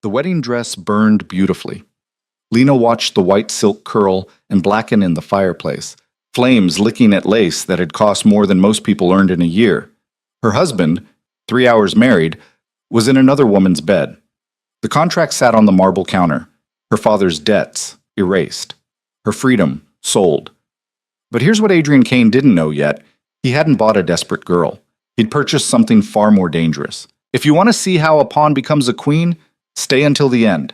The wedding dress burned beautifully. Lena watched the white silk curl and blacken in the fireplace, flames licking at lace that had cost more than most people earned in a year. Her husband, 3 hours married, was in another woman's bed. The contract sat on the marble counter, her father's debts erased, her freedom sold. But here's what Adrian Kane didn't know yet. He hadn't bought a desperate girl. He'd purchased something far more dangerous. If you want to see how a pawn becomes a queen, stay until the end.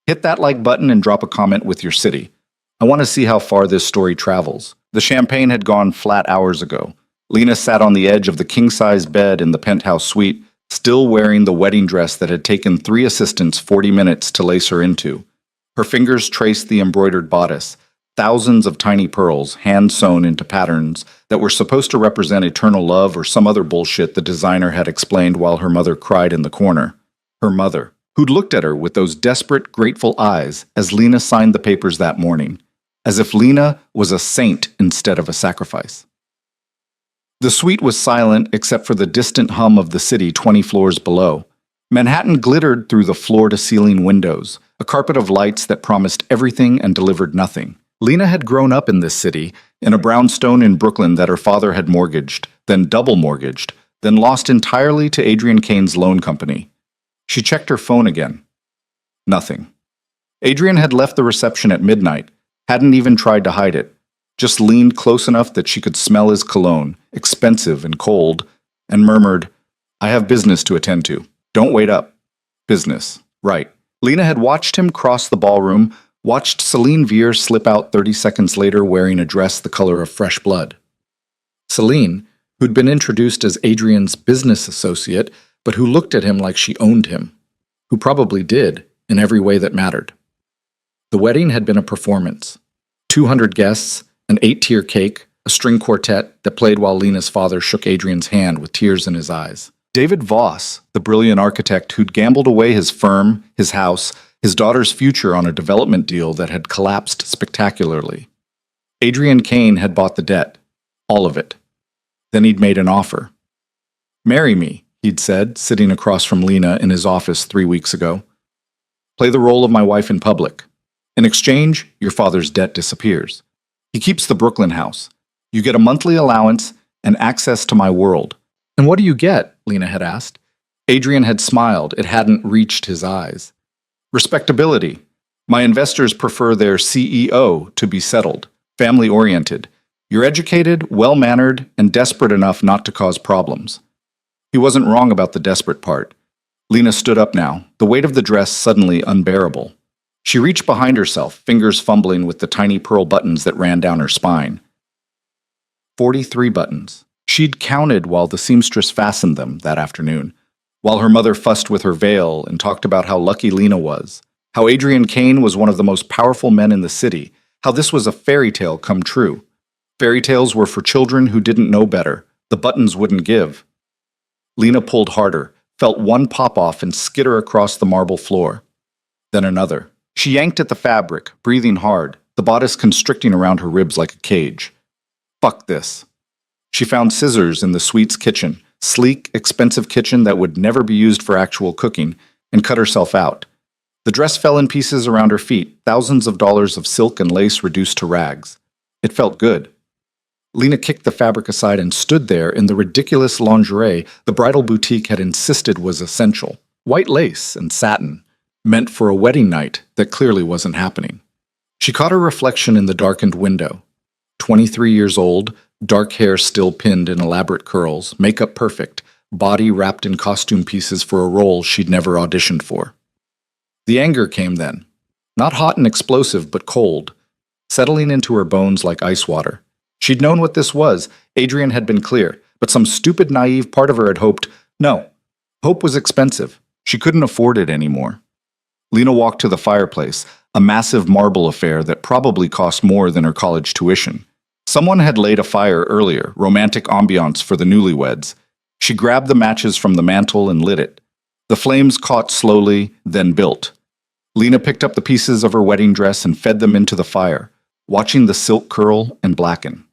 Hit that like button and drop a comment with your city. I want to see how far this story travels. The champagne had gone flat hours ago. Lena sat on the edge of the king-size bed in the penthouse suite, still wearing the wedding dress that had taken 3 assistants 40 minutes to lace her into. Her fingers traced the embroidered bodice, thousands of tiny pearls hand-sewn into patterns that were supposed to represent eternal love or some other bullshit the designer had explained while her mother cried in the corner. Her mother, who'd looked at her with those desperate, grateful eyes as Lena signed the papers that morning, as if Lena was a saint instead of a sacrifice. The suite was silent except for the distant hum of the city 20 floors below. Manhattan glittered through the floor-to-ceiling windows, a carpet of lights that promised everything and delivered nothing. Lena had grown up in this city, in a brownstone in Brooklyn that her father had mortgaged, then double-mortgaged, then lost entirely to Adrian Kane's loan company. She checked her phone again. Nothing. Adrian had left the reception at midnight, hadn't even tried to hide it, just leaned close enough that she could smell his cologne, expensive and cold, and murmured, "I have business to attend to. Don't wait up." Business. Right. Lena had watched him cross the ballroom, watched Celine Vier slip out 30 seconds later wearing a dress the color of fresh blood. Celine, who'd been introduced as Adrian's business associate, but who looked at him like she owned him, who probably did, in every way that mattered. The wedding had been a performance. 200 guests, an 8-tier cake, a string quartet that played while Lena's father shook Adrian's hand with tears in his eyes. David Voss, the brilliant architect who'd gambled away his firm, his house, his daughter's future on a development deal that had collapsed spectacularly. Adrian Kane had bought the debt, all of it. Then he'd made an offer. "Marry me," he'd said, sitting across from Lena in his office 3 weeks ago. "Play the role of my wife in public. In exchange, your father's debt disappears. He keeps the Brooklyn house. You get a monthly allowance and access to my world." "And what do you get?" Lena had asked. Adrian had smiled. It hadn't reached his eyes. "Respectability. My investors prefer their CEO to be settled, family-oriented. You're educated, well-mannered, and desperate enough not to cause problems." He wasn't wrong about the desperate part. Lena stood up now, the weight of the dress suddenly unbearable. She reached behind herself, fingers fumbling with the tiny pearl buttons that ran down her spine. 43 buttons. She'd counted while the seamstress fastened them that afternoon, while her mother fussed with her veil and talked about how lucky Lena was, how Adrian Kane was one of the most powerful men in the city, how this was a fairy tale come true. Fairy tales were for children who didn't know better. The buttons wouldn't give. Lena pulled harder, felt one pop off and skitter across the marble floor. Then another. She yanked at the fabric, breathing hard, the bodice constricting around her ribs like a cage. Fuck this. She found scissors in the suite's kitchen, sleek, expensive kitchen that would never be used for actual cooking, and cut herself out. The dress fell in pieces around her feet, thousands of dollars of silk and lace reduced to rags. It felt good. Lena kicked the fabric aside and stood there in the ridiculous lingerie the bridal boutique had insisted was essential. White lace and satin, meant for a wedding night that clearly wasn't happening. She caught her reflection in the darkened window. 23 years old, dark hair still pinned in elaborate curls, makeup perfect, body wrapped in costume pieces for a role she'd never auditioned for. The anger came then. Not hot and explosive, but cold, settling into her bones like ice water. She'd known what this was. Adrian had been clear, but some stupid, naive part of her had hoped, no. Hope was expensive. She couldn't afford it anymore. Lena walked to the fireplace, a massive marble affair that probably cost more than her college tuition. Someone had laid a fire earlier, romantic ambiance for the newlyweds. She grabbed the matches from the mantel and lit it. The flames caught slowly, then built. Lena picked up the pieces of her wedding dress and fed them into the fire, watching the silk curl and blacken.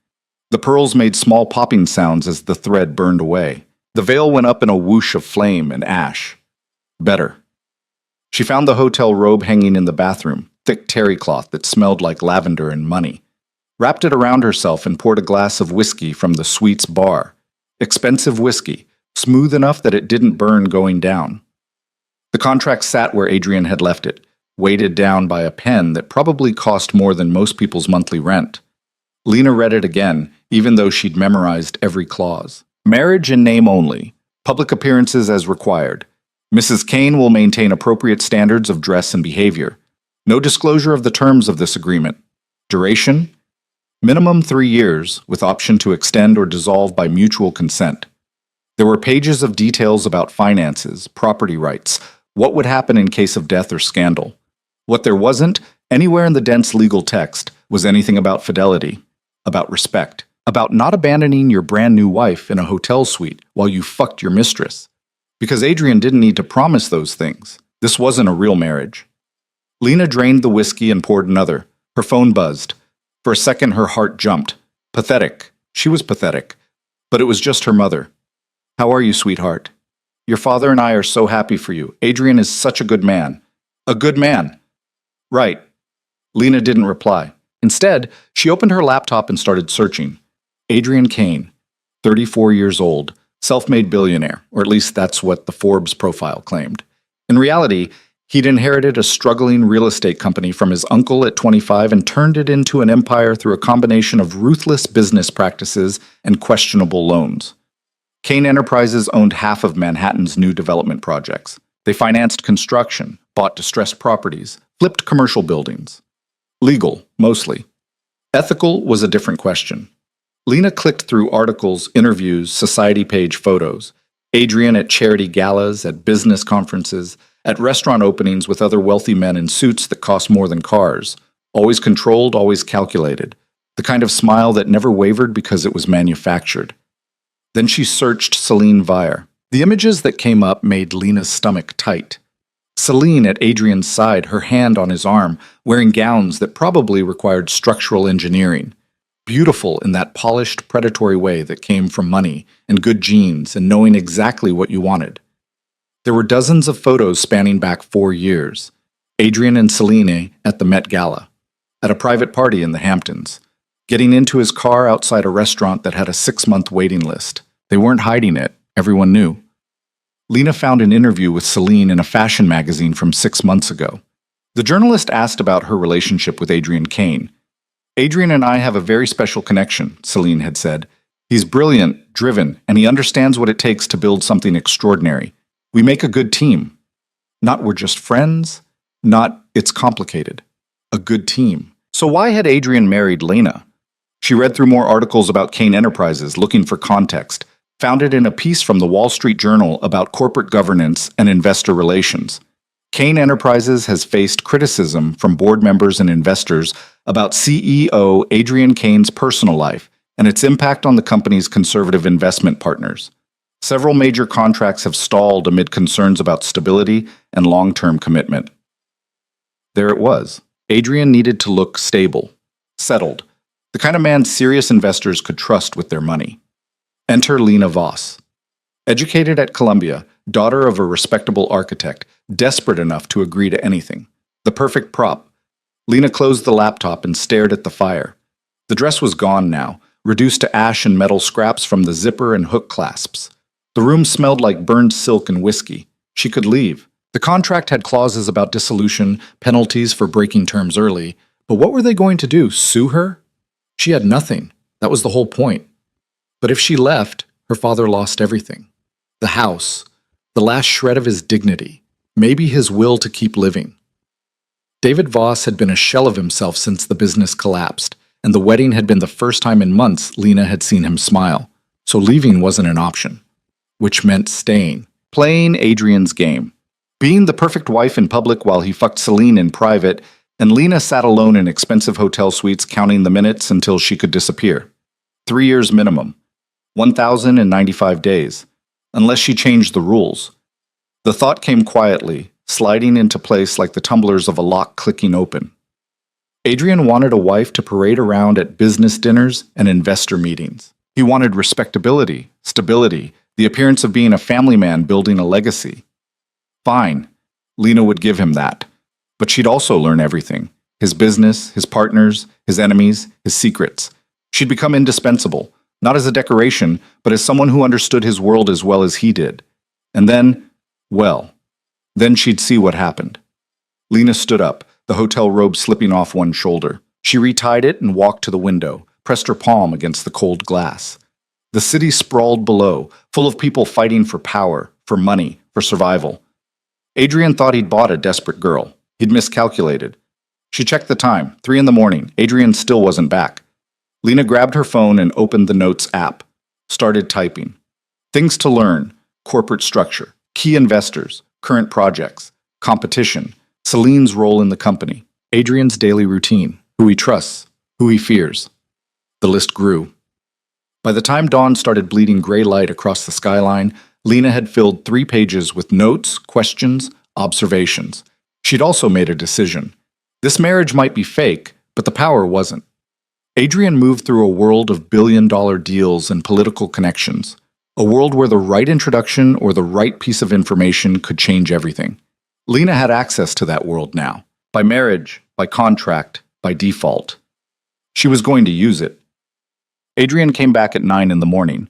The pearls made small popping sounds as the thread burned away. The veil went up in a whoosh of flame and ash. Better. She found the hotel robe hanging in the bathroom, thick terry cloth that smelled like lavender and money. Wrapped it around herself and poured a glass of whiskey from the suite's bar. Expensive whiskey, smooth enough that it didn't burn going down. The contract sat where Adrian had left it, weighted down by a pen that probably cost more than most people's monthly rent. Lena read it again, even though she'd memorized every clause. Marriage in name only. Public appearances as required. Mrs. Kane will maintain appropriate standards of dress and behavior. No disclosure of the terms of this agreement. Duration? Minimum 3 years, with option to extend or dissolve by mutual consent. There were pages of details about finances, property rights, what would happen in case of death or scandal. What there wasn't, anywhere in the dense legal text, was anything about fidelity, about respect, about not abandoning your brand new wife in a hotel suite while you fucked your mistress. Because Adrian didn't need to promise those things. This wasn't a real marriage. Lena drained the whiskey and poured another. Her phone buzzed. For a second, her heart jumped. Pathetic. She was pathetic. But it was just her mother. How are you, sweetheart? Your father and I are so happy for you. Adrian is such a good man. A good man. Right. Lena didn't reply. Instead, she opened her laptop and started searching. Adrian Kane, 34 years old, self-made billionaire, or at least that's what the Forbes profile claimed. In reality, he'd inherited a struggling real estate company from his uncle at 25 and turned it into an empire through a combination of ruthless business practices and questionable loans. Kane Enterprises owned half of Manhattan's new development projects. They financed construction, bought distressed properties, flipped commercial buildings. Legal, mostly. Ethical was a different question. Lena clicked through articles, interviews, society page photos. Adrian at charity galas, at business conferences, at restaurant openings with other wealthy men in suits that cost more than cars. Always controlled, always calculated. The kind of smile that never wavered because it was manufactured. Then she searched Celine Vire. The images that came up made Lena's stomach tight. Celine at Adrian's side, her hand on his arm, wearing gowns that probably required structural engineering. Beautiful in that polished, predatory way that came from money and good genes and knowing exactly what you wanted. There were dozens of photos spanning back 4 years. Adrian and Celine at the Met Gala, at a private party in the Hamptons, getting into his car outside a restaurant that had a 6-month waiting list. They weren't hiding it. Everyone knew. Lena found an interview with Celine in a fashion magazine from 6 months ago. The journalist asked about her relationship with Adrian Kane. Adrian and I have a very special connection, Celine had said. He's brilliant, driven, and he understands what it takes to build something extraordinary. We make a good team. Not we're just friends, not it's complicated. A good team. So why had Adrian married Lena? She read through more articles about Kane Enterprises, looking for context, found it in a piece from the Wall Street Journal about corporate governance and investor relations. Kane Enterprises has faced criticism from board members and investors about CEO Adrian Kane's personal life and its impact on the company's conservative investment partners. Several major contracts have stalled amid concerns about stability and long-term commitment. There it was. Adrian needed to look stable, settled, the kind of man serious investors could trust with their money. Enter Lena Voss. Educated at Columbia, daughter of a respectable architect, desperate enough to agree to anything. The perfect prop. Lena closed the laptop and stared at the fire. The dress was gone now, reduced to ash and metal scraps from the zipper and hook clasps. The room smelled like burned silk and whiskey. She could leave. The contract had clauses about dissolution, penalties for breaking terms early, but what were they going to do, sue her? She had nothing. That was the whole point. But if she left, her father lost everything. The house, the last shred of his dignity, maybe his will to keep living. David Voss had been a shell of himself since the business collapsed, and the wedding had been the first time in months Lena had seen him smile, so leaving wasn't an option. Which meant staying, playing Adrian's game, being the perfect wife in public while he fucked Celine in private, and Lena sat alone in expensive hotel suites counting the minutes until she could disappear. 3 years minimum, 1,095 days, unless she changed the rules. The thought came quietly, sliding into place like the tumblers of a lock clicking open. Adrian wanted a wife to parade around at business dinners and investor meetings. He wanted respectability, stability, the appearance of being a family man building a legacy. Fine. Lena would give him that. But she'd also learn everything. His business, his partners, his enemies, his secrets. She'd become indispensable, not as a decoration, but as someone who understood his world as well as he did. And then, well, then she'd see what happened. Lena stood up, the hotel robe slipping off one shoulder. She retied it and walked to the window, pressed her palm against the cold glass. The city sprawled below, full of people fighting for power, for money, for survival. Adrian thought he'd bought a desperate girl. He'd miscalculated. She checked the time, 3 in the morning. Adrian still wasn't back. Lena grabbed her phone and opened the Notes app. Started typing. Things to learn, corporate structure, key investors, current projects, competition, Celine's role in the company, Adrian's daily routine, who he trusts, who he fears. The list grew. By the time dawn started bleeding gray light across the skyline, Lena had filled 3 pages with notes, questions, observations. She'd also made a decision. This marriage might be fake, but the power wasn't. Adrian moved through a world of billion-dollar deals and political connections, a world where the right introduction or the right piece of information could change everything. Lena had access to that world now, by marriage, by contract, by default. She was going to use it. Adrian came back at 9 in the morning.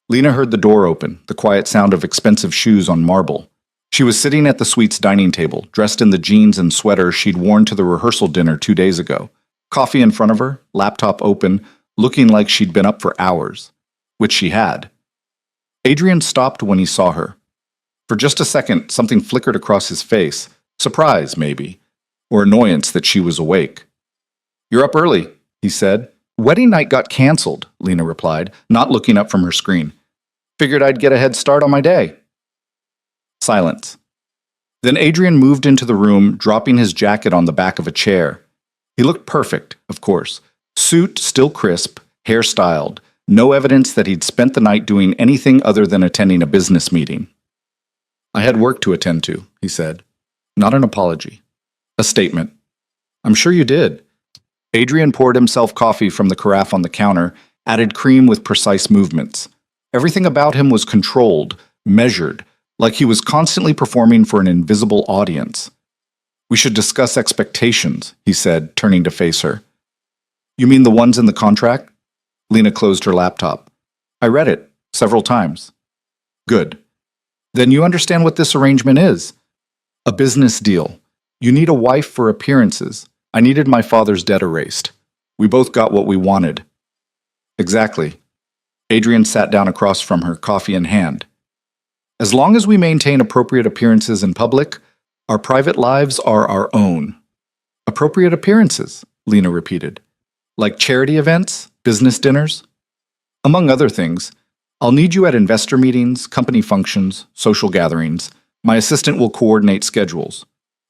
Lena heard the door open, the quiet sound of expensive shoes on marble. She was sitting at the suite's dining table, dressed in the jeans and sweater she'd worn to the rehearsal dinner 2 days ago. Coffee in front of her, laptop open, looking like she'd been up for hours. Which she had. Adrian stopped when he saw her. For just a second, something flickered across his face. Surprise, maybe. Or annoyance that she was awake. "You're up early," he said. "Wedding night got canceled," Lena replied, not looking up from her screen. "Figured I'd get a head start on my day." Silence. Then Adrian moved into the room, dropping his jacket on the back of a chair. He looked perfect, of course. Suit still crisp, hair styled. No evidence that he'd spent the night doing anything other than attending a business meeting. "I had work to attend to," he said. Not an apology. A statement. "I'm sure you did." Adrian poured himself coffee from the carafe on the counter, added cream with precise movements. Everything about him was controlled, measured, like he was constantly performing for an invisible audience. "We should discuss expectations," he said, turning to face her. "You mean the ones in the contract?" Lena closed her laptop. "I read it several times." "Good. Then you understand what this arrangement is. A business deal. You need a wife for appearances. I needed my father's debt erased. We both got what we wanted." "Exactly." Adrian sat down across from her, coffee in hand. "As long as we maintain appropriate appearances in public, our private lives are our own." "Appropriate appearances," Lena repeated. "Like charity events, business dinners?" "Among other things. I'll need you at investor meetings, company functions, social gatherings. My assistant will coordinate schedules."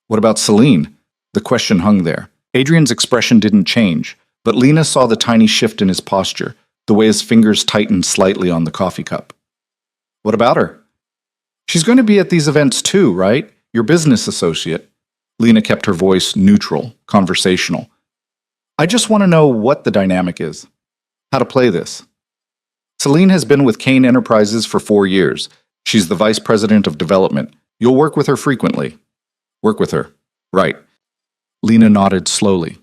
"What about Celine?" The question hung there. Adrian's expression didn't change, but Lena saw the tiny shift in his posture, the way his fingers tightened slightly on the coffee cup. "What about her?" "She's going to be at these events too, right? Your business associate." Lena kept her voice neutral, conversational. "I just want to know what the dynamic is. How to play this." "Celine has been with Kane Enterprises for 4 years. She's the vice president of development. You'll work with her frequently." "Work with her. Right." Lena nodded slowly.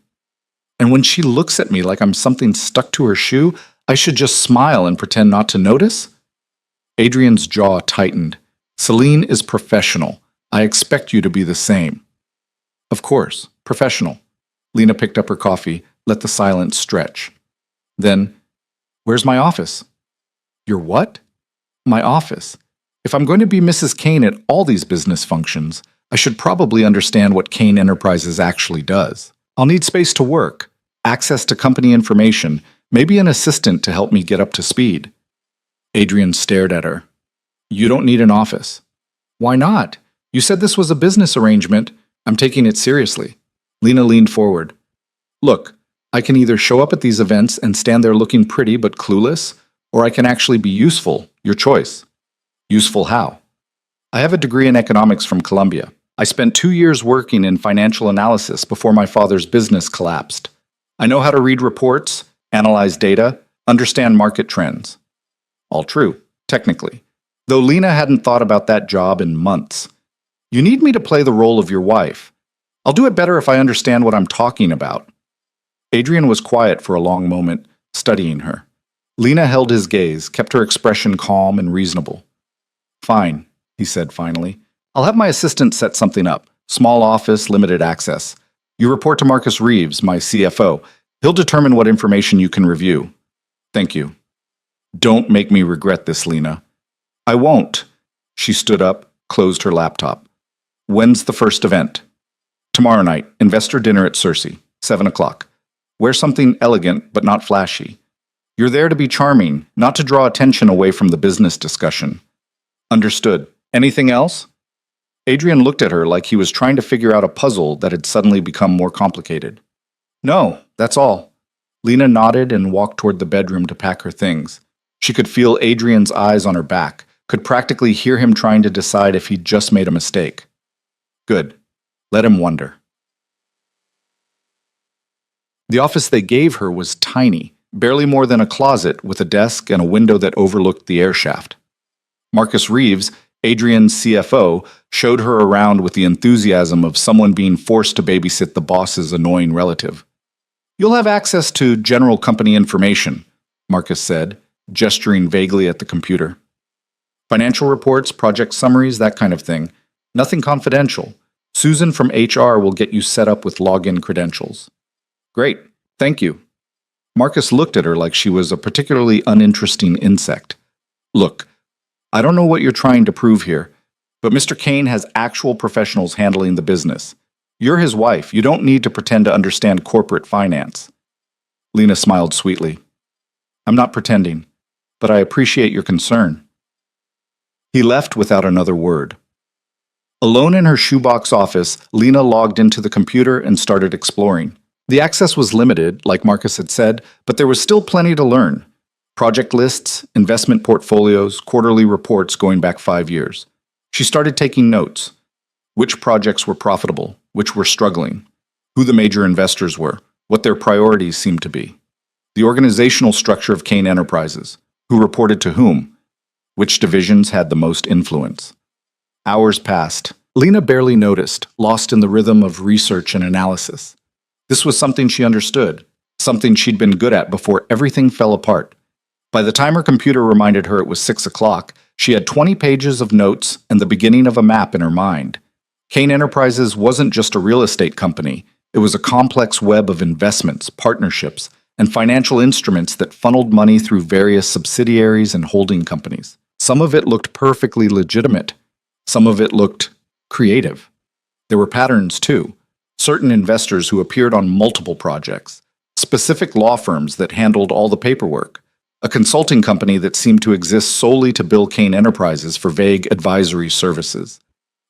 "And when she looks at me like I'm something stuck to her shoe, I should just smile and pretend not to notice?" Adrian's jaw tightened. "Celine is professional. I expect you to be the same." "Of course, professional." Lena picked up her coffee, let the silence stretch. Then, "Where's my office?" "Your what?" "My office. If I'm going to be Mrs. Kane at all these business functions, I should probably understand what Kane Enterprises actually does. I'll need space to work, access to company information, maybe an assistant to help me get up to speed." Adrian stared at her. "You don't need an office." "Why not? You said this was a business arrangement. I'm taking it seriously." Lena leaned forward. "Look, I can either show up at these events and stand there looking pretty but clueless, or I can actually be useful. Your choice." "Useful how?" "I have a degree in economics from Columbia. I spent 2 years working in financial analysis before my father's business collapsed. I know how to read reports, analyze data, understand market trends." All true, technically. Though Lena hadn't thought about that job in months. You need me to play the role of your wife. I'll do it better if I understand what I'm talking about. Adrian was quiet for a long moment, studying her. Lena held his gaze, kept her expression calm and reasonable. Fine, he said finally. I'll have my assistant set something up. Small office, limited access. You report to Marcus Reeves, my CFO. He'll determine what information you can review. Thank you. Don't make me regret this, Lena. I won't. She stood up, closed her laptop. When's the first event? Tomorrow night, investor dinner at Cersei, 7 o'clock. Wear something elegant but not flashy. You're there to be charming, not to draw attention away from the business discussion. Understood. Anything else? Adrian looked at her like he was trying to figure out a puzzle that had suddenly become more complicated. No, that's all. Lena nodded and walked toward the bedroom to pack her things. She could feel Adrian's eyes on her back, could practically hear him trying to decide if he'd just made a mistake. Good. Let him wonder. The office they gave her was tiny, barely more than a closet with a desk and a window that overlooked the air shaft. Marcus Reeves, Adrian's CFO, showed her around with the enthusiasm of someone being forced to babysit the boss's annoying relative. You'll have access to general company information, Marcus said, gesturing vaguely at the computer. Financial reports, project summaries, that kind of thing. Nothing confidential. Susan from HR will get you set up with login credentials. Great, thank you. Marcus looked at her like she was a particularly uninteresting insect. Look, I don't know what you're trying to prove here, but Mr. Kane has actual professionals handling the business. You're his wife. You don't need to pretend to understand corporate finance. Lena smiled sweetly. I'm not pretending, but I appreciate your concern. He left without another word. Alone in her shoebox office, Lena logged into the computer and started exploring. The access was limited, like Marcus had said, but there was still plenty to learn. Project lists, investment portfolios, quarterly reports going back 5 years. She started taking notes. Which projects were profitable, which were struggling, who the major investors were, what their priorities seemed to be. The organizational structure of Kane Enterprises, who reported to whom, which divisions had the most influence. Hours passed. Lena barely noticed, lost in the rhythm of research and analysis. This was something she understood, something she'd been good at before everything fell apart. By the time her computer reminded her it was 6 o'clock, she had 20 pages of notes and the beginning of a map in her mind. Kane Enterprises wasn't just a real estate company. It was a complex web of investments, partnerships, and financial instruments that funneled money through various subsidiaries and holding companies. Some of it looked perfectly legitimate. Some of it looked creative. There were patterns, too. Certain investors who appeared on multiple projects, specific law firms that handled all the paperwork, a consulting company that seemed to exist solely to bill Kane Enterprises for vague advisory services.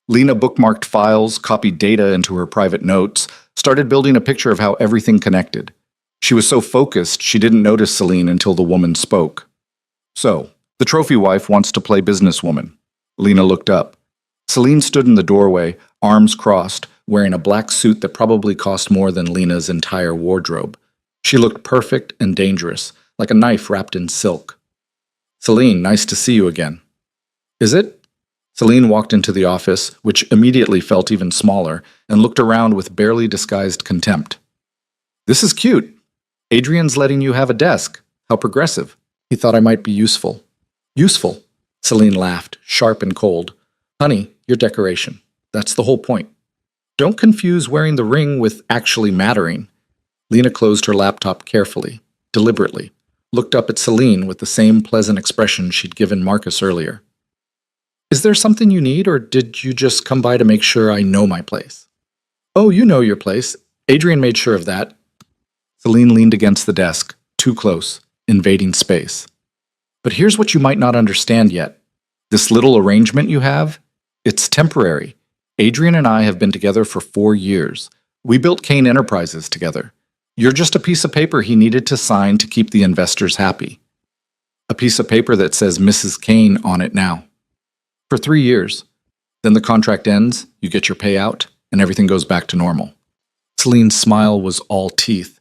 Lena bookmarked files, copied data into her private notes, started building a picture of how everything connected. She was so focused she didn't notice Celine until the woman spoke. So, the trophy wife wants to play businesswoman. Lena looked up. Celine stood in the doorway, arms crossed, wearing a black suit that probably cost more than Lena's entire wardrobe. She looked perfect and dangerous, like a knife wrapped in silk. Celine, nice to see you again. Is it? Celine walked into the office, which immediately felt even smaller, and looked around with barely disguised contempt. This is cute. Adrian's letting you have a desk. How progressive. He thought I might be useful. Useful? Celine laughed, sharp and cold. Honey, your decoration. That's the whole point. Don't confuse wearing the ring with actually mattering. Lena closed her laptop carefully, deliberately, looked up at Celine with the same pleasant expression she'd given Marcus earlier. Is there something you need, or did you just come by to make sure I know my place? Oh, you know your place. Adrian made sure of that. Celine leaned against the desk, too close, invading space. But here's what you might not understand yet. This little arrangement you have, it's temporary. Adrian and I have been together for 4 years. We built Kane Enterprises together. You're just a piece of paper he needed to sign to keep the investors happy. A piece of paper that says Mrs. Kane on it now. For 3 years. Then the contract ends, you get your payout, and everything goes back to normal. Celine's smile was all teeth.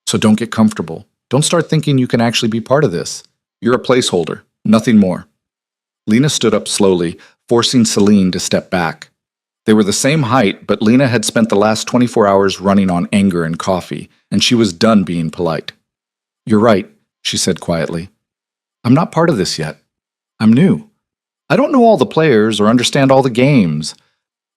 So don't get comfortable. Don't start thinking you can actually be part of this. You're a placeholder, nothing more. Lena stood up slowly, forcing Celine to step back. They were the same height, but Lena had spent the last 24 hours running on anger and coffee, and she was done being polite. "You're right," she said quietly. "I'm not part of this yet. I'm new. I don't know all the players or understand all the games,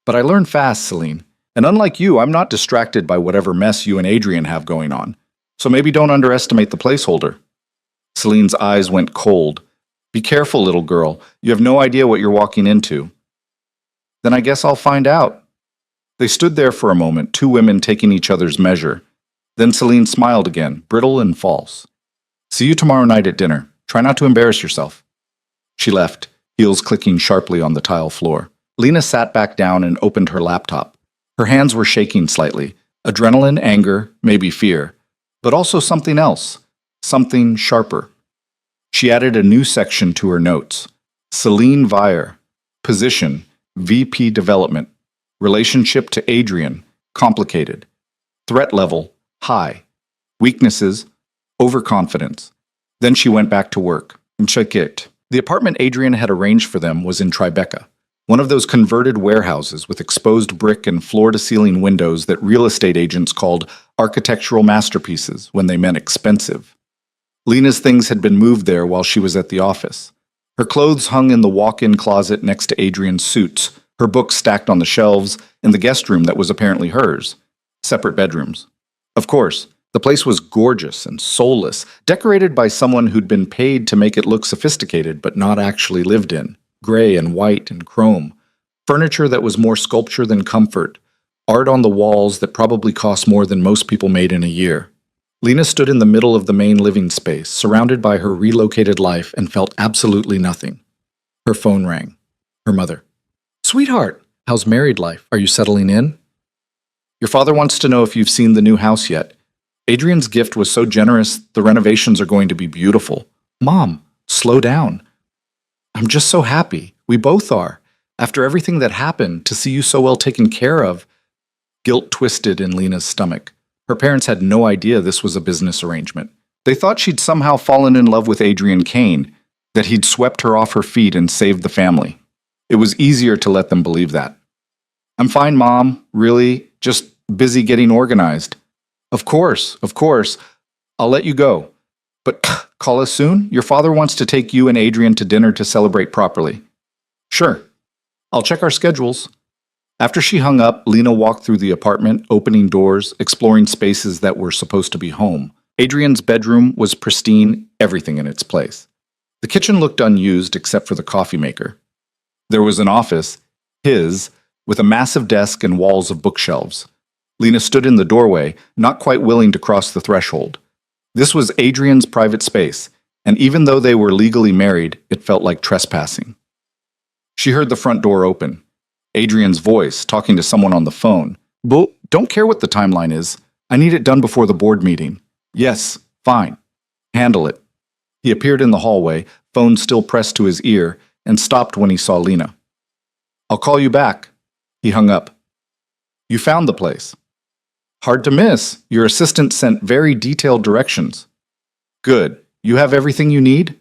but I learn fast, Celine. And unlike you, I'm not distracted by whatever mess you and Adrian have going on. So maybe don't underestimate the placeholder." Celine's eyes went cold. "Be careful, little girl. You have no idea what you're walking into." "Then I guess I'll find out." They stood there for a moment, two women taking each other's measure. Then Celine smiled again, brittle and false. "See you tomorrow night at dinner. Try not to embarrass yourself." She left, heels clicking sharply on the tile floor. Lena sat back down and opened her laptop. Her hands were shaking slightly. Adrenaline, anger, maybe fear. But also something else. Something sharper. She added a new section to her notes. Celine Vire. Position, VP Development. Relationship to Adrian, complicated. Threat level, high. Weaknesses, overconfidence. Then she went back to work. Check it. The apartment Adrian had arranged for them was in Tribeca, one of those converted warehouses with exposed brick and floor-to-ceiling windows that real estate agents called architectural masterpieces when they meant expensive. Lena's things had been moved there while she was at the office. Her clothes hung in the walk-in closet next to Adrian's suits, her books stacked on the shelves, in the guest room that was apparently hers. Separate bedrooms. Of course, the place was gorgeous and soulless, decorated by someone who'd been paid to make it look sophisticated but not actually lived in. Gray and white and chrome. Furniture that was more sculpture than comfort. Art on the walls that probably cost more than most people made in a year. Lena stood in the middle of the main living space, surrounded by her relocated life, and felt absolutely nothing. Her phone rang. Her mother. "Sweetheart, how's married life? Are you settling in? Your father wants to know if you've seen the new house yet. Adrian's gift was so generous, the renovations are going to be beautiful. Mom, slow down. I'm just so happy. We both are. After everything that happened, to see you so well taken care of." Guilt twisted in Lena's stomach. Her parents had no idea this was a business arrangement. They thought she'd somehow fallen in love with Adrian Kane, that he'd swept her off her feet and saved the family. It was easier to let them believe that. "I'm fine, Mom. Really, just busy getting organized." Of course. I'll let you go. But call us soon? Your father wants to take you and Adrian to dinner to celebrate properly." "Sure. I'll check our schedules." After she hung up, Lena walked through the apartment, opening doors, exploring spaces that were supposed to be home. Adrian's bedroom was pristine, everything in its place. The kitchen looked unused except for the coffee maker. There was an office, his, with a massive desk and walls of bookshelves. Lena stood in the doorway, not quite willing to cross the threshold. This was Adrian's private space, and even though they were legally married, it felt like trespassing. She heard the front door open. Adrian's voice, talking to someone on the phone. "Bull, don't care what the timeline is. I need it done before the board meeting." "Yes, fine. Handle it." He appeared in the hallway, phone still pressed to his ear, and stopped when he saw Lena. "I'll call you back." He hung up. "You found the place." "Hard to miss. Your assistant sent very detailed directions." "Good. You have everything you need?"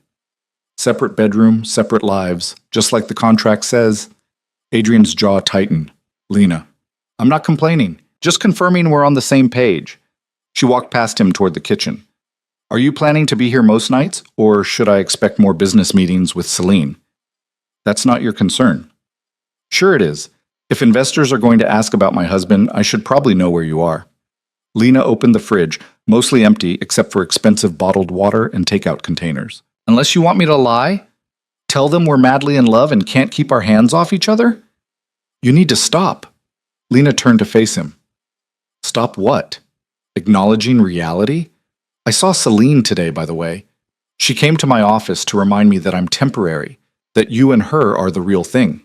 "Separate bedroom, separate lives, just like the contract says." Adrian's jaw tightened. "Lena, I'm not complaining, just confirming we're on the same page." She walked past him toward the kitchen. "Are you planning to be here most nights, or should I expect more business meetings with Celine?" "That's not your concern." "Sure it is. If investors are going to ask about my husband, I should probably know where you are." Lena opened the fridge, mostly empty except for expensive bottled water and takeout containers. "Unless you want me to lie? Tell them we're madly in love and can't keep our hands off each other? You need to stop." Lena turned to face him. "Stop what? Acknowledging reality? I saw Celine today, by the way. She came to my office to remind me that I'm temporary, that you and her are the real thing.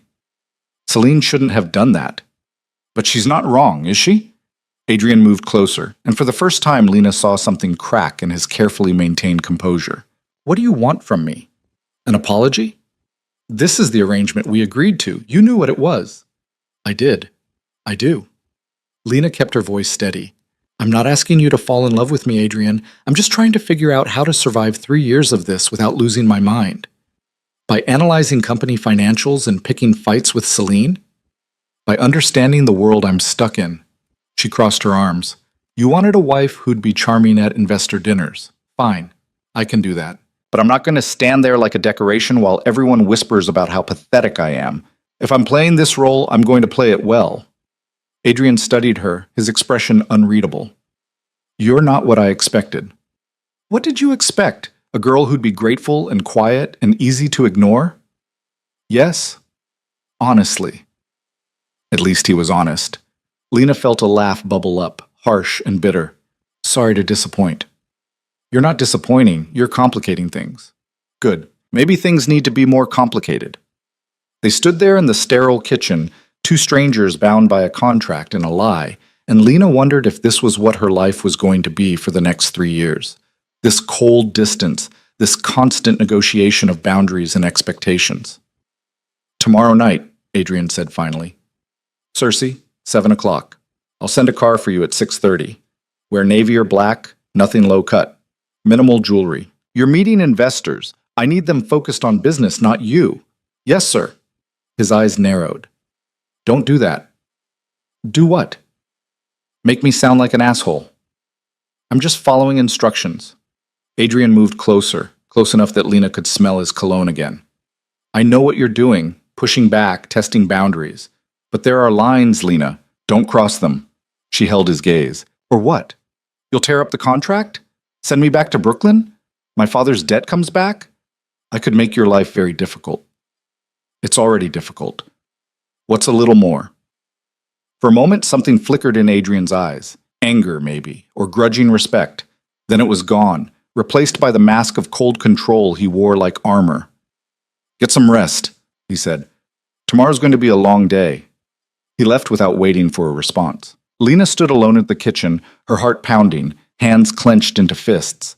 Celine shouldn't have done that. But she's not wrong, is she?" Adrian moved closer, and for the first time Lena saw something crack in his carefully maintained composure. "What do you want from me? An apology? This is the arrangement we agreed to. You knew what it was." "I did. I do." Lena kept her voice steady. "I'm not asking you to fall in love with me, Adrian. I'm just trying to figure out how to survive 3 years of this without losing my mind. By analyzing company financials and picking fights with Celine? By understanding the world I'm stuck in. She crossed her arms. You wanted a wife who'd be charming at investor dinners. Fine, I can do that. But I'm not going to stand there like a decoration while everyone whispers about how pathetic I am. If I'm playing this role, I'm going to play it well. Adrian studied her, his expression unreadable. You're not what I expected. What did you expect? A girl who'd be grateful and quiet and easy to ignore? Yes, honestly. At least he was honest. Lena felt a laugh bubble up, harsh and bitter. Sorry to disappoint. You're not disappointing, you're complicating things. Good. Maybe things need to be more complicated. They stood there in the sterile kitchen, two strangers bound by a contract and a lie, and Lena wondered if this was what her life was going to be for the next 3 years. This cold distance, this constant negotiation of boundaries and expectations. Tomorrow night, Adrian said finally. Cersei, 7 o'clock. I'll send a car for you at 6:30. Wear navy or black, nothing low cut. Minimal jewelry. You're meeting investors. I need them focused on business, not you. Yes, sir. His eyes narrowed. Don't do that. Do what? Make me sound like an asshole. I'm just following instructions. Adrian moved closer, close enough that Lena could smell his cologne again. I know what you're doing, pushing back, testing boundaries. But there are lines, Lena. Don't cross them. She held his gaze. Or what? You'll tear up the contract? Send me back to Brooklyn? My father's debt comes back? I could make your life very difficult. It's already difficult. What's a little more? For a moment, something flickered in Adrian's eyes. Anger, maybe, or grudging respect. Then it was gone, replaced by the mask of cold control he wore like armor. Get some rest, he said. Tomorrow's going to be a long day. He left without waiting for a response. Lena stood alone at the kitchen, her heart pounding, hands clenched into fists.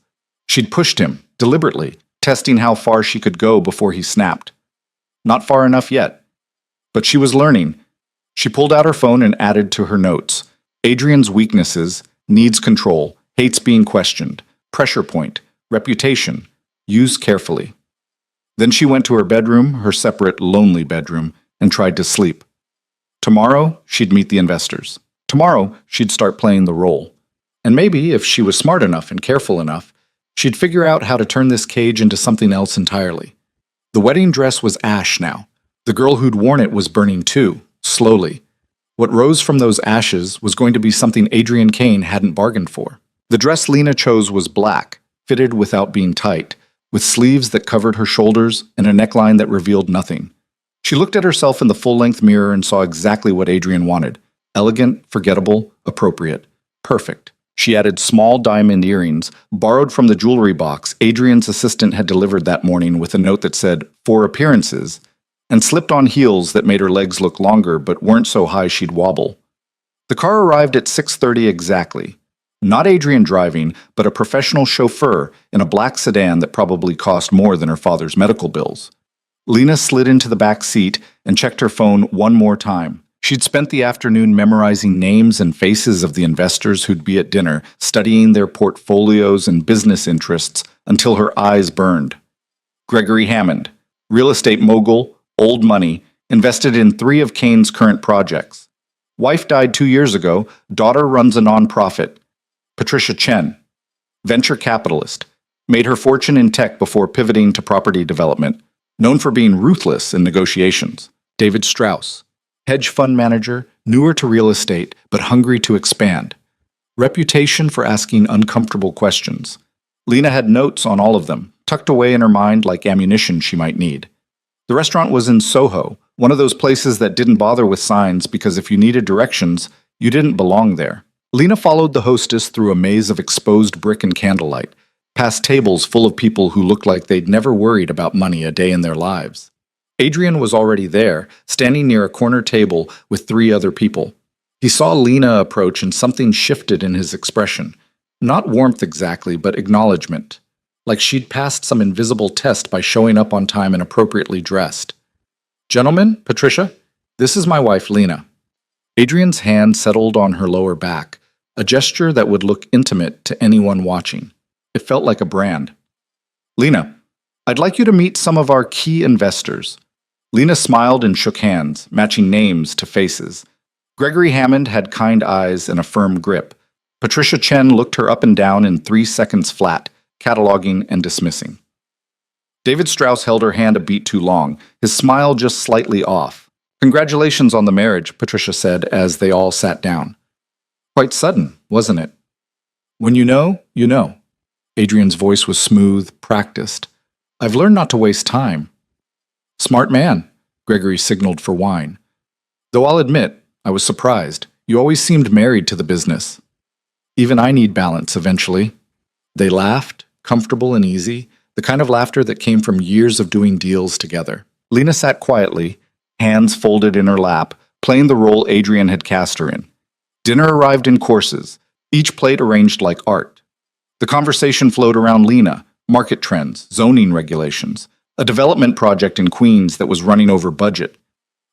She'd pushed him, deliberately, testing how far she could go before he snapped. Not far enough yet. But she was learning. She pulled out her phone and added to her notes. Adrian's weaknesses, needs control, hates being questioned, pressure point, reputation, use carefully. Then she went to her bedroom, her separate, lonely bedroom, and tried to sleep. Tomorrow, she'd meet the investors. Tomorrow, she'd start playing the role. And maybe, if she was smart enough and careful enough, she'd figure out how to turn this cage into something else entirely. The wedding dress was ash now. The girl who'd worn it was burning too, slowly. What rose from those ashes was going to be something Adrian Kane hadn't bargained for. The dress Lena chose was black, fitted without being tight, with sleeves that covered her shoulders and a neckline that revealed nothing. She looked at herself in the full-length mirror and saw exactly what Adrian wanted. Elegant, forgettable, appropriate. Perfect. She added small diamond earrings, borrowed from the jewelry box Adrian's assistant had delivered that morning with a note that said, "For appearances," and slipped on heels that made her legs look longer but weren't so high she'd wobble. The car arrived at 6:30 exactly. Not Adrian driving, but a professional chauffeur in a black sedan that probably cost more than her father's medical bills. Lena slid into the back seat and checked her phone one more time. She'd spent the afternoon memorizing names and faces of the investors who'd be at dinner, studying their portfolios and business interests until her eyes burned. Gregory Hammond, real estate mogul, old money, invested in 3 of Kane's current projects. Wife died 2 years ago, daughter runs a nonprofit. Patricia Chen, venture capitalist, made her fortune in tech before pivoting to property development, known for being ruthless in negotiations. David Strauss, hedge fund manager, newer to real estate, but hungry to expand. Reputation for asking uncomfortable questions. Lena had notes on all of them, tucked away in her mind like ammunition she might need. The restaurant was in Soho, one of those places that didn't bother with signs because if you needed directions, you didn't belong there. Lena followed the hostess through a maze of exposed brick and candlelight, past tables full of people who looked like they'd never worried about money a day in their lives. Adrian was already there, standing near a corner table with 3 other people. He saw Lena approach and something shifted in his expression. Not warmth exactly, but acknowledgement. Like she'd passed some invisible test by showing up on time and appropriately dressed. Gentlemen, Patricia, this is my wife, Lena. Adrian's hand settled on her lower back, a gesture that would look intimate to anyone watching. It felt like a brand. Lena, I'd like you to meet some of our key investors. Lena smiled and shook hands, matching names to faces. Gregory Hammond had kind eyes and a firm grip. Patricia Chen looked her up and down in 3 seconds flat, cataloging and dismissing. David Strauss held her hand a beat too long, his smile just slightly off. "Congratulations on the marriage," Patricia said as they all sat down. "Quite sudden, wasn't it?" "When you know, you know." Adrian's voice was smooth, practiced. "I've learned not to waste time." "Smart man," Gregory signaled for wine. "Though I'll admit, I was surprised. You always seemed married to the business." "Even I need balance eventually." They laughed, comfortable and easy, the kind of laughter that came from years of doing deals together. Lena sat quietly, hands folded in her lap, playing the role Adrian had cast her in. Dinner arrived in courses, each plate arranged like art. The conversation flowed around Lena, market trends, zoning regulations, a development project in Queens that was running over budget.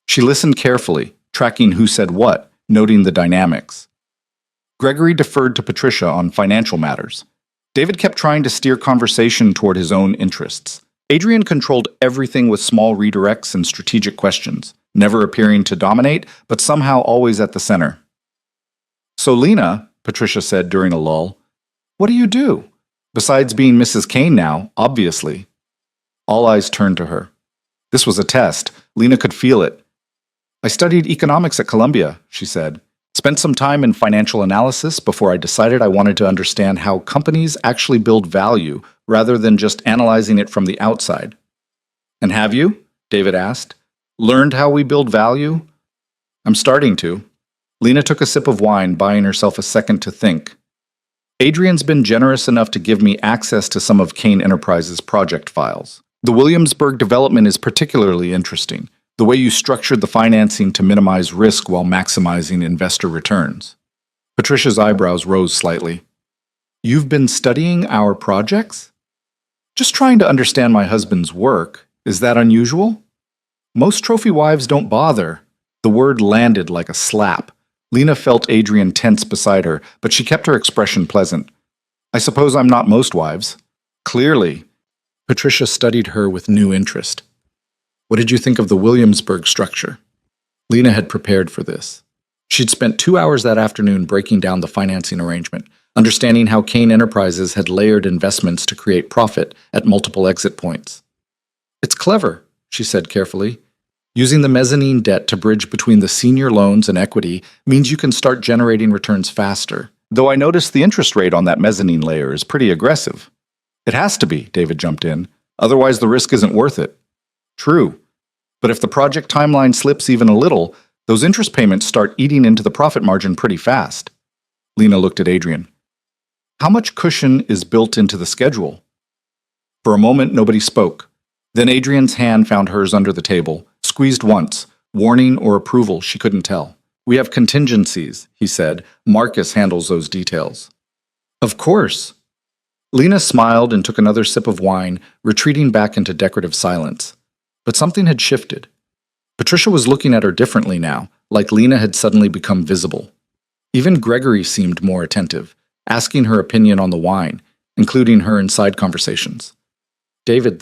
She listened carefully, tracking who said what, noting the dynamics. Gregory deferred to Patricia on financial matters. David kept trying to steer conversation toward his own interests. Adrian controlled everything with small redirects and strategic questions, never appearing to dominate, but somehow always at the center. "So Lena," Patricia said during a lull, "what do you do? Besides being Mrs. Kane now, obviously." All eyes turned to her. This was a test. Lena could feel it. "I studied economics at Columbia," she said. "Spent some time in financial analysis before I decided I wanted to understand how companies actually build value rather than just analyzing it from the outside." "And have you?" David asked. "Learned how we build value?" "I'm starting to." Lena took a sip of wine, buying herself a second to think. "Adrian's been generous enough to give me access to some of Kane Enterprises' project files. The Williamsburg development is particularly interesting. The way you structured the financing to minimize risk while maximizing investor returns." Patricia's eyebrows rose slightly. "You've been studying our projects?" "Just trying to understand my husband's work. Is that unusual?" "Most trophy wives don't bother." The word landed like a slap. Lena felt Adrian tense beside her, but she kept her expression pleasant. "I suppose I'm not most wives." "Clearly." Patricia studied her with new interest. "What did you think of the Williamsburg structure?" Lena had prepared for this. She'd spent 2 hours that afternoon breaking down the financing arrangement, understanding how Kane Enterprises had layered investments to create profit at multiple exit points. "It's clever," she said carefully. "Using the mezzanine debt to bridge between the senior loans and equity means you can start generating returns faster. Though I noticed the interest rate on that mezzanine layer is pretty aggressive." "It has to be," David jumped in. "Otherwise the risk isn't worth it." "True. But if the project timeline slips even a little, those interest payments start eating into the profit margin pretty fast." Lena looked at Adrian. "How much cushion is built into the schedule?" For a moment, nobody spoke. Then Adrian's hand found hers under the table, squeezed once, warning or approval, she couldn't tell. "We have contingencies," he said. "Marcus handles those details." "Of course." Lena smiled and took another sip of wine, retreating back into decorative silence. But something had shifted. Patricia was looking at her differently now, like Lena had suddenly become visible. Even Gregory seemed more attentive, asking her opinion on the wine, including her in side conversations. David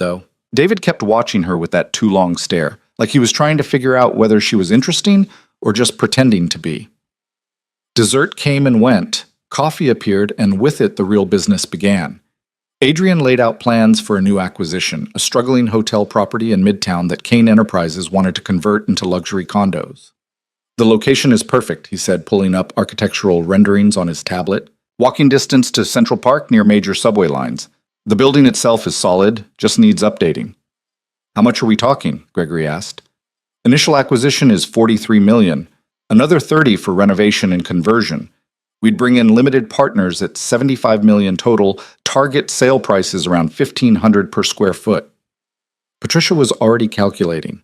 kept watching her with that too long stare, like he was trying to figure out whether she was interesting or just pretending to be. Dessert came and went, coffee appeared, and with it the real business began. Adrian laid out plans for a new acquisition, a struggling hotel property in Midtown that Kane Enterprises wanted to convert into luxury condos. "The location is perfect," he said, pulling up architectural renderings on his tablet. "Walking distance to Central Park near major subway lines. The building itself is solid, just needs updating." "How much are we talking?" Gregory asked. "Initial acquisition is $43 million, another $30 for renovation and conversion. We'd bring in limited partners at $75 million total, target sale prices around $1,500 per square foot." Patricia was already calculating.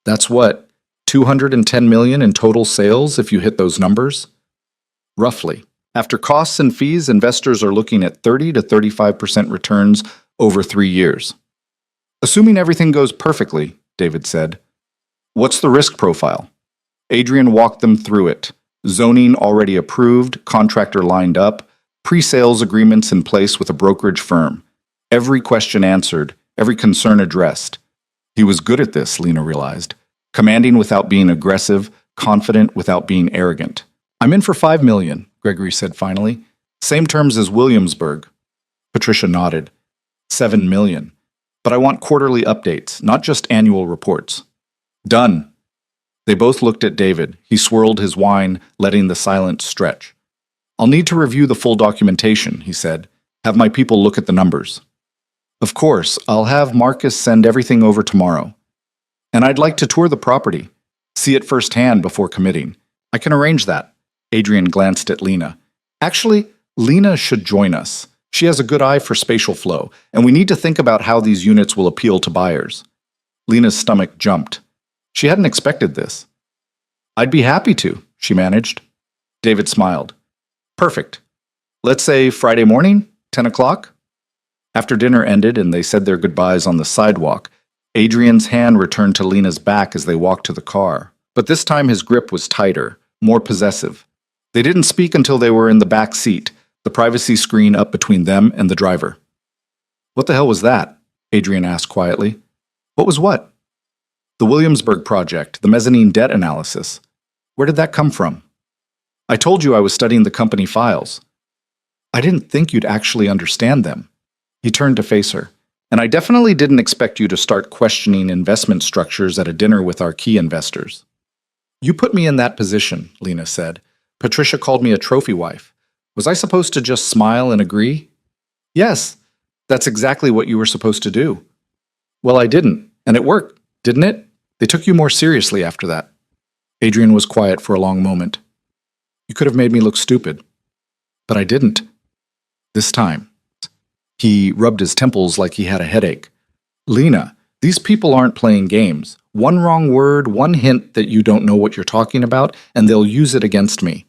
"That's what, $210 million in total sales if you hit those numbers?" "Roughly. After costs and fees, investors are looking at 30 to 35% returns over 3 years. "Assuming everything goes perfectly," David said. "What's the risk profile?" Adrian walked them through it. Zoning already approved, contractor lined up, pre-sales agreements in place with a brokerage firm. Every question answered, every concern addressed. He was good at this, Lena realized. Commanding without being aggressive, confident without being arrogant. I'm in for $5 million, Gregory said finally. Same terms as Williamsburg. Patricia nodded. $7 million. But I want quarterly updates, not just annual reports. Done. They both looked at David. He swirled his wine, letting the silence stretch. I'll need to review the full documentation, he said. Have my people look at the numbers. Of course, I'll have Marcus send everything over tomorrow. And I'd like to tour the property, see it firsthand before committing. I can arrange that. Adrian glanced at Lena. Actually, Lena should join us. She has a good eye for spatial flow, and we need to think about how these units will appeal to buyers. Lena's stomach jumped. She hadn't expected this. I'd be happy to, she managed. David smiled. Perfect. Let's say Friday morning, 10 o'clock? After dinner ended and they said their goodbyes on the sidewalk, Adrian's hand returned to Lena's back as they walked to the car. But this time his grip was tighter, more possessive. They didn't speak until they were in the back seat, the privacy screen up between them and the driver. What the hell was that? Adrian asked quietly. What was what? The Williamsburg project, the mezzanine debt analysis. Where did that come from? I told you I was studying the company files. I didn't think you'd actually understand them. He turned to face her. And I definitely didn't expect you to start questioning investment structures at a dinner with our key investors. You put me in that position, Lena said. Patricia called me a trophy wife. Was I supposed to just smile and agree? Yes, that's exactly what you were supposed to do. Well, I didn't, and it worked, didn't it? They took you more seriously after that. Adrian was quiet for a long moment. You could have made me look stupid. But I didn't. This time. He rubbed his temples like he had a headache. Lena, these people aren't playing games. One wrong word, one hint that you don't know what you're talking about, and they'll use it against me.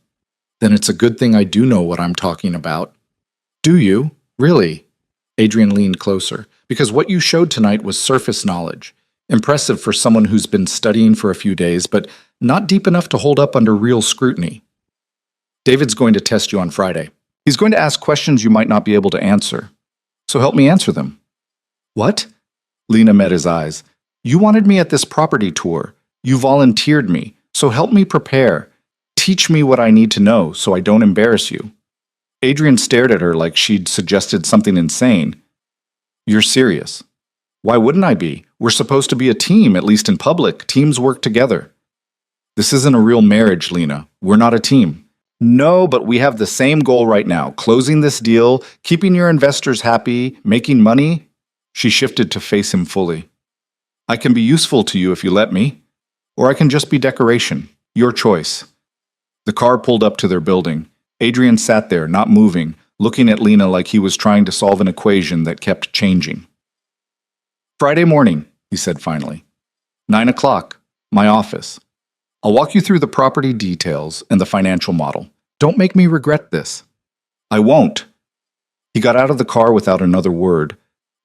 Then it's a good thing I do know what I'm talking about. Do you? Really? Adrian leaned closer, because what you showed tonight was surface knowledge. Impressive for someone who's been studying for a few days, but not deep enough to hold up under real scrutiny. David's going to test you on Friday. He's going to ask questions you might not be able to answer. So help me answer them. What? Lena met his eyes. You wanted me at this property tour. You volunteered me. So help me prepare. Teach me what I need to know so I don't embarrass you. Adrian stared at her like she'd suggested something insane. You're serious. Why wouldn't I be? We're supposed to be a team, at least in public. Teams work together. This isn't a real marriage, Lena. We're not a team. No, but we have the same goal right now, closing this deal, keeping your investors happy, making money. She shifted to face him fully. I can be useful to you if you let me, or I can just be decoration. Your choice. The car pulled up to their building. Adrian sat there, not moving, looking at Lena like he was trying to solve an equation that kept changing. Friday morning, he said finally. 9 o'clock, my office. I'll walk you through the property details and the financial model. Don't make me regret this. I won't. He got out of the car without another word.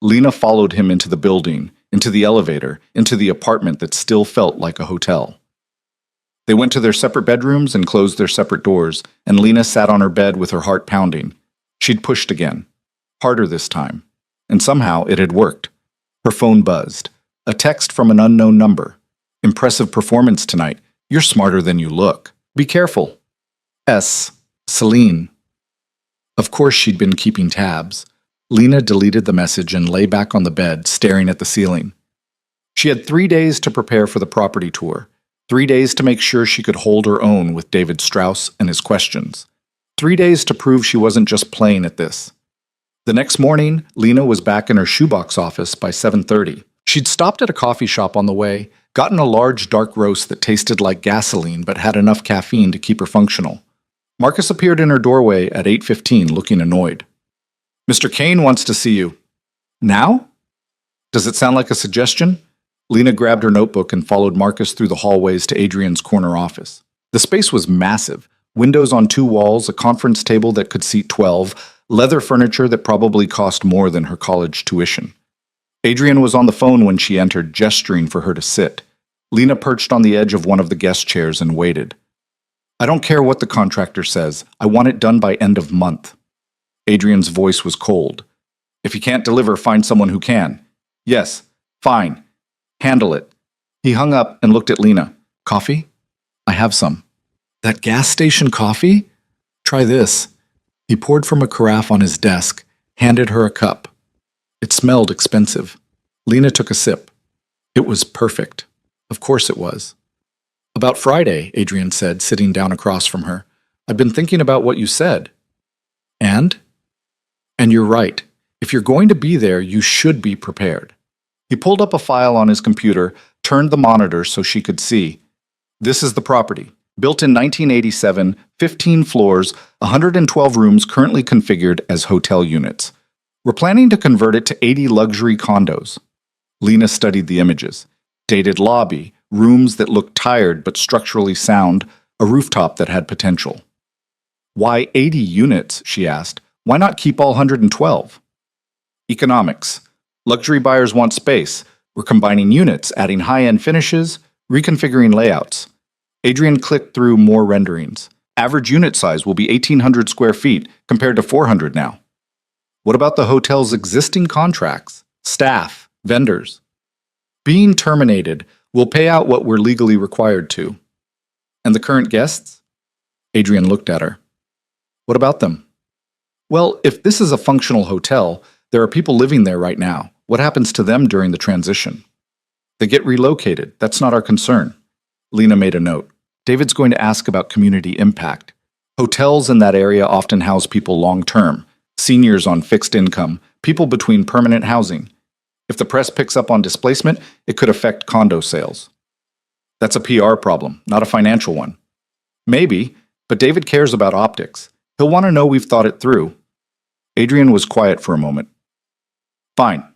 Lena followed him into the building, into the elevator, into the apartment that still felt like a hotel. They went to their separate bedrooms and closed their separate doors, and Lena sat on her bed with her heart pounding. She'd pushed again. Harder this time. And somehow it had worked. Her phone buzzed. A text from an unknown number. Impressive performance tonight. You're smarter than you look. Be careful. S. Celine. Of course she'd been keeping tabs. Lena deleted the message and lay back on the bed, staring at the ceiling. She had 3 days to prepare for the property tour. 3 days to make sure she could hold her own with David Strauss and his questions. 3 days to prove she wasn't just playing at this. The next morning, Lena was back in her shoebox office by 7:30. She'd stopped at a coffee shop on the way, gotten a large dark roast that tasted like gasoline but had enough caffeine to keep her functional. Marcus appeared in her doorway at 8:15, looking annoyed. Mr. Kane wants to see you. Now? Does it sound like a suggestion? Lena grabbed her notebook and followed Marcus through the hallways to Adrian's corner office. The space was massive. Windows on 2 walls, a conference table that could seat 12, leather furniture that probably cost more than her college tuition. Adrian was on the phone when she entered, gesturing for her to sit. Lena perched on the edge of one of the guest chairs and waited. I don't care what the contractor says. I want it done by end of month. Adrian's voice was cold. If you can't deliver, find someone who can. Yes, fine. Handle it. He hung up and looked at Lena. Coffee? I have some. That gas station coffee? Try this. He poured from a carafe on his desk, handed her a cup. It smelled expensive. Lena took a sip. It was perfect. Of course it was. About Friday, Adrian said, sitting down across from her. I've been thinking about what you said. And? And you're right. If you're going to be there, you should be prepared. He pulled up a file on his computer, turned the monitor so she could see. This is the property. Built in 1987, 15 floors, 112 rooms currently configured as hotel units. We're planning to convert it to 80 luxury condos. Lena studied the images. Dated lobby, rooms that looked tired but structurally sound, a rooftop that had potential. Why 80 units, she asked. Why not keep all 112? Economics. Luxury buyers want space. We're combining units, adding high-end finishes, reconfiguring layouts. Adrian clicked through more renderings. Average unit size will be 1,800 square feet compared to 400 now. What about the hotel's existing contracts, staff, vendors? Being terminated will pay out what we're legally required to. And the current guests? Adrian looked at her. What about them? Well, if this is a functional hotel, there are people living there right now. What happens to them during the transition? They get relocated. That's not our concern. Lena made a note. David's going to ask about community impact. Hotels in that area often house people long-term, seniors on fixed income, people between permanent housing. If the press picks up on displacement, it could affect condo sales. That's a PR problem, not a financial one. Maybe, but David cares about optics. He'll want to know we've thought it through. Adrian was quiet for a moment. Fine.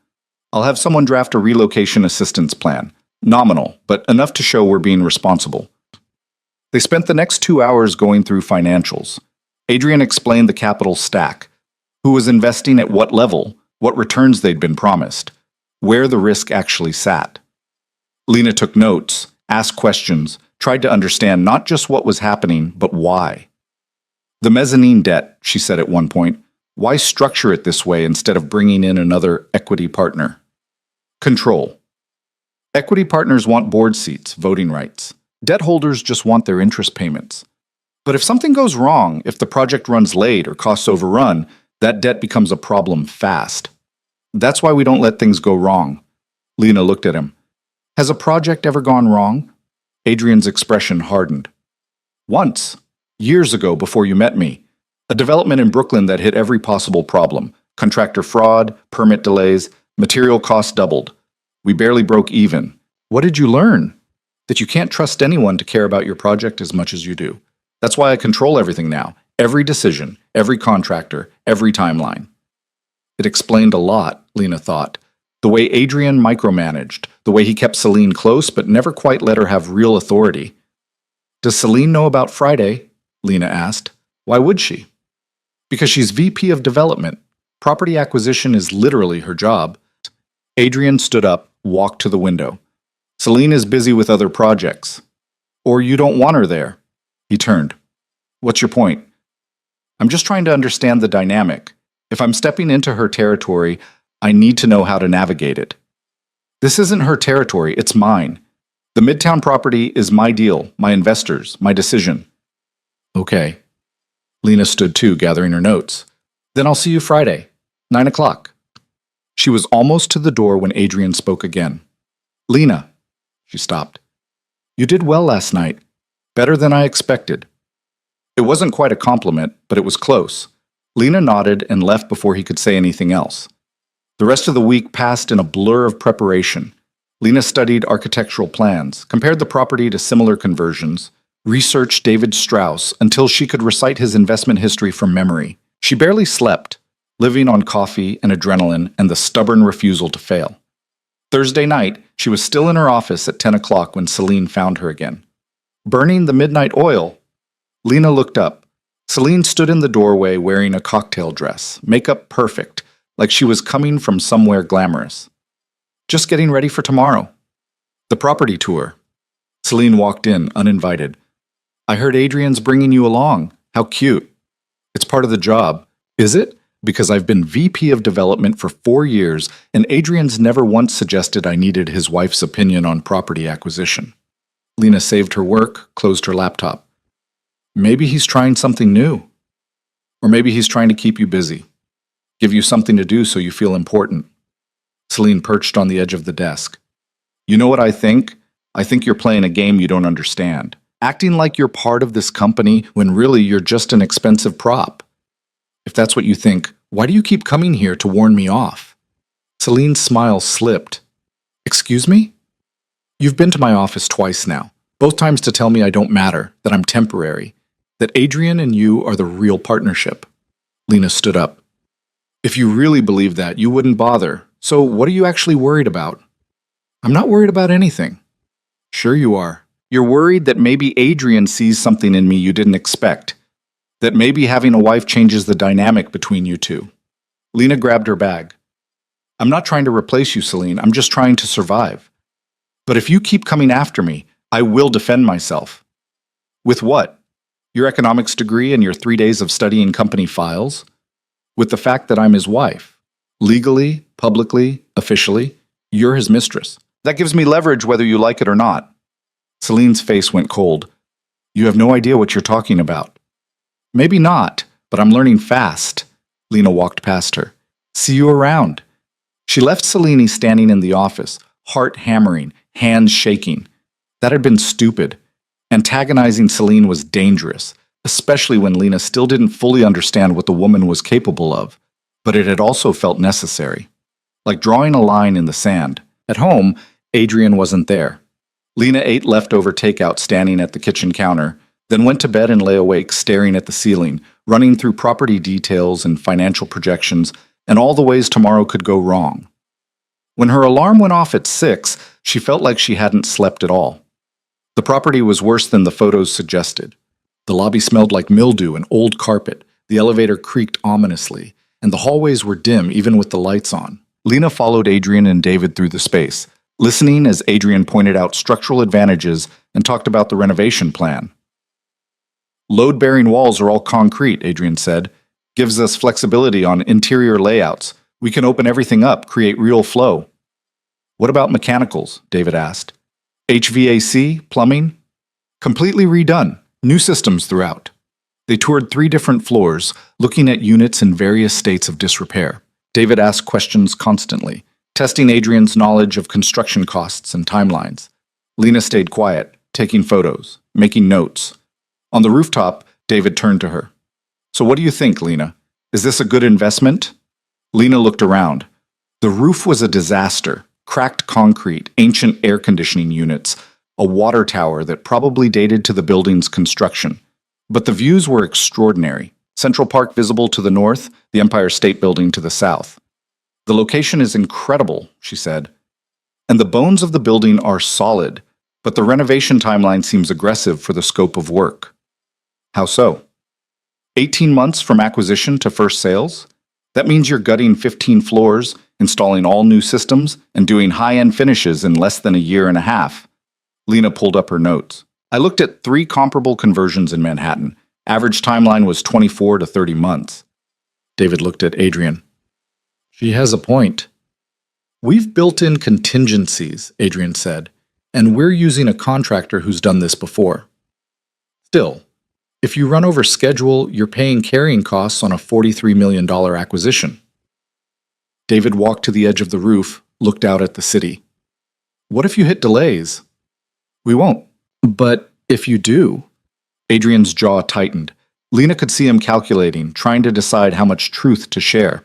I'll have someone draft a relocation assistance plan. Nominal, but enough to show we're being responsible. They spent the next 2 hours going through financials. Adrian explained the capital stack, who was investing at what level, what returns they'd been promised, where the risk actually sat. Lena took notes, asked questions, tried to understand not just what was happening, but why. The mezzanine debt, she said at one point, why structure it this way instead of bringing in another equity partner? Control. Equity partners want board seats, voting rights. Debt holders just want their interest payments. But if something goes wrong, if the project runs late or costs overrun, that debt becomes a problem fast. That's why we don't let things go wrong. Lena looked at him. Has a project ever gone wrong? Adrian's expression hardened. Once. Years ago, before you met me. A development in Brooklyn that hit every possible problem. Contractor fraud, permit delays, material costs doubled. We barely broke even. What did you learn? That you can't trust anyone to care about your project as much as you do. That's why I control everything now. Every decision, every contractor, every timeline. It explained a lot, Lena thought. The way Adrian micromanaged, the way he kept Celine close but never quite let her have real authority. Does Celine know about Friday? Lena asked. Why would she? Because she's VP of Development. Property acquisition is literally her job. Adrian stood up, walked to the window. Celine is busy with other projects. Or you don't want her there. He turned. What's your point? I'm just trying to understand the dynamic. If I'm stepping into her territory, I need to know how to navigate it. This isn't her territory, it's mine. The Midtown property is my deal, my investors, my decision. Okay. Lena stood too, gathering her notes. Then I'll see you Friday, 9 o'clock. She was almost to the door when Adrian spoke again. Lena. She stopped. You did well last night. Better than I expected. It wasn't quite a compliment, but it was close. Lena nodded and left before he could say anything else. The rest of the week passed in a blur of preparation. Lena studied architectural plans, compared the property to similar conversions, researched David Strauss until she could recite his investment history from memory. She barely slept, living on coffee and adrenaline and the stubborn refusal to fail. Thursday night, she was still in her office at 10 o'clock when Celine found her again. Burning the midnight oil. Lena looked up. Celine stood in the doorway wearing a cocktail dress, makeup perfect, like she was coming from somewhere glamorous. Just getting ready for tomorrow. The property tour. Celine walked in, uninvited. I heard Adrian's bringing you along. How cute. It's part of the job. Is it? Because I've been VP of development for 4 years, and Adrian's never once suggested I needed his wife's opinion on property acquisition. Lena saved her work, closed her laptop. Maybe he's trying something new. Or maybe he's trying to keep you busy. Give you something to do so you feel important. Celine perched on the edge of the desk. You know what I think? I think you're playing a game you don't understand. Acting like you're part of this company when really you're just an expensive prop. If that's what you think, why do you keep coming here to warn me off? Celine's smile slipped. Excuse me? You've been to my office twice now, both times to tell me I don't matter, that I'm temporary, that Adrian and you are the real partnership. Lena stood up. If you really believe that, you wouldn't bother. So what are you actually worried about? I'm not worried about anything. Sure you are. You're worried that maybe Adrian sees something in me you didn't expect. That maybe having a wife changes the dynamic between you two. Lena grabbed her bag. I'm not trying to replace you, Celine. I'm just trying to survive. But if you keep coming after me, I will defend myself. With what? Your economics degree and your 3 days of studying company files? With the fact that I'm his wife. Legally, publicly, officially, you're his mistress. That gives me leverage whether you like it or not. Celine's face went cold. You have no idea what you're talking about. Maybe not, but I'm learning fast. Lena walked past her. See you around. She left Celine standing in the office, heart hammering, hands shaking. That had been stupid. Antagonizing Celine was dangerous, especially when Lena still didn't fully understand what the woman was capable of. But it had also felt necessary. Like drawing a line in the sand. At home, Adrian wasn't there. Lena ate leftover takeout standing at the kitchen counter, then went to bed and lay awake staring at the ceiling, running through property details and financial projections and all the ways tomorrow could go wrong. When her alarm went off at 6, she felt like she hadn't slept at all. The property was worse than the photos suggested. The lobby smelled like mildew and old carpet, the elevator creaked ominously, and the hallways were dim even with the lights on. Lena followed Adrian and David through the space, listening as Adrian pointed out structural advantages and talked about the renovation plan. Load-bearing walls are all concrete, Adrian said. Gives us flexibility on interior layouts. We can open everything up, create real flow. What about mechanicals? David asked. HVAC, plumbing? Completely redone. New systems throughout. They toured 3 different floors, looking at units in various states of disrepair. David asked questions constantly, testing Adrian's knowledge of construction costs and timelines. Lena stayed quiet, taking photos, making notes. On the rooftop, David turned to her. So what do you think, Lena? Is this a good investment? Lena looked around. The roof was a disaster. Cracked concrete, ancient air conditioning units, a water tower that probably dated to the building's construction. But the views were extraordinary. Central Park visible to the north, the Empire State Building to the south. The location is incredible, she said. And the bones of the building are solid, but the renovation timeline seems aggressive for the scope of work. How so? 18 months from acquisition to first sales? That means you're gutting 15 floors, installing all new systems, and doing high-end finishes in less than a year and a half. Lena pulled up her notes. I looked at 3 comparable conversions in Manhattan. Average timeline was 24 to 30 months. David looked at Adrian. She has a point. We've built in contingencies, Adrian said, and we're using a contractor who's done this before. Still, if you run over schedule, you're paying carrying costs on a $43 million acquisition. David walked to the edge of the roof, looked out at the city. What if you hit delays? We won't. But if you do? Adrian's jaw tightened. Lena could see him calculating, trying to decide how much truth to share.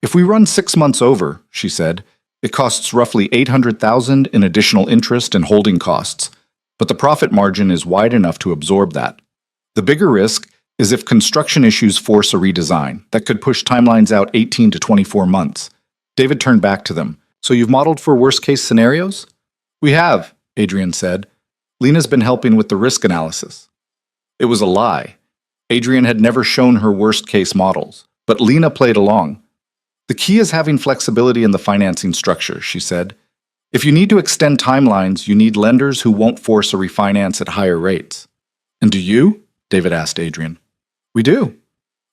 If we run 6 months over, she said, it costs roughly $800,000 in additional interest and holding costs, but the profit margin is wide enough to absorb that. The bigger risk is if construction issues force a redesign that could push timelines out 18 to 24 months. David turned back to them. So you've modeled for worst-case scenarios? We have, Adrian said. Lena's been helping with the risk analysis. It was a lie. Adrian had never shown her worst-case models, but Lena played along. The key is having flexibility in the financing structure, she said. If you need to extend timelines, you need lenders who won't force a refinance at higher rates. And do you? David asked Adrian. We do.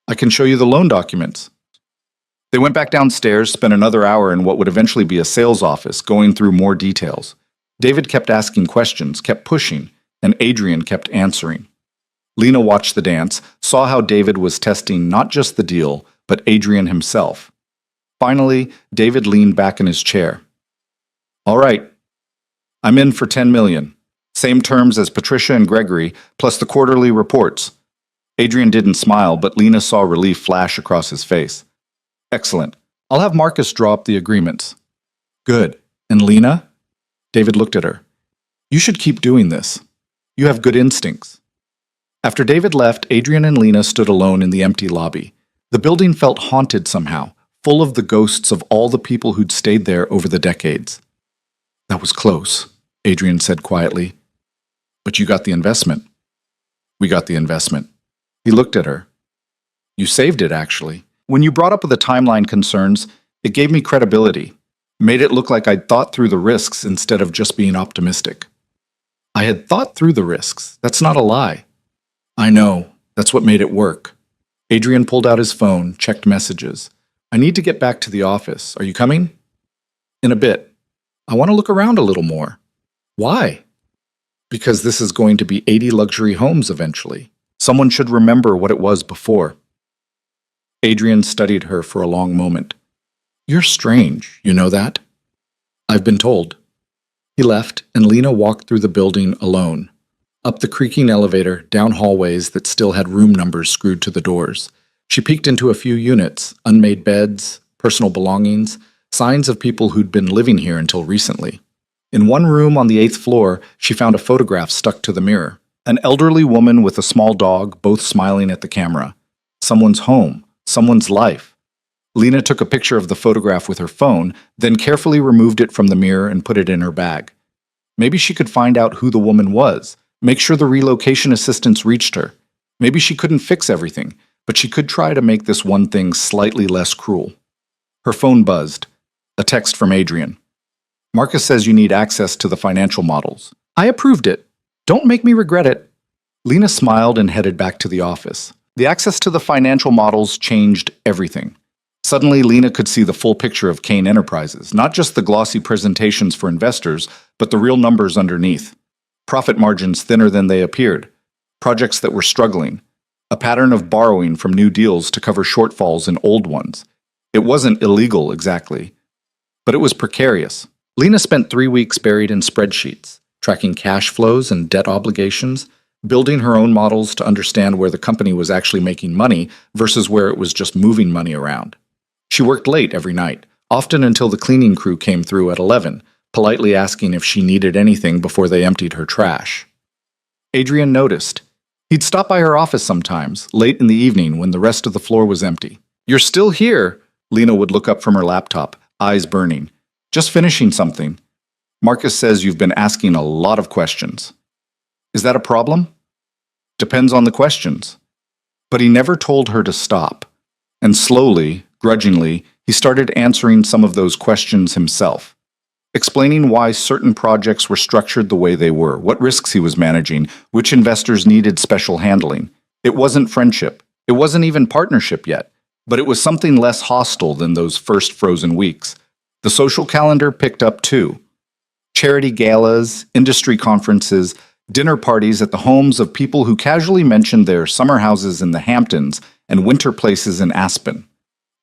I can show you the loan documents. They went back downstairs, spent another hour in what would eventually be a sales office, going through more details. David kept asking questions, kept pushing, and Adrian kept answering. Lena watched the dance, saw how David was testing not just the deal, but Adrian himself. Finally, David leaned back in his chair. All right, I'm in for 10 million. Same terms as Patricia and Gregory, plus the quarterly reports. Adrian didn't smile, but Lena saw relief flash across his face. Excellent. I'll have Marcus draw up the agreements. Good. And Lena? David looked at her. You should keep doing this. You have good instincts. After David left, Adrian and Lena stood alone in the empty lobby. The building felt haunted somehow, full of the ghosts of all the people who'd stayed there over the decades. That was close, Adrian said quietly. But you got the investment. We got the investment. He looked at her. You saved it, actually. When you brought up the timeline concerns, it gave me credibility. Made it look like I'd thought through the risks instead of just being optimistic. I had thought through the risks. That's not a lie. I know. That's what made it work. Adrian pulled out his phone, checked messages. I need to get back to the office. Are you coming? In a bit. I want to look around a little more. Why? Because this is going to be 80 luxury homes eventually. Someone should remember what it was before. Adrian studied her for a long moment. You're strange, you know that? I've been told. He left, and Lena walked through the building alone. Up the creaking elevator, down hallways that still had room numbers screwed to the doors. She peeked into a few units, unmade beds, personal belongings, signs of people who'd been living here until recently. In one room on the 8th floor, she found a photograph stuck to the mirror. An elderly woman with a small dog, both smiling at the camera. Someone's home, someone's life. Lena took a picture of the photograph with her phone, then carefully removed it from the mirror and put it in her bag. Maybe she could find out who the woman was, make sure the relocation assistance reached her. Maybe she couldn't fix everything, but she could try to make this one thing slightly less cruel. Her phone buzzed. A text from Adrian. Marcus says you need access to the financial models. I approved it. Don't make me regret it. Lena smiled and headed back to the office. The access to the financial models changed everything. Suddenly, Lena could see the full picture of Kane Enterprises, not just the glossy presentations for investors, but the real numbers underneath. Profit margins thinner than they appeared. Projects that were struggling. A pattern of borrowing from new deals to cover shortfalls in old ones. It wasn't illegal exactly, but it was precarious. Lena spent 3 weeks buried in spreadsheets, tracking cash flows and debt obligations, building her own models to understand where the company was actually making money versus where it was just moving money around. She worked late every night, often until the cleaning crew came through at 11, politely asking if she needed anything before they emptied her trash. Adrian noticed. He'd stop by her office sometimes, late in the evening when the rest of the floor was empty. You're still here? Lena would look up from her laptop, eyes burning. Just finishing something. Marcus says you've been asking a lot of questions. Is that a problem? Depends on the questions. But he never told her to stop. And slowly, grudgingly, he started answering some of those questions himself. Explaining why certain projects were structured the way they were, what risks he was managing, which investors needed special handling. It wasn't friendship. It wasn't even partnership yet. But it was something less hostile than those first frozen weeks. The social calendar picked up too. Charity galas, industry conferences, dinner parties at the homes of people who casually mentioned their summer houses in the Hamptons and winter places in Aspen.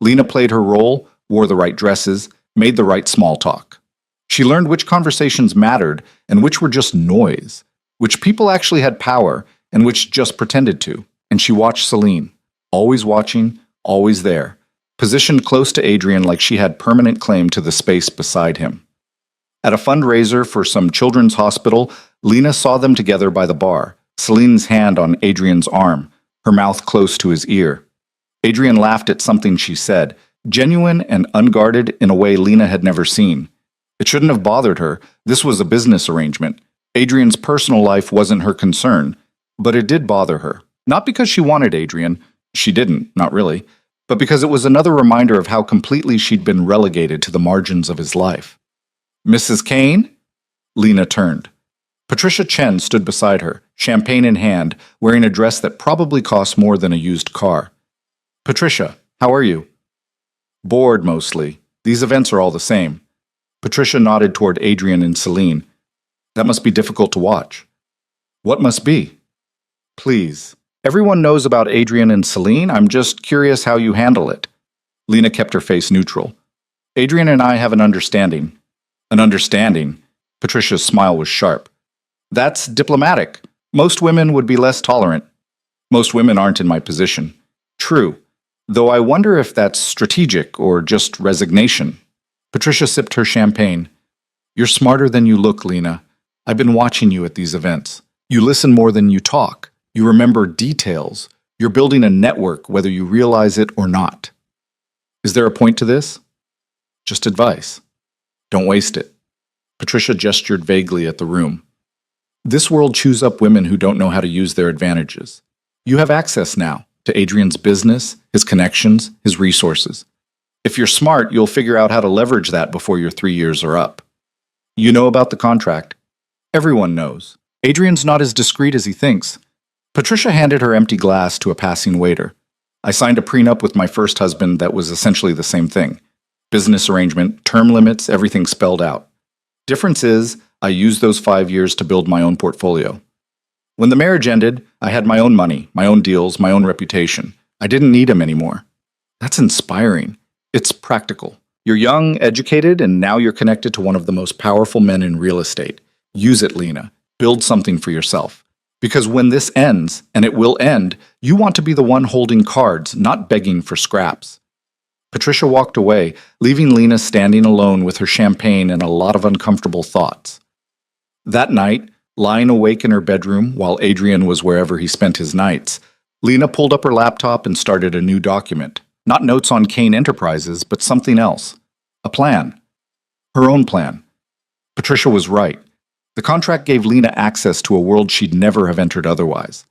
Lena played her role, wore the right dresses, made the right small talk. She learned which conversations mattered and which were just noise, which people actually had power and which just pretended to. And she watched Celine, always watching, always there, positioned close to Adrian like she had permanent claim to the space beside him. At a fundraiser for some children's hospital, Lena saw them together by the bar, Celine's hand on Adrian's arm, her mouth close to his ear. Adrian laughed at something she said, genuine and unguarded in a way Lena had never seen. It shouldn't have bothered her. This was a business arrangement. Adrian's personal life wasn't her concern, but it did bother her. Not because she wanted Adrian. She didn't, not really. But because it was another reminder of how completely she'd been relegated to the margins of his life. Mrs. Kane? Lena turned. Patricia Chen stood beside her, champagne in hand, wearing a dress that probably cost more than a used car. Patricia, how are you? Bored, mostly. These events are all the same. Patricia nodded toward Adrian and Celine. That must be difficult to watch. What must be? Please. Everyone knows about Adrian and Celine. I'm just curious how you handle it. Lena kept her face neutral. Adrian and I have an understanding. An understanding? Patricia's smile was sharp. That's diplomatic. Most women would be less tolerant. Most women aren't in my position. True. Though I wonder if that's strategic or just resignation. Patricia sipped her champagne. You're smarter than you look, Lena. I've been watching you at these events. You listen more than you talk. You remember details. You're building a network, whether you realize it or not. Is there a point to this? Just advice. Don't waste it. Patricia gestured vaguely at the room. This world chews up women who don't know how to use their advantages. You have access now to Adrian's business, his connections, his resources. If you're smart, you'll figure out how to leverage that before your 3 years are up. You know about the contract. Everyone knows. Adrian's not as discreet as he thinks. Patricia handed her empty glass to a passing waiter. I signed a prenup with my first husband that was essentially the same thing. Business arrangement, term limits, everything spelled out. Difference is, I used those 5 years to build my own portfolio. When the marriage ended, I had my own money, my own deals, my own reputation. I didn't need him anymore. That's inspiring. It's practical. You're young, educated, and now you're connected to one of the most powerful men in real estate. Use it, Lena. Build something for yourself. Because when this ends, and it will end, you want to be the one holding cards, not begging for scraps. Patricia walked away, leaving Lena standing alone with her champagne and a lot of uncomfortable thoughts. That night, lying awake in her bedroom while Adrian was wherever he spent his nights, Lena pulled up her laptop and started a new document. Not notes on Kane Enterprises, but something else. A plan. Her own plan. Patricia was right. The contract gave Lena access to a world she'd never have entered otherwise.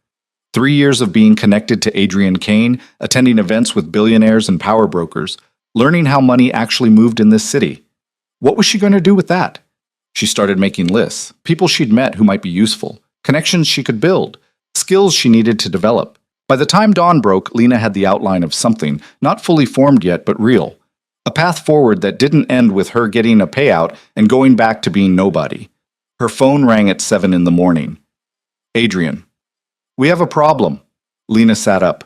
3 years of being connected to Adrian Kane, attending events with billionaires and power brokers, learning how money actually moved in this city. What was she going to do with that? She started making lists, people she'd met who might be useful, connections she could build, skills she needed to develop. By the time dawn broke, Lena had the outline of something, not fully formed yet, but real. A path forward that didn't end with her getting a payout and going back to being nobody. Her phone rang at 7 in the morning. Adrian. We have a problem. Lena sat up.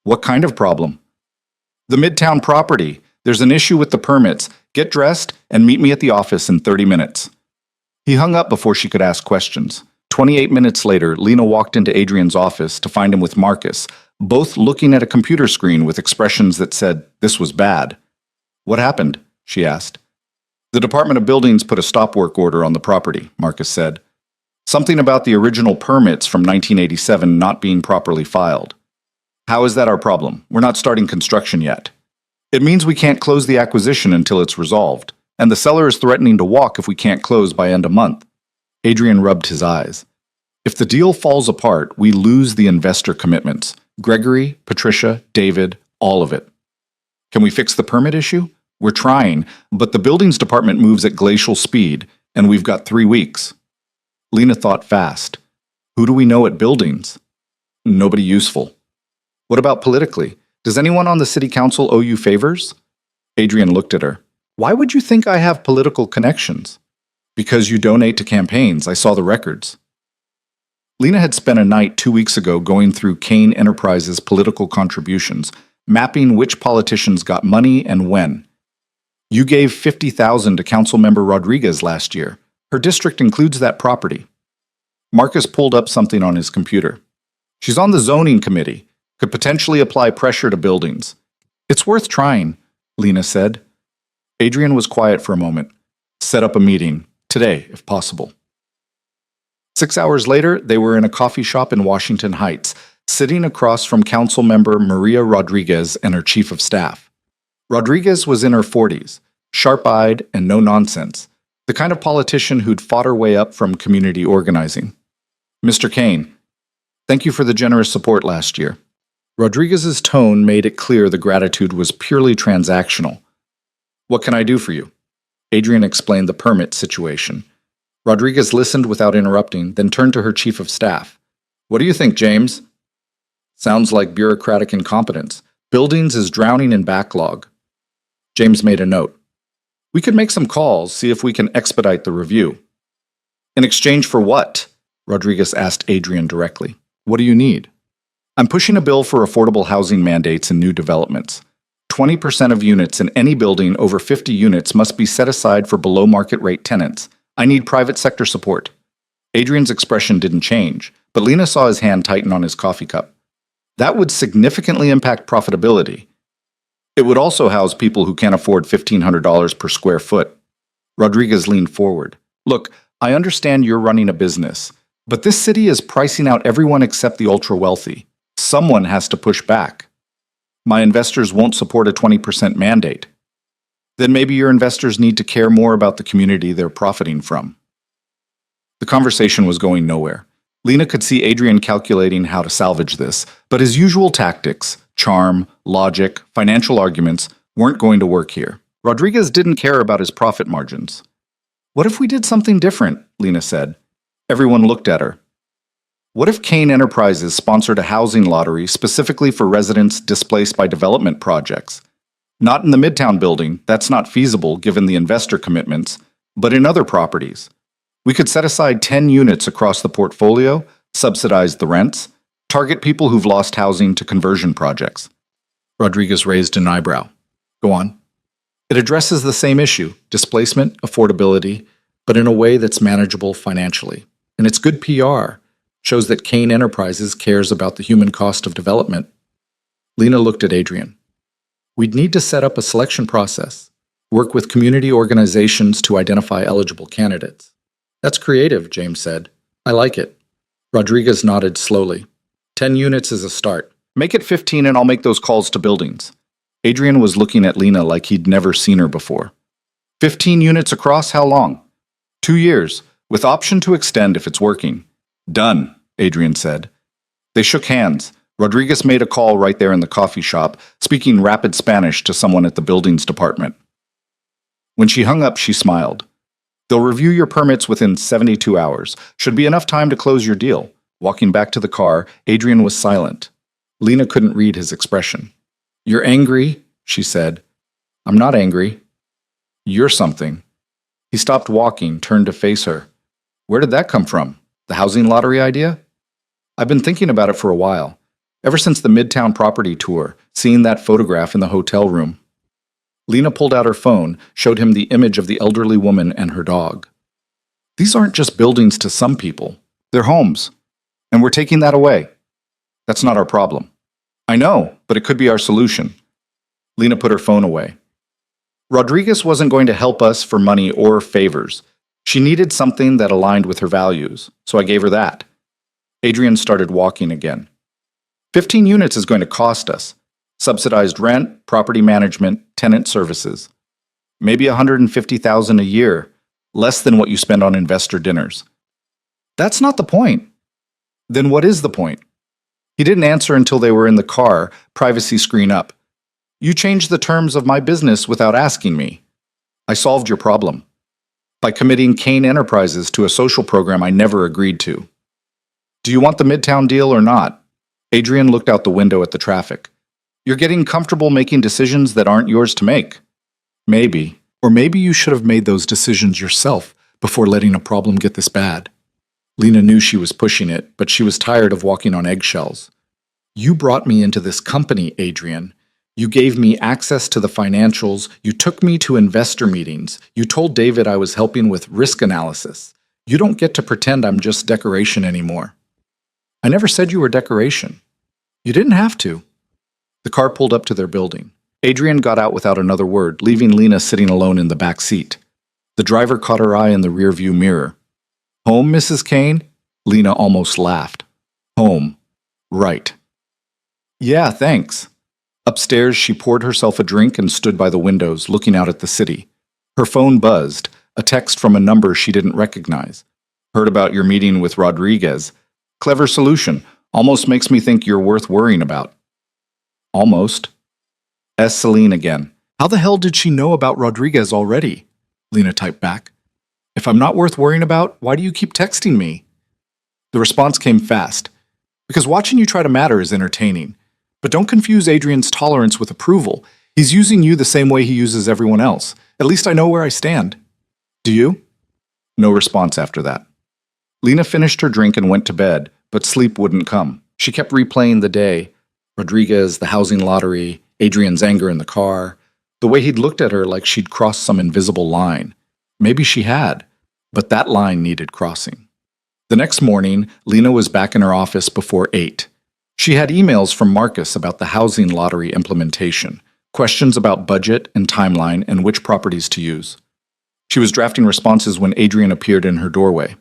What kind of problem? The Midtown property. There's an issue with the permits. Get dressed and meet me at the office in 30 minutes. He hung up before she could ask questions. 28 minutes later, Lena walked into Adrian's office to find him with Marcus, both looking at a computer screen with expressions that said, "This was bad." What happened? She asked. The Department of Buildings put a stop work order on the property, Marcus said. Something about the original permits from 1987 not being properly filed. How is that our problem? We're not starting construction yet. It means we can't close the acquisition until it's resolved, and the seller is threatening to walk if we can't close by end of month. Adrian rubbed his eyes. If the deal falls apart, we lose the investor commitments. Gregory, Patricia, David, all of it. Can we fix the permit issue? We're trying, but the buildings department moves at glacial speed, and we've got 3 weeks. Lena thought fast. Who do we know at buildings? Nobody useful. What about politically? Does anyone on the city council owe you favors? Adrian looked at her. Why would you think I have political connections? Because you donate to campaigns. I saw the records. Lena had spent a night 2 weeks ago going through Kane Enterprises' political contributions, mapping which politicians got money and when. You gave $50,000 to Councilmember Rodriguez last year. Her district includes that property. Marcus pulled up something on his computer. She's on the zoning committee. Could potentially apply pressure to buildings. It's worth trying, Lena said. Adrian was quiet for a moment. Set up a meeting. Today, if possible. 6 hours later, they were in a coffee shop in Washington Heights, sitting across from Councilmember Maria Rodriguez and her chief of staff. Rodriguez was in her 40s, sharp-eyed and no-nonsense, the kind of politician who'd fought her way up from community organizing. Mr. Kane, thank you for the generous support last year. Rodriguez's tone made it clear the gratitude was purely transactional. What can I do for you? Adrian explained the permit situation. Rodriguez listened without interrupting, then turned to her chief of staff. What do you think, James? Sounds like bureaucratic incompetence. Buildings is drowning in backlog. James made a note. We could make some calls, see if we can expedite the review. In exchange for what? Rodriguez asked Adrian directly. What do you need? I'm pushing a bill for affordable housing mandates in new developments. 20% of units in any building over 50 units must be set aside for below-market rate tenants. I need private sector support. Adrian's expression didn't change, but Lena saw his hand tighten on his coffee cup. That would significantly impact profitability. It would also house people who can't afford $1,500 per square foot. Rodriguez leaned forward. Look, I understand you're running a business, but this city is pricing out everyone except the ultra-wealthy. Someone has to push back. My investors won't support a 20% mandate. Then maybe your investors need to care more about the community they're profiting from. The conversation was going nowhere. Lena could see Adrian calculating how to salvage this, but his usual tactics, charm, logic, financial arguments, weren't going to work here. Rodriguez didn't care about his profit margins. What if we did something different? Lena said. Everyone looked at her. What if Kane Enterprises sponsored a housing lottery specifically for residents displaced by development projects? Not in the Midtown building, that's not feasible given the investor commitments, but in other properties. We could set aside 10 units across the portfolio, subsidize the rents, target people who've lost housing to conversion projects. Rodriguez raised an eyebrow. Go on. It addresses the same issue, displacement, affordability, but in a way that's manageable financially. And it's good PR. Shows that Kane Enterprises cares about the human cost of development. Lena looked at Adrian. We'd need to set up a selection process, work with community organizations to identify eligible candidates. That's creative, James said. I like it. Rodriguez nodded slowly. 10 units is a start. Make it 15 and I'll make those calls to buildings. Adrian was looking at Lena like he'd never seen her before. 15 units across, how long? 2 years, with option to extend if it's working. Done, Adrian said. They shook hands. Rodriguez made a call right there in the coffee shop, speaking rapid Spanish to someone at the buildings department. When she hung up, she smiled. They'll review your permits within 72 hours. Should be enough time to close your deal. Walking back to the car, Adrian was silent. Lena couldn't read his expression. You're angry, she said. I'm not angry. You're something. He stopped walking, turned to face her. Where did that come from? The housing lottery idea? I've been thinking about it for a while. Ever since the Midtown property tour, seeing that photograph in the hotel room. Lena pulled out her phone, showed him the image of the elderly woman and her dog. These aren't just buildings to some people. They're homes. And we're taking that away. That's not our problem. I know, but it could be our solution. Lena put her phone away. Rodriguez wasn't going to help us for money or favors. She needed something that aligned with her values, so I gave her that. Adrian started walking again. 15 units is going to cost us. Subsidized rent, property management, tenant services. Maybe $150,000 a year, less than what you spend on investor dinners. That's not the point. Then what is the point? He didn't answer until they were in the car, privacy screen up. You changed the terms of my business without asking me. I solved your problem. By committing Kane Enterprises to a social program I never agreed to. Do you want the Midtown deal or not? Adrian looked out the window at the traffic. You're getting comfortable making decisions that aren't yours to make. Maybe. Or maybe you should have made those decisions yourself before letting a problem get this bad. Lena knew she was pushing it, but she was tired of walking on eggshells. You brought me into this company, Adrian. You gave me access to the financials. You took me to investor meetings. You told David I was helping with risk analysis. You don't get to pretend I'm just decoration anymore. I never said you were decoration. You didn't have to. The car pulled up to their building. Adrian got out without another word, leaving Lena sitting alone in the back seat. The driver caught her eye in the rearview mirror. Home, Mrs. Kane? Lena almost laughed. Home. Right. Yeah, thanks. Upstairs, she poured herself a drink and stood by the windows, looking out at the city. Her phone buzzed, a text from a number she didn't recognize. Heard about your meeting with Rodriguez. Clever solution. Almost makes me think you're worth worrying about. Almost. Celine again. How the hell did she know about Rodriguez already? Lena typed back. If I'm not worth worrying about, why do you keep texting me? The response came fast. Because watching you try to matter is entertaining. But don't confuse Adrian's tolerance with approval. He's using you the same way he uses everyone else. At least I know where I stand. Do you? No response after that. Lena finished her drink and went to bed, but sleep wouldn't come. She kept replaying the day. Rodriguez, the housing lottery, Adrian's anger in the car, the way he'd looked at her like she'd crossed some invisible line. Maybe she had, but that line needed crossing. The next morning, Lena was back in her office before 8. She had emails from Marcus about the housing lottery implementation, questions about budget and timeline and which properties to use. She was drafting responses when Adrian appeared in her doorway.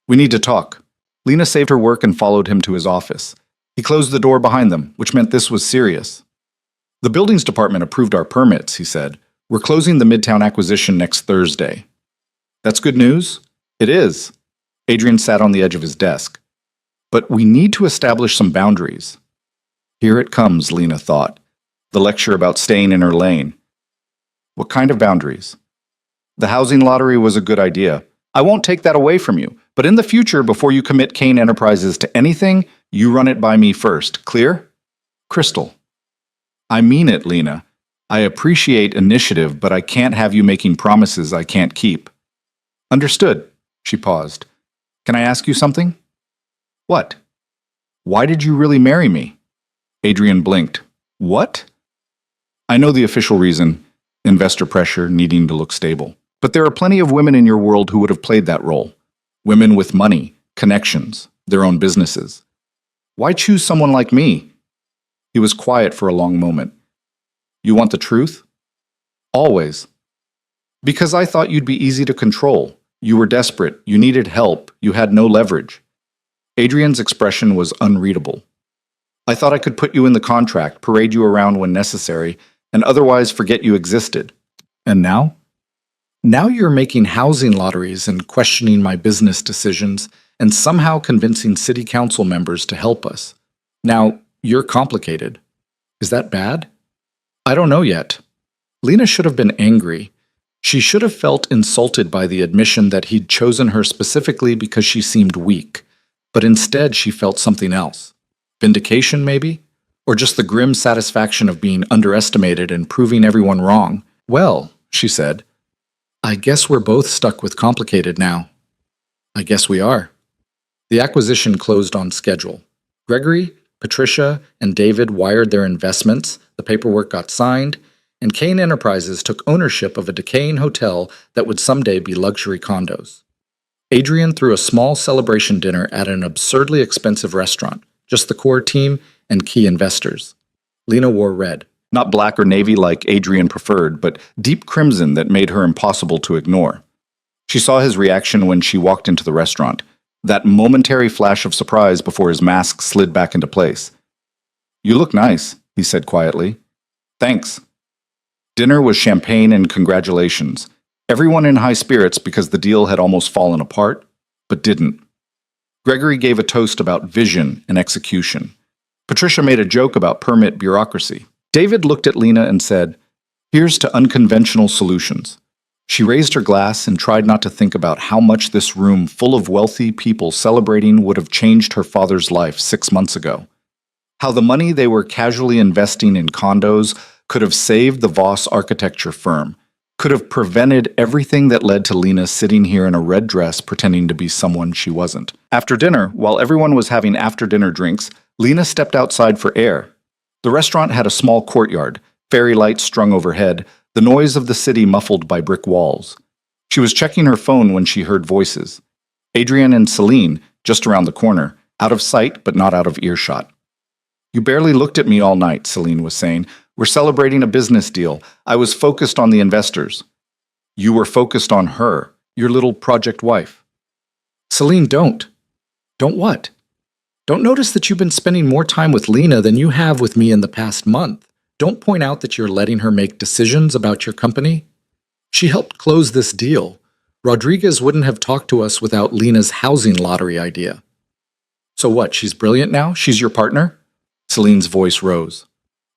We need to talk. Lena saved her work and followed him to his office. He closed the door behind them, which meant this was serious. The buildings department approved our permits, he said. We're closing the Midtown acquisition next Thursday. That's good news? It is. Adrian sat on the edge of his desk. But we need to establish some boundaries. Here it comes, Lena thought. The lecture about staying in her lane. What kind of boundaries? The housing lottery was a good idea. I won't take that away from you, but in the future, before you commit Kane Enterprises to anything, you run it by me first. Clear? Crystal. I mean it, Lena. I appreciate initiative, but I can't have you making promises I can't keep. Understood. She paused. Can I ask you something? What? Why did you really marry me? Adrian blinked. What? I know the official reason. Investor pressure, needing to look stable. But there are plenty of women in your world who would have played that role. Women with money, connections, their own businesses. Why choose someone like me? He was quiet for a long moment. You want the truth? Always. Because I thought you'd be easy to control. You were desperate, you needed help, you had no leverage. Adrian's expression was unreadable. I thought I could put you in the contract, parade you around when necessary, and otherwise forget you existed. And now? Now you're making housing lotteries and questioning my business decisions and somehow convincing city council members to help us. Now, you're complicated. Is that bad? I don't know yet. Lena should have been angry. She should have felt insulted by the admission that he'd chosen her specifically because she seemed weak. But instead, she felt something else. Vindication, maybe? Or just the grim satisfaction of being underestimated and proving everyone wrong. Well, she said, I guess we're both stuck with complicated now. I guess we are. The acquisition closed on schedule. Gregory, Patricia, and David wired their investments, the paperwork got signed, and Kane Enterprises took ownership of a decaying hotel that would someday be luxury condos. Adrian threw a small celebration dinner at an absurdly expensive restaurant, just the core team and key investors. Lena wore red. Not black or navy like Adrian preferred, but deep crimson that made her impossible to ignore. She saw his reaction when she walked into the restaurant, that momentary flash of surprise before his mask slid back into place. You look nice, he said quietly. Thanks. Dinner was champagne and congratulations. Everyone in high spirits because the deal had almost fallen apart, but didn't. Gregory gave a toast about vision and execution. Patricia made a joke about permit bureaucracy. David looked at Lena and said, Here's to unconventional solutions. She raised her glass and tried not to think about how much this room full of wealthy people celebrating would have changed her father's life 6 months ago. How the money they were casually investing in condos could have saved the Voss architecture firm, could have prevented everything that led to Lena sitting here in a red dress pretending to be someone she wasn't. After dinner, while everyone was having after-dinner drinks, Lena stepped outside for air. The restaurant had a small courtyard, fairy lights strung overhead, the noise of the city muffled by brick walls. She was checking her phone when she heard voices. Adrian and Celine, just around the corner, out of sight but not out of earshot. You barely looked at me all night, Celine was saying. We're celebrating a business deal. I was focused on the investors. You were focused on her, your little project wife. Celine, don't. Don't what? Don't notice that you've been spending more time with Lena than you have with me in the past month. Don't point out that you're letting her make decisions about your company. She helped close this deal. Rodriguez wouldn't have talked to us without Lena's housing lottery idea. So what, she's brilliant now? She's your partner? Celine's voice rose.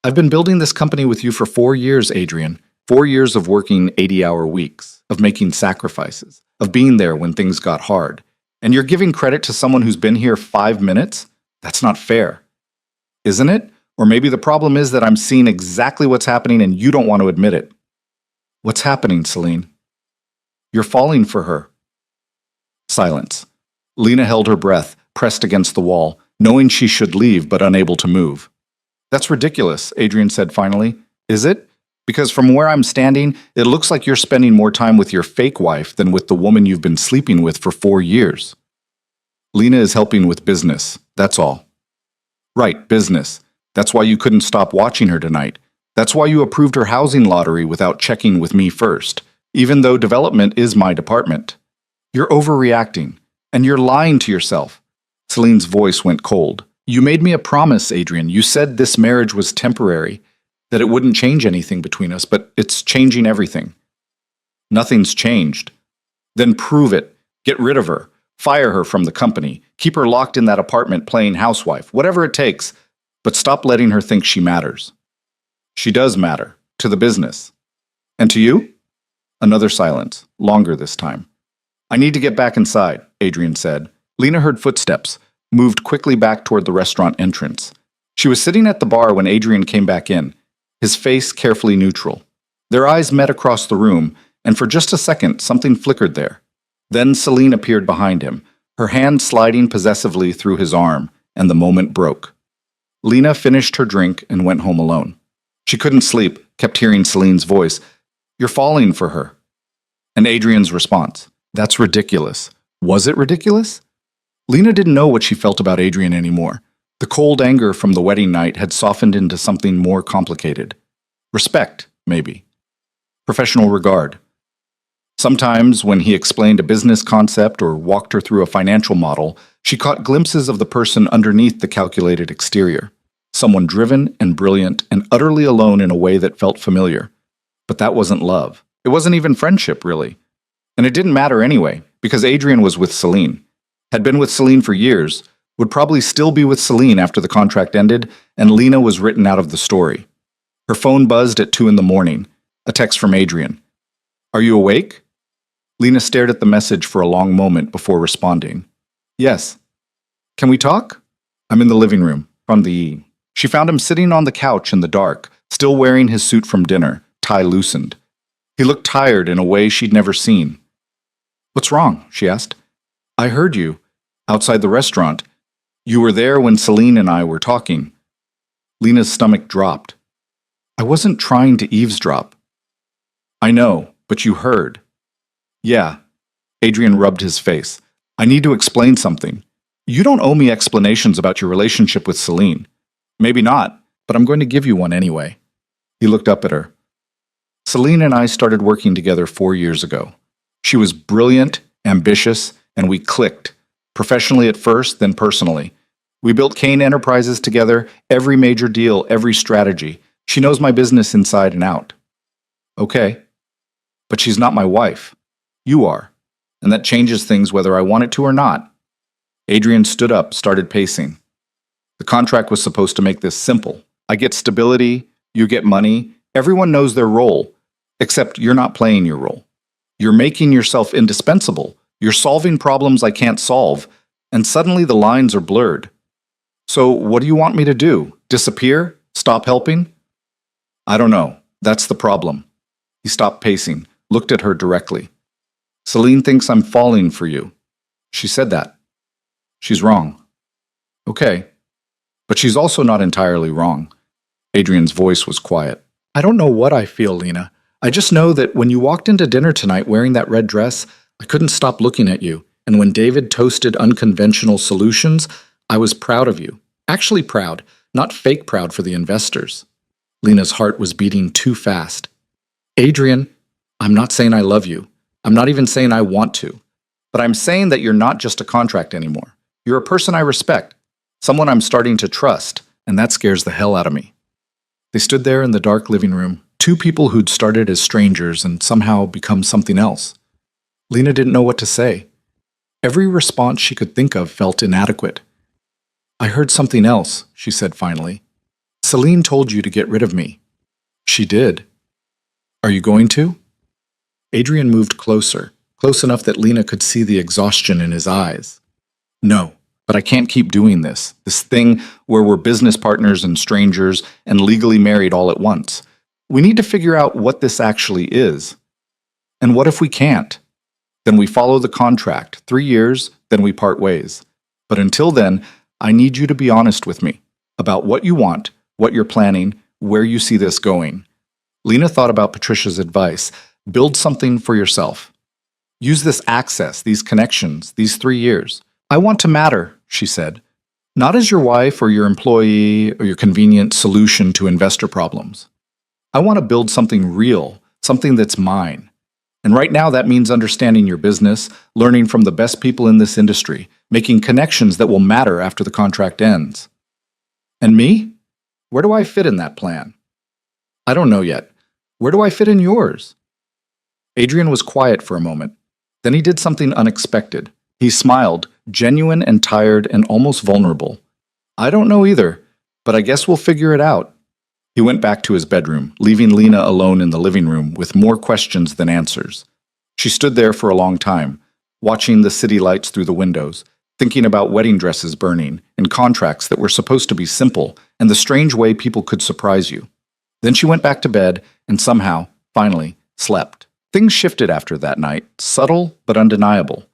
I've been building this company with you for 4 years, Adrian. 4 years of working 80-hour weeks, of making sacrifices, of being there when things got hard. And you're giving credit to someone who's been here 5 minutes? That's not fair. Isn't it? Or maybe the problem is that I'm seeing exactly what's happening and you don't want to admit it. What's happening, Celine? You're falling for her. Silence. Lena held her breath, pressed against the wall, knowing she should leave but unable to move. That's ridiculous, Adrian said finally. Is it? Because from where I'm standing, it looks like you're spending more time with your fake wife than with the woman you've been sleeping with for 4 years. Lena is helping with business, that's all. Right, business. That's why you couldn't stop watching her tonight. That's why you approved her housing lottery without checking with me first, even though development is my department. You're overreacting, and you're lying to yourself. Celine's voice went cold. You made me a promise, Adrian. You said this marriage was temporary, that it wouldn't change anything between us, but it's changing everything. Nothing's changed. Then prove it. Get rid of her. Fire her from the company. Keep her locked in that apartment playing housewife, whatever it takes, but stop letting her think she matters. She does matter, to the business. And to you? Another silence, longer this time. I need to get back inside, Adrian said. Lena heard footsteps, moved quickly back toward the restaurant entrance. She was sitting at the bar when Adrian came back in, his face carefully neutral. Their eyes met across the room, and for just a second, something flickered there. Then Celine appeared behind him, her hand sliding possessively through his arm, and the moment broke. Lena finished her drink and went home alone. She couldn't sleep, kept hearing Celine's voice. You're falling for her. And Adrian's response. That's ridiculous. Was it ridiculous? Lena didn't know what she felt about Adrian anymore. The cold anger from the wedding night had softened into something more complicated. Respect, maybe. Professional regard. Sometimes, when he explained a business concept or walked her through a financial model, she caught glimpses of the person underneath the calculated exterior. Someone driven and brilliant and utterly alone in a way that felt familiar. But that wasn't love. It wasn't even friendship, really. And it didn't matter anyway, because Adrian was with Celine. Had been with Celine for years, would probably still be with Celine after the contract ended, and Lena was written out of the story. Her phone buzzed at 2 a.m, a text from Adrian. Are you awake? Lena stared at the message for a long moment before responding. Yes. Can we talk? I'm in the living room, from the E. She found him sitting on the couch in the dark, still wearing his suit from dinner, tie loosened. He looked tired in a way she'd never seen. What's wrong? She asked. I heard you, outside the restaurant. You were there when Celine and I were talking. Lena's stomach dropped. I wasn't trying to eavesdrop. I know, but you heard. Yeah. Adrian rubbed his face. I need to explain something. You don't owe me explanations about your relationship with Celine. Maybe not, but I'm going to give you one anyway. He looked up at her. Celine and I started working together 4 years ago. She was brilliant, ambitious, and we clicked. Professionally at first, then personally. We built Kane Enterprises together, every major deal, every strategy. She knows my business inside and out. Okay. But she's not my wife. You are. And that changes things whether I want it to or not. Adrian stood up, started pacing. The contract was supposed to make this simple. I get stability, you get money, everyone knows their role, except you're not playing your role. You're making yourself indispensable. You're solving problems I can't solve, and suddenly the lines are blurred. So what do you want me to do? Disappear? Stop helping? I don't know. That's the problem. He stopped pacing, looked at her directly. Celine thinks I'm falling for you. She said that. She's wrong. Okay. But she's also not entirely wrong. Adrian's voice was quiet. I don't know what I feel, Lena. I just know that when you walked into dinner tonight wearing that red dress, I couldn't stop looking at you. And when David toasted unconventional solutions, I was proud of you. Actually proud, not fake proud for the investors. Lena's heart was beating too fast. Adrian, I'm not saying I love you. I'm not even saying I want to. But I'm saying that you're not just a contract anymore. You're a person I respect, someone I'm starting to trust, and that scares the hell out of me. They stood there in the dark living room, two people who'd started as strangers and somehow become something else. Lena didn't know what to say. Every response she could think of felt inadequate. I heard something else, she said finally. Celine told you to get rid of me. She did. Are you going to? Adrian moved closer, close enough that Lena could see the exhaustion in his eyes. No, But I can't keep doing this thing where we're business partners and strangers and legally married all at once. We need to figure out what this actually is. And what if we can't? Then we follow the contract. 3 years, then we part ways. But until then, I need you to be honest with me about what you want, what you're planning, where you see this going. Lena thought about Patricia's advice. Build something for yourself. Use this access, these connections, these 3 years. I want to matter, she said. Not as your wife or your employee or your convenient solution to investor problems. I want to build something real, something that's mine. And right now that means understanding your business, learning from the best people in this industry, making connections that will matter after the contract ends. And me? Where do I fit in that plan? I don't know yet. Where do I fit in yours? Adrian was quiet for a moment. Then he did something unexpected. He smiled, genuine and tired and almost vulnerable. I don't know either, but I guess we'll figure it out. He went back to his bedroom, leaving Lena alone in the living room with more questions than answers. She stood there for a long time, watching the city lights through the windows, thinking about wedding dresses burning and contracts that were supposed to be simple and the strange way people could surprise you. Then she went back to bed and somehow, finally, slept. Things shifted after that night, subtle but undeniable.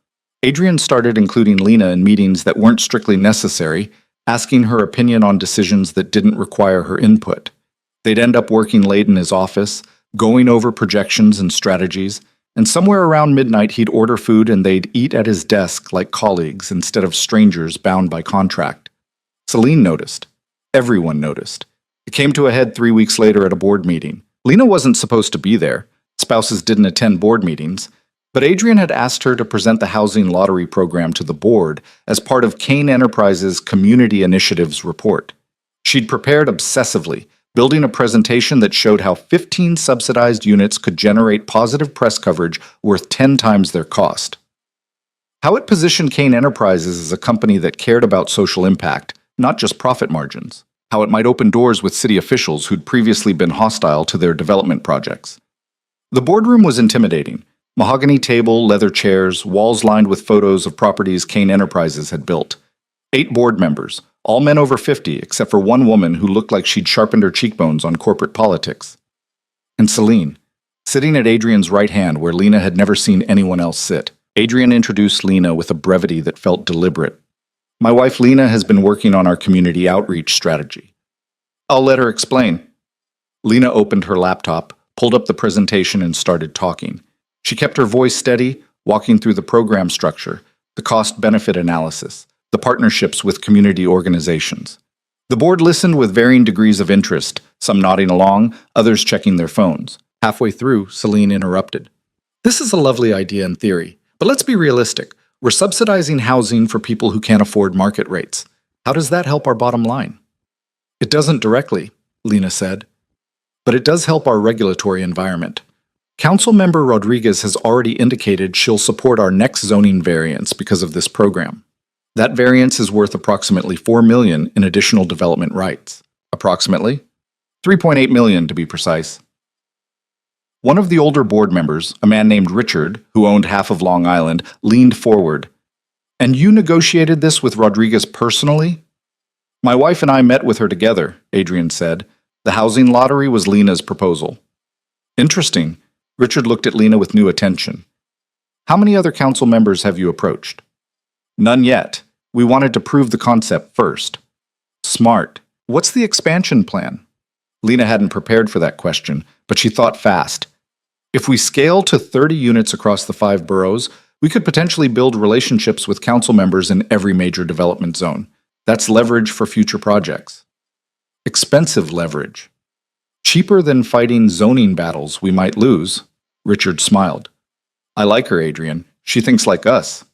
Adrian started including Lena in meetings that weren't strictly necessary, asking her opinion on decisions that didn't require her input. They'd end up working late in his office, going over projections and strategies, and somewhere around midnight he'd order food and they'd eat at his desk like colleagues instead of strangers bound by contract. Celine noticed. Everyone noticed. It came to a head 3 weeks later at a board meeting. Lena wasn't supposed to be there. Spouses didn't attend board meetings. But Adrian had asked her to present the housing lottery program to the board as part of Kane Enterprises' Community Initiatives report. She'd prepared obsessively, building a presentation that showed how 15 subsidized units could generate positive press coverage worth 10 times their cost. How it positioned Kane Enterprises as a company that cared about social impact, not just profit margins. How it might open doors with city officials who'd previously been hostile to their development projects. The boardroom was intimidating. Mahogany table, leather chairs, walls lined with photos of properties Kane Enterprises had built. 8 board members, all men over 50 except for one woman who looked like she'd sharpened her cheekbones on corporate politics. And Celine, sitting at Adrian's right hand where Lena had never seen anyone else sit. Adrian introduced Lena with a brevity that felt deliberate. My wife Lena has been working on our community outreach strategy. I'll let her explain. Lena opened her laptop, pulled up the presentation and started talking. She kept her voice steady, walking through the program structure, the cost-benefit analysis, the partnerships with community organizations. The board listened with varying degrees of interest, some nodding along, others checking their phones. Halfway through, Celine interrupted. This is a lovely idea in theory, but let's be realistic. We're subsidizing housing for people who can't afford market rates. How does that help our bottom line? It doesn't directly, Lena said, but it does help our regulatory environment. Councilmember Rodriguez has already indicated she'll support our next zoning variance because of this program. That variance is worth approximately $4 million in additional development rights. Approximately $3.8 million to be precise. One of the older board members, a man named Richard, who owned half of Long Island, leaned forward. And you negotiated this with Rodriguez personally? My wife and I met with her together, Adrian said. The housing lottery was Lena's proposal. Interesting. Richard looked at Lena with new attention. How many other council members have you approached? None yet. We wanted to prove the concept first. Smart. What's the expansion plan? Lena hadn't prepared for that question, but she thought fast. If we scale to 30 units across the 5 boroughs, we could potentially build relationships with council members in every major development zone. That's leverage for future projects. Expensive leverage. Cheaper than fighting zoning battles we might lose. Richard smiled. I like her, Adrian. She thinks like us.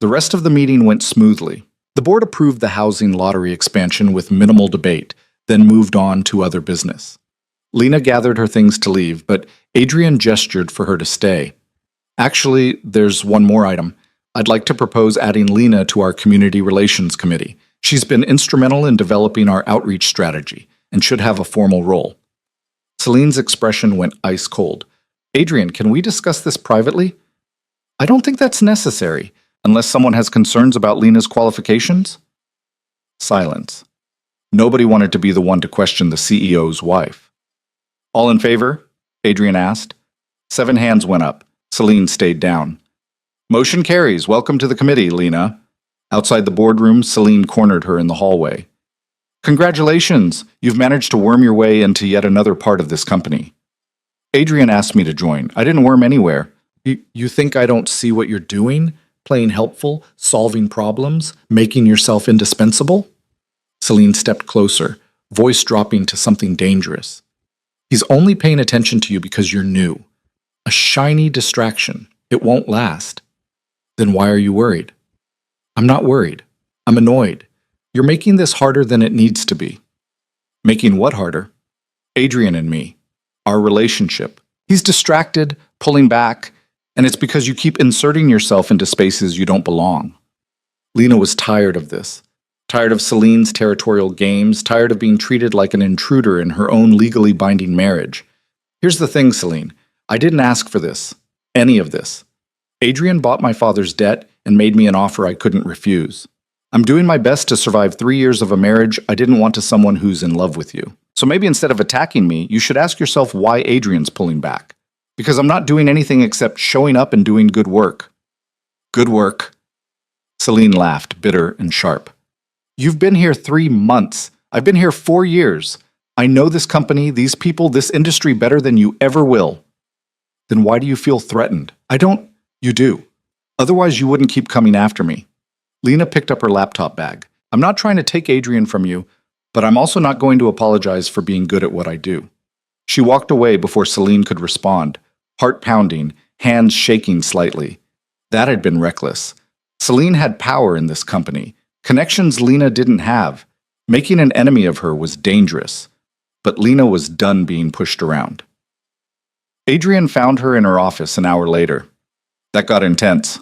The rest of the meeting went smoothly. The board approved the housing lottery expansion with minimal debate, then moved on to other business. Lena gathered her things to leave, but Adrian gestured for her to stay. Actually, there's one more item. I'd like to propose adding Lena to our Community Relations Committee. She's been instrumental in developing our outreach strategy and should have a formal role. Celine's expression went ice cold. Adrian, can we discuss this privately? I don't think that's necessary. unless someone has concerns about Lena's qualifications? Silence. Nobody wanted to be the one to question the CEO's wife. All in favor? Adrian asked. 7 hands went up. Celine stayed down. Motion carries. Welcome to the committee, Lena. Outside the boardroom, Celine cornered her in the hallway. Congratulations! You've managed to worm your way into yet another part of this company. Adrian asked me to join. I didn't worm anywhere. You think I don't see what you're doing? Playing helpful, solving problems, making yourself indispensable? Celine stepped closer, voice dropping to something dangerous. He's only paying attention to you because you're new. A shiny distraction. It won't last. Then why are you worried? I'm not worried. I'm annoyed. You're making this harder than it needs to be. Making what harder? Adrian and me. Our relationship. He's distracted, pulling back, and it's because you keep inserting yourself into spaces you don't belong. Lena was tired of this. Tired of Celine's territorial games, tired of being treated like an intruder in her own legally binding marriage. Here's the thing, Celine. I didn't ask for this. Any of this. Adrian bought my father's debt and made me an offer I couldn't refuse. I'm doing my best to survive 3 years of a marriage I didn't want to someone who's in love with you. So maybe instead of attacking me, you should ask yourself why Adrian's pulling back. Because I'm not doing anything except showing up and doing good work. Good work. Celine laughed, bitter and sharp. You've been here 3 months. I've been here 4 years. I know this company, these people, this industry better than you ever will. Then why do you feel threatened? I don't. You do. Otherwise, you wouldn't keep coming after me. Lena picked up her laptop bag. I'm not trying to take Adrian from you, but I'm also not going to apologize for being good at what I do. She walked away before Celine could respond, heart pounding, hands shaking slightly. That had been reckless. Celine had power in this company. Connections Lena didn't have. Making an enemy of her was dangerous. But Lena was done being pushed around. Adrian found her in her office an hour later. That got intense.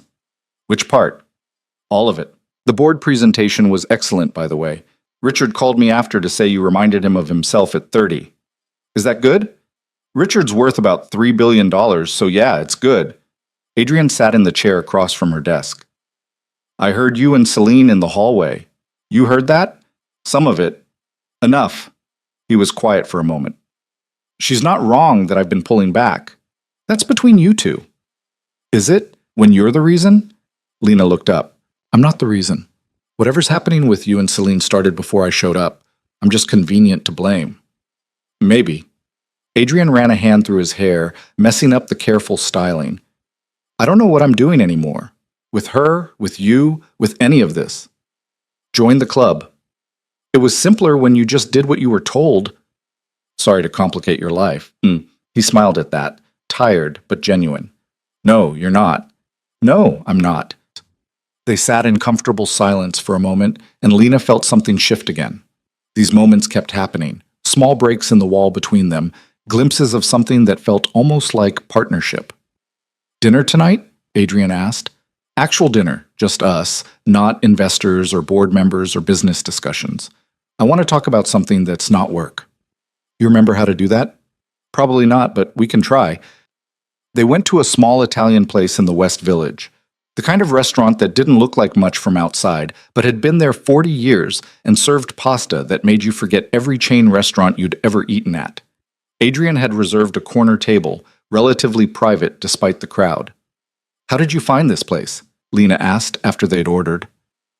Which part? All of it. The board presentation was excellent, by the way. Richard called me after to say you reminded him of himself at 30. Is that good? Richard's worth about $3 billion, so yeah, it's good. Adrian sat in the chair across from her desk. I heard you and Celine in the hallway. You heard that? Some of it. Enough. He was quiet for a moment. She's not wrong that I've been pulling back. That's between you two. Is it? When you're the reason? Lena looked up. I'm not the reason. Whatever's happening with you and Celine started before I showed up. I'm just convenient to blame. Maybe. Adrian ran a hand through his hair, messing up the careful styling. I don't know what I'm doing anymore. With her, with you, with any of this. Join the club. It was simpler when you just did what you were told. Sorry to complicate your life. He smiled at that, tired but genuine. No, you're not. No, I'm not. They sat in comfortable silence for a moment, and Lena felt something shift again. These moments kept happening, small breaks in the wall between them, glimpses of something that felt almost like partnership. Dinner tonight? Adrian asked. Actual dinner, just us, not investors or board members or business discussions. I want to talk about something that's not work. You remember how to do that? Probably not, but we can try. They went to a small Italian place in the West Village. The kind of restaurant that didn't look like much from outside, but had been there 40 years and served pasta that made you forget every chain restaurant you'd ever eaten at. Adrian had reserved a corner table, relatively private despite the crowd. How did you find this place? Lena asked after they'd ordered.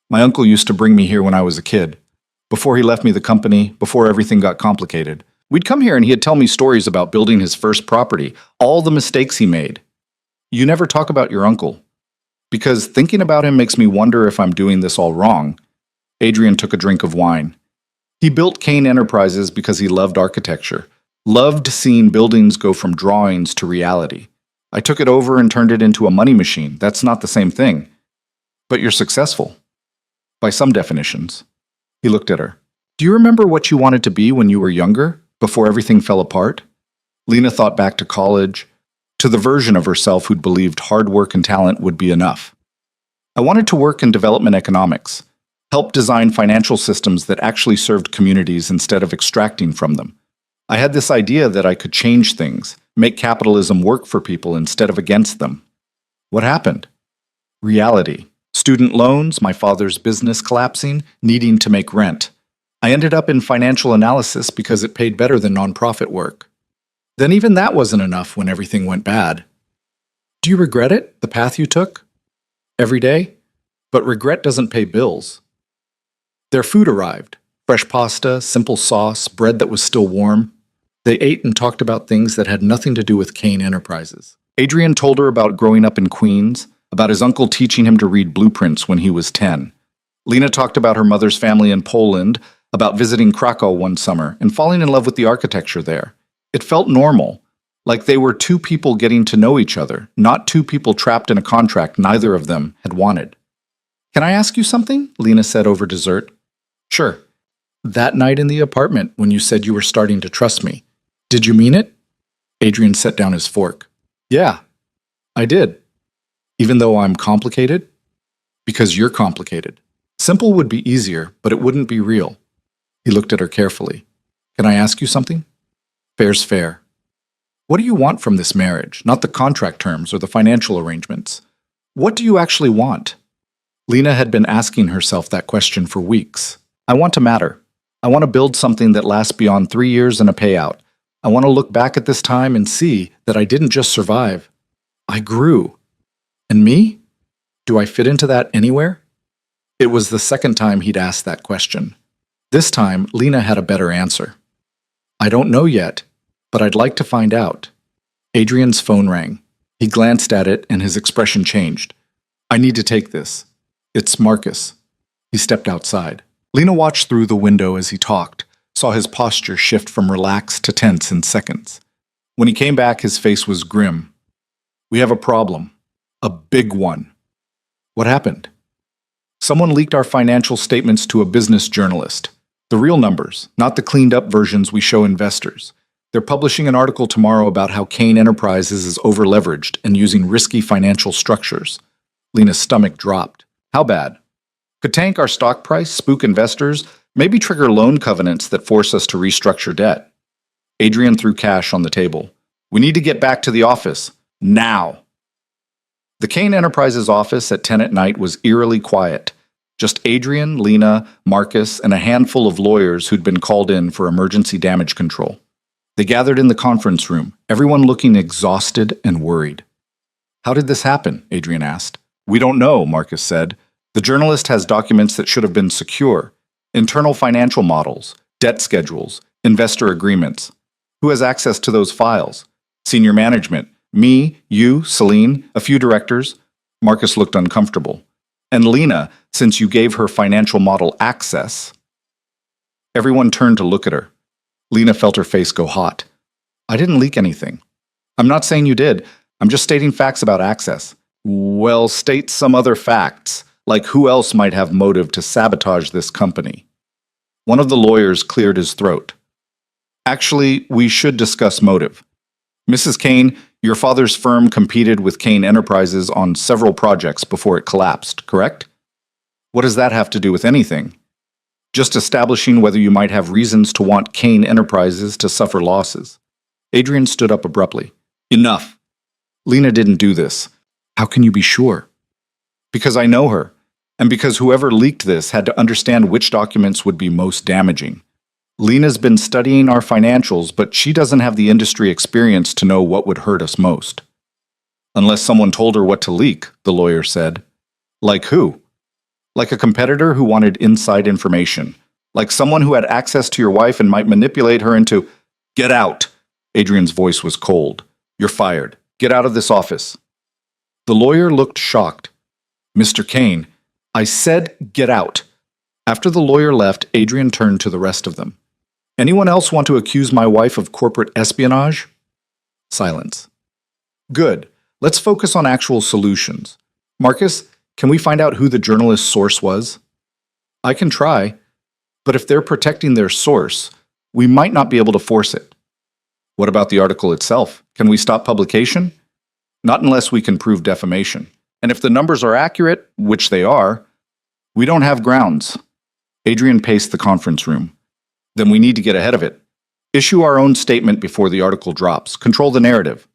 My uncle used to bring me here when I was a kid. Before he left me the company, before everything got complicated. We'd come here and he'd tell me stories about building his first property, all the mistakes he made. You never talk about your uncle. Because thinking about him makes me wonder if I'm doing this all wrong. Adrian took a drink of wine. He built Kane Enterprises because he loved architecture, loved seeing buildings go from drawings to reality. I took it over and turned it into a money machine. That's not the same thing. But you're successful. By some definitions. He looked at her. Do you remember what you wanted to be when you were younger, before everything fell apart? Lena thought back to college, to the version of herself who'd believed hard work and talent would be enough. I wanted to work in development economics, help design financial systems that actually served communities instead of extracting from them. I had this idea that I could change things, make capitalism work for people instead of against them. What happened? Reality. Student loans, my father's business collapsing, needing to make rent. I ended up in financial analysis because it paid better than nonprofit work. Then even that wasn't enough when everything went bad. Do you regret it, the path you took? Every day? But regret doesn't pay bills. Their food arrived. Fresh pasta, simple sauce, bread that was still warm. They ate and talked about things that had nothing to do with Kane Enterprises. Adrian told her about growing up in Queens, about his uncle teaching him to read blueprints when he was 10. Lena talked about her mother's family in Poland, about visiting Krakow one summer and falling in love with the architecture there. It felt normal, like they were two people getting to know each other, not two people trapped in a contract neither of them had wanted. Can I ask you something? Lena said over dessert. Sure. That night in the apartment when you said you were starting to trust me, did you mean it? Adrian set down his fork. Yeah, I did. Even though I'm complicated? Because you're complicated. Simple would be easier, but it wouldn't be real. He looked at her carefully. Can I ask you something? Fair's fair. What do you want from this marriage? Not the contract terms or the financial arrangements. What do you actually want? Lena had been asking herself that question for weeks. I want to matter. I want to build something that lasts beyond 3 years and a payout. I want to look back at this time and see that I didn't just survive. I grew. And me? Do I fit into that anywhere? It was the second time he'd asked that question. This time, Lena had a better answer. I don't know yet, but I'd like to find out. Adrian's phone rang. He glanced at it and his expression changed. I need to take this. It's Marcus. He stepped outside. Lena watched through the window as he talked, saw his posture shift from relaxed to tense in seconds. When he came back, his face was grim. We have a problem. A big one. What happened? Someone leaked our financial statements to a business journalist. The real numbers, not the cleaned-up versions we show investors. They're publishing an article tomorrow about how Kane Enterprises is over-leveraged and using risky financial structures. Lena's stomach dropped. How bad? Could tank our stock price, spook investors, maybe trigger loan covenants that force us to restructure debt. Adrian threw cash on the table. We need to get back to the office. Now! The Kane Enterprises office at 10 at night was eerily quiet. Just Adrian, Lena, Marcus, and a handful of lawyers who'd been called in for emergency damage control. They gathered in the conference room, everyone looking exhausted and worried. How did this happen? Adrian asked. We don't know, Marcus said. The journalist has documents that should have been secure. Internal financial models, debt schedules, investor agreements. Who has access to those files? Senior management. Me, you, Celine, a few directors. Marcus looked uncomfortable. And Lena, since you gave her financial model access. Everyone turned to look at her. Lena felt her face go hot. I didn't leak anything. I'm not saying you did. I'm just stating facts about access. Well, state some other facts, like who else might have motive to sabotage this company. One of the lawyers cleared his throat. Actually, we should discuss motive. Mrs. Kane, your father's firm competed with Kane Enterprises on several projects before it collapsed, correct? What does that have to do with anything? Just establishing whether you might have reasons to want Kane Enterprises to suffer losses. Adrian stood up abruptly. Enough. Lena didn't do this. How can you be sure? Because I know her, and because whoever leaked this had to understand which documents would be most damaging. Lena's been studying our financials, but she doesn't have the industry experience to know what would hurt us most. Unless someone told her what to leak, the lawyer said. Like who? Like a competitor who wanted inside information. Like someone who had access to your wife and might manipulate her into... Get out! Adrian's voice was cold. You're fired. Get out of this office. The lawyer looked shocked. Mr. Kane, I said get out. After the lawyer left, Adrian turned to the rest of them. Anyone else want to accuse my wife of corporate espionage? Silence. Good. Let's focus on actual solutions. Marcus, can we find out who the journalist's source was? I can try, but if they're protecting their source, we might not be able to force it. What about the article itself? Can we stop publication? Not unless we can prove defamation. And if the numbers are accurate, which they are, we don't have grounds. Adrian paced the conference room. Then we need to get ahead of it. Issue our own statement before the article drops. Control the narrative.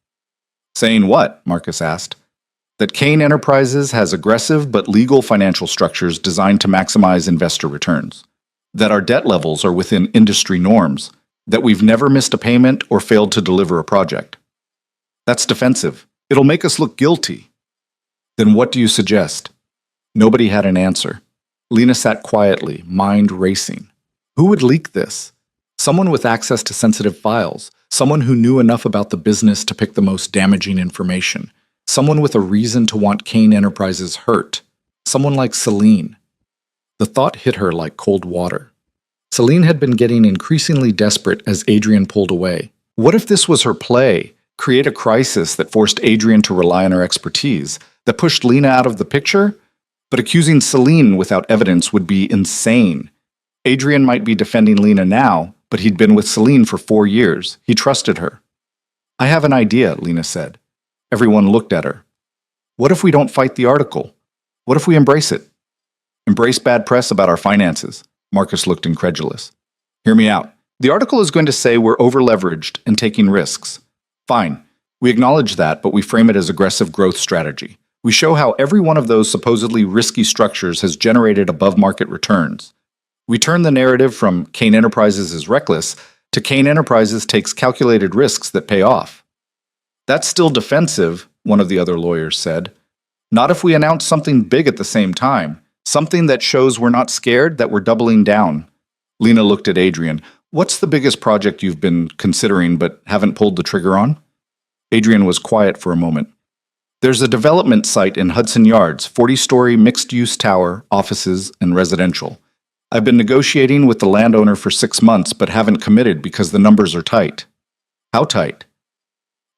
Saying what? Marcus asked. that Kane Enterprises has aggressive but legal financial structures designed to maximize investor returns, that our debt levels are within industry norms, that we've never missed a payment or failed to deliver a project. That's defensive. It'll make us look guilty. Then what do you suggest? Nobody had an answer. Lena sat quietly, mind racing. Who would leak this? Someone with access to sensitive files, someone who knew enough about the business to pick the most damaging information, someone with a reason to want Kane Enterprises hurt, someone like Celine. The thought hit her like cold water. Celine had been getting increasingly desperate as Adrian pulled away. What if this was her play? Create a crisis that forced Adrian to rely on her expertise, that pushed Lena out of the picture? But accusing Celine without evidence would be insane. Adrian might be defending Lena now, but he'd been with Celine for 4 years. He trusted her. I have an idea, Lena said. Everyone looked at her. What if we don't fight the article? What if we embrace it? Embrace bad press about our finances. Marcus looked incredulous. Hear me out. The article is going to say we're over-leveraged and taking risks. Fine. We acknowledge that, but we frame it as aggressive growth strategy. We show how every one of those supposedly risky structures has generated above-market returns. We turn the narrative from Kane Enterprises is reckless to Kane Enterprises takes calculated risks that pay off. That's still defensive, one of the other lawyers said. Not if we announce something big at the same time, something that shows we're not scared, that we're doubling down. Lena looked at Adrian. What's the biggest project you've been considering but haven't pulled the trigger on? Adrian was quiet for a moment. There's a development site in Hudson Yards, 40-story mixed-use tower, offices, and residential. I've been negotiating with the landowner for 6 months but haven't committed because the numbers are tight. How tight?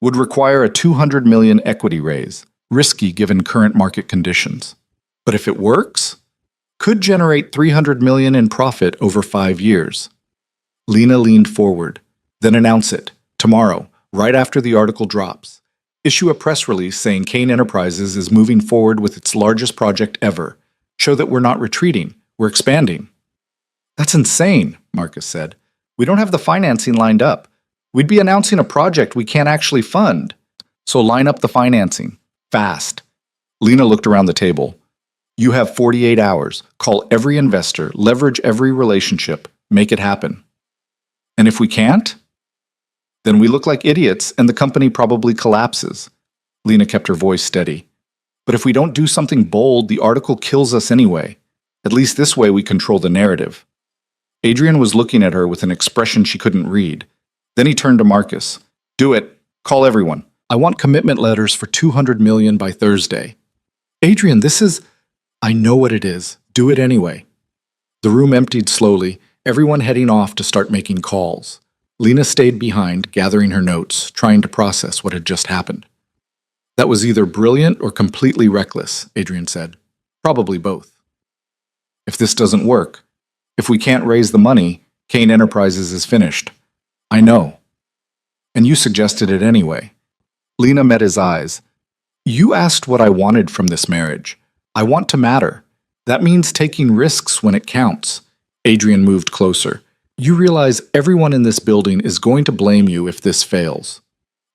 Would require a $200 million equity raise, risky given current market conditions. But if it works, could generate $300 million in profit over 5 years. Lena leaned forward. Then announce it, tomorrow, right after the article drops. Issue a press release saying Kane Enterprises is moving forward with its largest project ever. Show that we're not retreating, we're expanding. That's insane, Marcus said. We don't have the financing lined up. We'd be announcing a project we can't actually fund. So line up the financing. Fast. Lena looked around the table. You have 48 hours. Call every investor, leverage every relationship, make it happen. And if we can't? Then we look like idiots and the company probably collapses. Lena kept her voice steady. But if we don't do something bold, the article kills us anyway. At least this way we control the narrative. Adrian was looking at her with an expression she couldn't read. Then he turned to Marcus. Do it. Call everyone. I want commitment letters for $200 million by Thursday. Adrian, this is... I know what it is. Do it anyway. The room emptied slowly, everyone heading off to start making calls. Lena stayed behind, gathering her notes, trying to process what had just happened. That was either brilliant or completely reckless, Adrian said. Probably both. If this doesn't work, if we can't raise the money, Kane Enterprises is finished. I know. And you suggested it anyway. Lena met his eyes. You asked what I wanted from this marriage. I want to matter. That means taking risks when it counts. Adrian moved closer. You realize everyone in this building is going to blame you if this fails.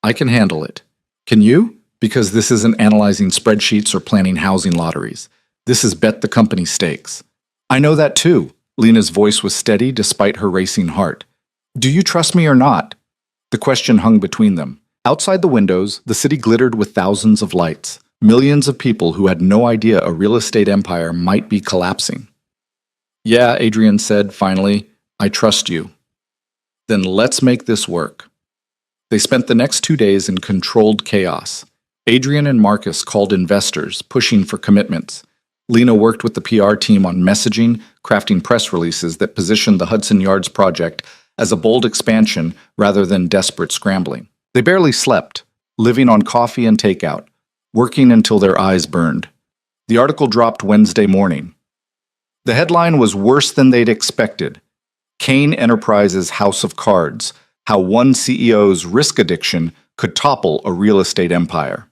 I can handle it. Can you? Because this isn't analyzing spreadsheets or planning housing lotteries. This is bet the company stakes. I know that too. Lena's voice was steady despite her racing heart. Do you trust me or not? The question hung between them. Outside the windows, the city glittered with thousands of lights. Millions of people who had no idea a real estate empire might be collapsing. Yeah, Adrian said finally, I trust you. Then let's make this work. They spent the next 2 days in controlled chaos. Adrian and Marcus called investors, pushing for commitments. Lena worked with the PR team on messaging, crafting press releases that positioned the Hudson Yards project as a bold expansion rather than desperate scrambling. They barely slept, living on coffee and takeout, working until their eyes burned. The article dropped Wednesday morning. The headline was worse than they'd expected. Kane Enterprises' House of Cards, how one CEO's risk addiction could topple a real estate empire.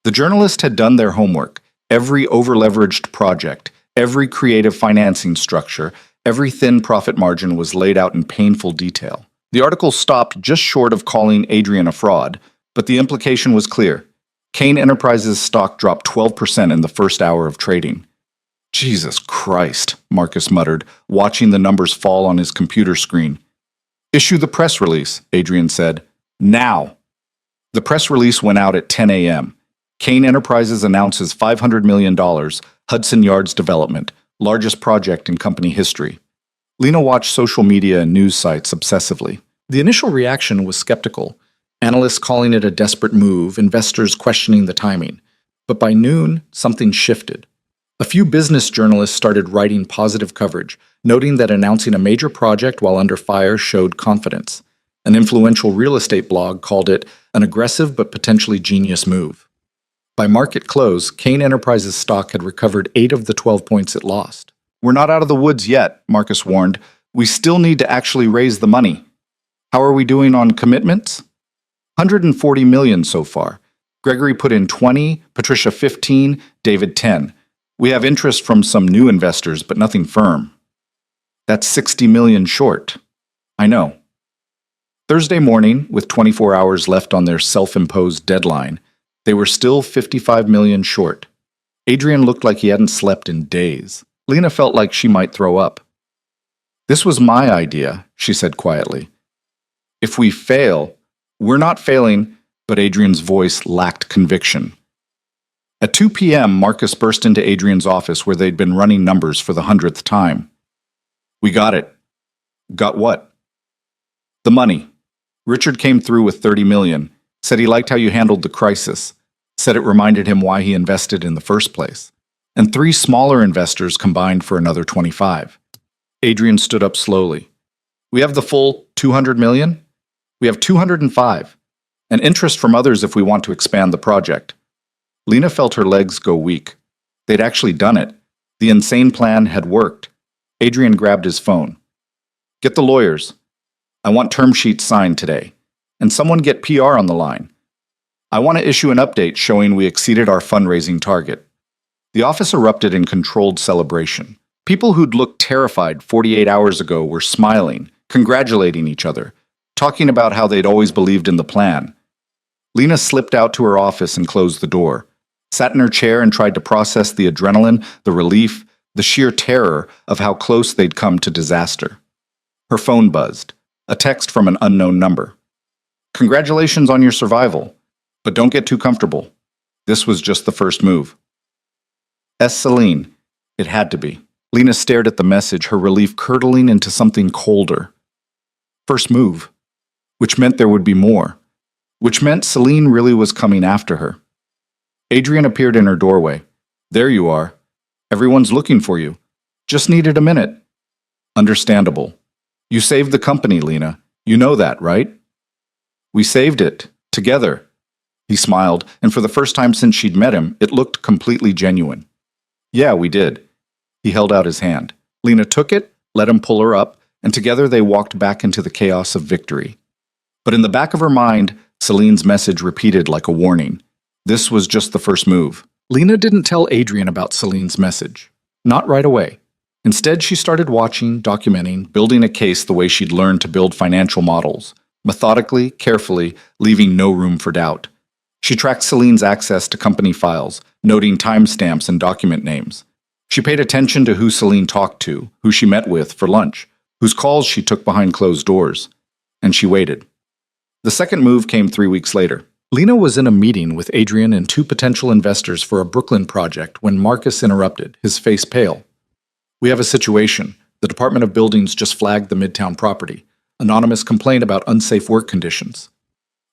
The journalist had done their homework. Every over-leveraged project, every creative financing structure, every thin profit margin was laid out in painful detail. The article stopped just short of calling Adrian a fraud, but the implication was clear. Kane Enterprises stock dropped 12% in the first hour of trading. Jesus Christ, Marcus muttered, watching the numbers fall on his computer screen. Issue the press release, Adrian said. Now! The press release went out at 10 a.m. Kane Enterprises announces $500 million, Hudson Yards development, largest project in company history. Lena watched social media and news sites obsessively. The initial reaction was skeptical. Analysts calling it a desperate move, investors questioning the timing. But by noon, something shifted. A few business journalists started writing positive coverage, noting that announcing a major project while under fire showed confidence. An influential real estate blog called it an aggressive but potentially genius move. By market close, Kane Enterprises stock had recovered 8 of the 12 points it lost. We're not out of the woods yet, Marcus warned. We still need to actually raise the money. How are we doing on commitments? $140 million so far. Gregory put in 20, Patricia 15, David 10. We have interest from some new investors, but nothing firm. That's $60 million short. I know. Thursday morning, with 24 hours left on their self-imposed deadline, they were still $55 million short. Adrian looked like he hadn't slept in days. Lena felt like she might throw up. This was my idea, she said quietly. If we fail, we're not failing, but Adrian's voice lacked conviction. At 2 p.m., Marcus burst into Adrian's office where they'd been running numbers for the 100th time. We got it. Got what? The money. Richard came through with $30 million, said he liked how you handled the crisis, said it reminded him why he invested in the first place. And 3 smaller investors combined for another 25. Adrian stood up slowly. We have the full $200 million? We have 205. And interest from others if we want to expand the project. Lena felt her legs go weak. They'd actually done it. The insane plan had worked. Adrian grabbed his phone. Get the lawyers. I want term sheets signed today. And someone get PR on the line. I want to issue an update showing we exceeded our fundraising target. The office erupted in controlled celebration. People who'd looked terrified 48 hours ago were smiling, congratulating each other, talking about how they'd always believed in the plan. Lena slipped out to her office and closed the door, sat in her chair and tried to process the adrenaline, the relief, the sheer terror of how close they'd come to disaster. Her phone buzzed, a text from an unknown number. Congratulations on your survival, but don't get too comfortable. This was just the first move. Celine. It had to be. Lena stared at the message, her relief curdling into something colder. First move. Which meant there would be more. Which meant Celine really was coming after her. Adrian appeared in her doorway. There you are. Everyone's looking for you. Just needed a minute. Understandable. You saved the company, Lena. You know that, right? We saved it. Together. He smiled, and for the first time since she'd met him, it looked completely genuine. Yeah, we did. He held out his hand. Lena took it, let him pull her up, and together they walked back into the chaos of victory. But in the back of her mind, Celine's message repeated like a warning. This was just the first move. Lena didn't tell Adrian about Celine's message. Not right away. Instead, she started watching, documenting, building a case the way she'd learned to build financial models, methodically, carefully, leaving no room for doubt. She tracked Celine's access to company files, noting timestamps and document names. She paid attention to who Celine talked to, who she met with for lunch, whose calls she took behind closed doors. And she waited. The second move came 3 weeks later. Lena was in a meeting with Adrian and 2 potential investors for a Brooklyn project when Marcus interrupted, his face pale. We have a situation. The Department of Buildings just flagged the Midtown property. Anonymous complaint about unsafe work conditions.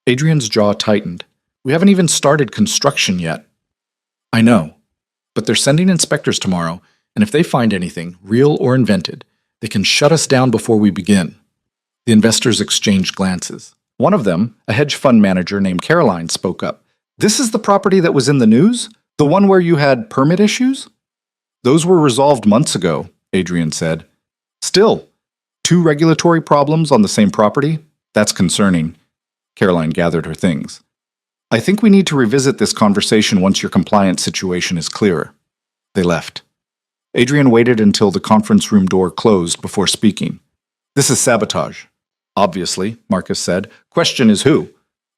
Adrian's jaw tightened. We haven't even started construction yet. I know. But they're sending inspectors tomorrow, and if they find anything, real or invented, they can shut us down before we begin. The investors exchanged glances. One of them, a hedge fund manager named Caroline, spoke up. This is the property that was in the news? The one where you had permit issues? Those were resolved months ago, Adrian said. Still, 2 regulatory problems on the same property? That's concerning. Caroline gathered her things. I think we need to revisit this conversation once your compliance situation is clearer. They left. Adrian waited until the conference room door closed before speaking. This is sabotage. Obviously, Marcus said. Question is who?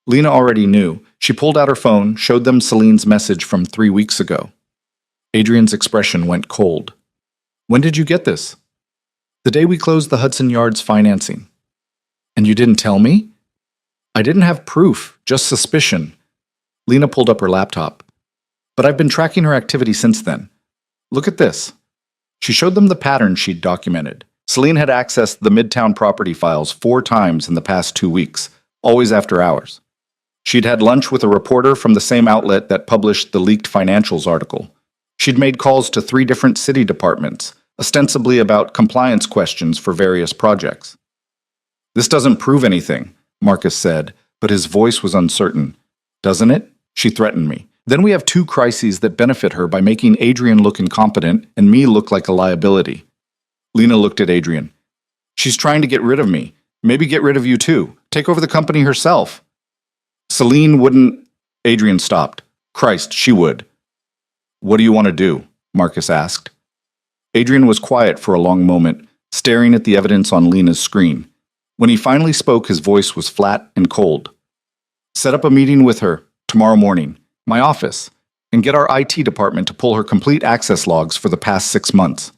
Lena already knew. She pulled out her phone, showed them Celine's message from 3 weeks ago. Adrian's expression went cold. When did you get this? The day we closed the Hudson Yards financing. And you didn't tell me? I didn't have proof, just suspicion. Lena pulled up her laptop. But I've been tracking her activity since then. Look at this. She showed them the pattern she'd documented. Celine had accessed the Midtown property files 4 times in the past 2 weeks, always after hours. She'd had lunch with a reporter from the same outlet that published the leaked financials article. She'd made calls to 3 different city departments, ostensibly about compliance questions for various projects. This doesn't prove anything, Marcus said, but his voice was uncertain. Doesn't it? She threatened me. Then we have 2 crises that benefit her by making Adrian look incompetent and me look like a liability. Lena looked at Adrian. She's trying to get rid of me. Maybe get rid of you too. Take over the company herself. Celine wouldn't... Adrian stopped. Christ, she would. What do you want to do? Marcus asked. Adrian was quiet for a long moment, staring at the evidence on Lena's screen. When he finally spoke, his voice was flat and cold. Set up a meeting with her, tomorrow morning, my office, and get our IT department to pull her complete access logs for the past 6 months.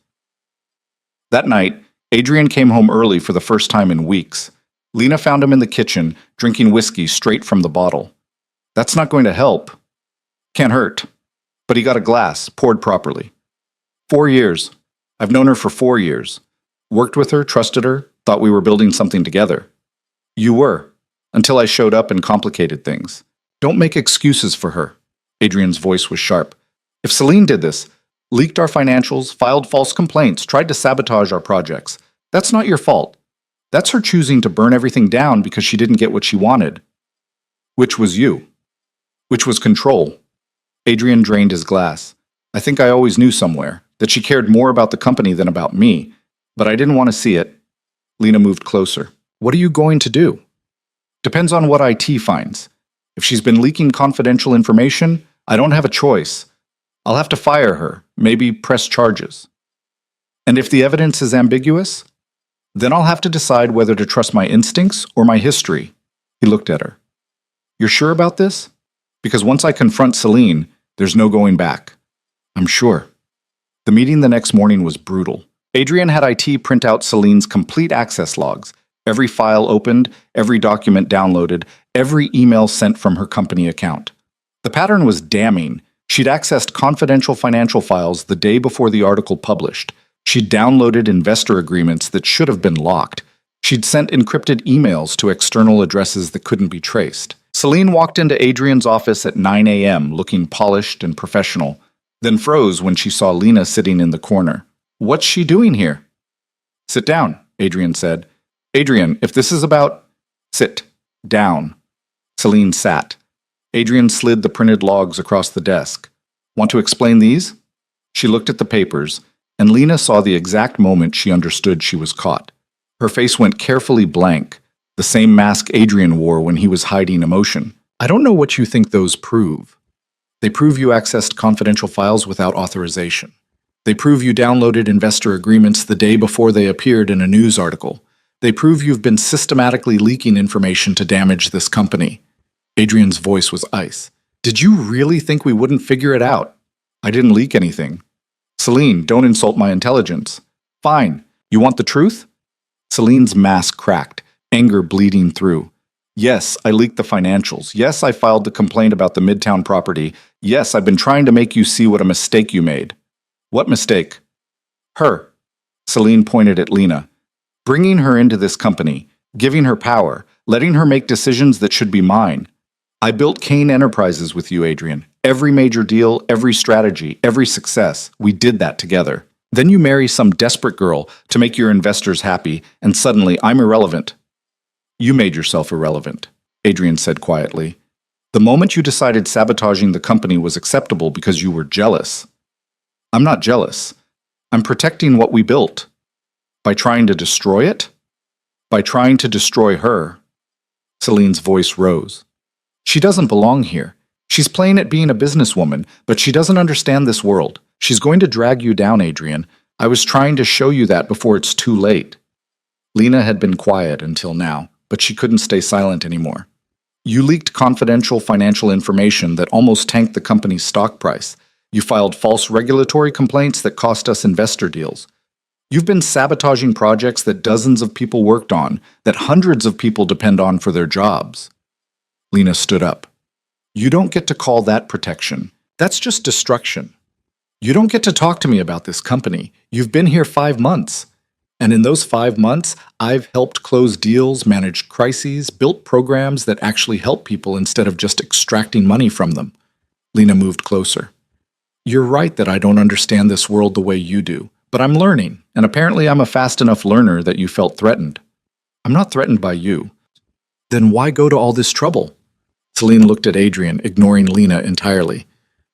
That night, Adrian came home early for the first time in weeks. Lena found him in the kitchen, drinking whiskey straight from the bottle. That's not going to help. Can't hurt. But he got a glass, poured properly. 4 years. I've known her for 4 years. Worked with her, trusted her, thought we were building something together. You were, until I showed up and complicated things. Don't make excuses for her. Adrian's voice was sharp. If Celine did this, leaked our financials, filed false complaints, tried to sabotage our projects, that's not your fault. That's her choosing to burn everything down because she didn't get what she wanted. Which was you. Which was control. Adrian drained his glass. I think I always knew somewhere that she cared more about the company than about me, but I didn't want to see it. Lena moved closer. What are you going to do? Depends on what IT finds. If she's been leaking confidential information, I don't have a choice. I'll have to fire her, maybe press charges. And if the evidence is ambiguous, then I'll have to decide whether to trust my instincts or my history. He looked at her. You're sure about this? Because once I confront Celine, there's no going back. I'm sure. The meeting the next morning was brutal. Adrian had IT print out Celine's complete access logs, every file opened, every document downloaded, every email sent from her company account. The pattern was damning. She'd accessed confidential financial files the day before the article published. She'd downloaded investor agreements that should have been locked. She'd sent encrypted emails to external addresses that couldn't be traced. Celine walked into Adrian's office at 9 a.m. looking polished and professional, then froze when she saw Lena sitting in the corner. What's she doing here? Sit down, Adrian said. Adrian, if this is about... Sit. Down. Celine sat. Adrian slid the printed logs across the desk. Want to explain these? She looked at the papers, and Lena saw the exact moment she understood she was caught. Her face went carefully blank, the same mask Adrian wore when he was hiding emotion. I don't know what you think those prove. They prove you accessed confidential files without authorization. They prove you downloaded investor agreements the day before they appeared in a news article. They prove you've been systematically leaking information to damage this company. Adrian's voice was ice. Did you really think we wouldn't figure it out? I didn't leak anything. Celine, don't insult my intelligence. Fine. You want the truth? Celine's mask cracked, anger bleeding through. Yes, I leaked the financials. Yes, I filed the complaint about the Midtown property. Yes, I've been trying to make you see what a mistake you made. What mistake? Her. Celine pointed at Lena. Bringing her into this company, giving her power, letting her make decisions that should be mine. I built Kane Enterprises with you, Adrian. Every major deal, every strategy, every success, we did that together. Then you marry some desperate girl to make your investors happy, and suddenly I'm irrelevant. You made yourself irrelevant, Adrian said quietly. The moment you decided sabotaging the company was acceptable because you were jealous. I'm not jealous. I'm protecting what we built. By trying to destroy it? By trying to destroy her. Celine's voice rose. She doesn't belong here. She's playing at being a businesswoman, but she doesn't understand this world. She's going to drag you down, Adrian. I was trying to show you that before it's too late. Lena had been quiet until now, but she couldn't stay silent anymore. You leaked confidential financial information that almost tanked the company's stock price. You filed false regulatory complaints that cost us investor deals. You've been sabotaging projects that dozens of people worked on, that hundreds of people depend on for their jobs. Lena stood up. You don't get to call that protection. That's just destruction. You don't get to talk to me about this company. You've been here 5 months. And in those 5 months, I've helped close deals, managed crises, built programs that actually help people instead of just extracting money from them. Lena moved closer. You're right that I don't understand this world the way you do, but I'm learning, and apparently I'm a fast enough learner that you felt threatened. I'm not threatened by you. Then why go to all this trouble? Celine looked at Adrian, ignoring Lena entirely.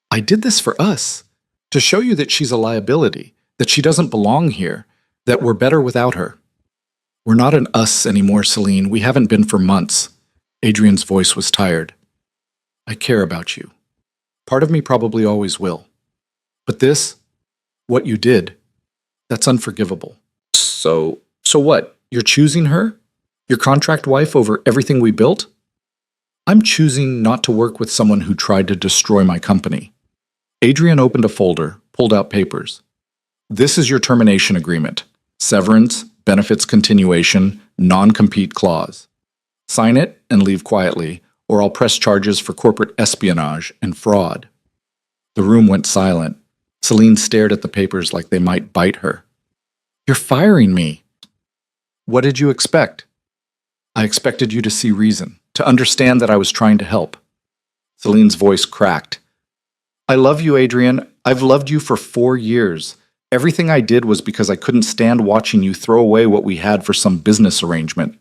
I did this for us, to show you that she's a liability, that she doesn't belong here, that we're better without her. We're not an us anymore, Celine. We haven't been for months. Adrian's voice was tired. I care about you. Part of me probably always will. But this, what you did, that's unforgivable. So what? You're choosing her? Your contract wife over everything we built? I'm choosing not to work with someone who tried to destroy my company. Adrian opened a folder, pulled out papers. This is your termination agreement. Severance, benefits continuation, non-compete clause. Sign it and leave quietly, or I'll press charges for corporate espionage and fraud. The room went silent. Celine stared at the papers like they might bite her. You're firing me. What did you expect? I expected you to see reason, to understand that I was trying to help. Celine's voice cracked. I love you, Adrian. I've loved you for 4 years. Everything I did was because I couldn't stand watching you throw away what we had for some business arrangement.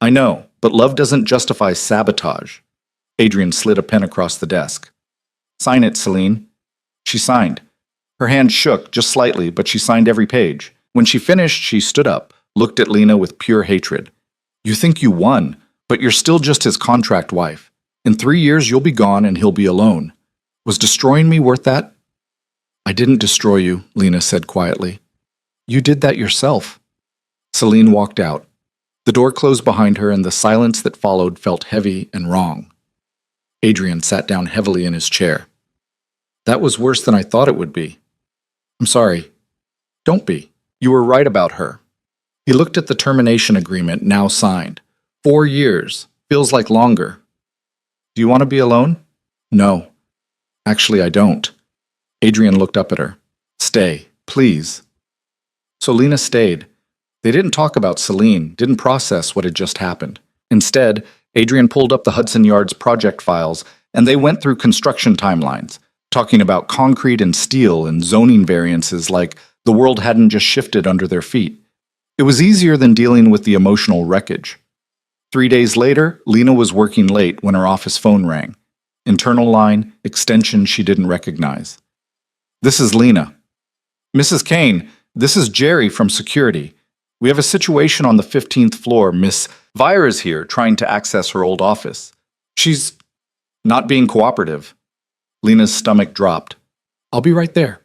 I know, but love doesn't justify sabotage. Adrian slid a pen across the desk. Sign it, Celine. She signed. Her hand shook just slightly, but she signed every page. When she finished, she stood up, looked at Lena with pure hatred. You think you won, but you're still just his contract wife. In 3 years, you'll be gone and he'll be alone. Was destroying me worth that? I didn't destroy you, Lena said quietly. You did that yourself. Celine walked out. The door closed behind her, and the silence that followed felt heavy and wrong. Adrian sat down heavily in his chair. That was worse than I thought it would be. I'm sorry. Don't be. You were right about her. He looked at the termination agreement now signed. 4 years. Feels like longer. Do you want to be alone? No. Actually, I don't. Adrian looked up at her. Stay, please. So Lena stayed. They didn't talk about Celine, didn't process what had just happened. Instead, Adrian pulled up the Hudson Yards project files, and they went through construction timelines, talking about concrete and steel and zoning variances like the world hadn't just shifted under their feet. It was easier than dealing with the emotional wreckage. 3 days later, Lena was working late when her office phone rang. Internal line, extension she didn't recognize. This is Lena. Mrs. Kane, this is Jerry from security. We have a situation on the 15th floor. Miss Vire is here trying to access her old office. She's not being cooperative. Lena's stomach dropped. I'll be right there.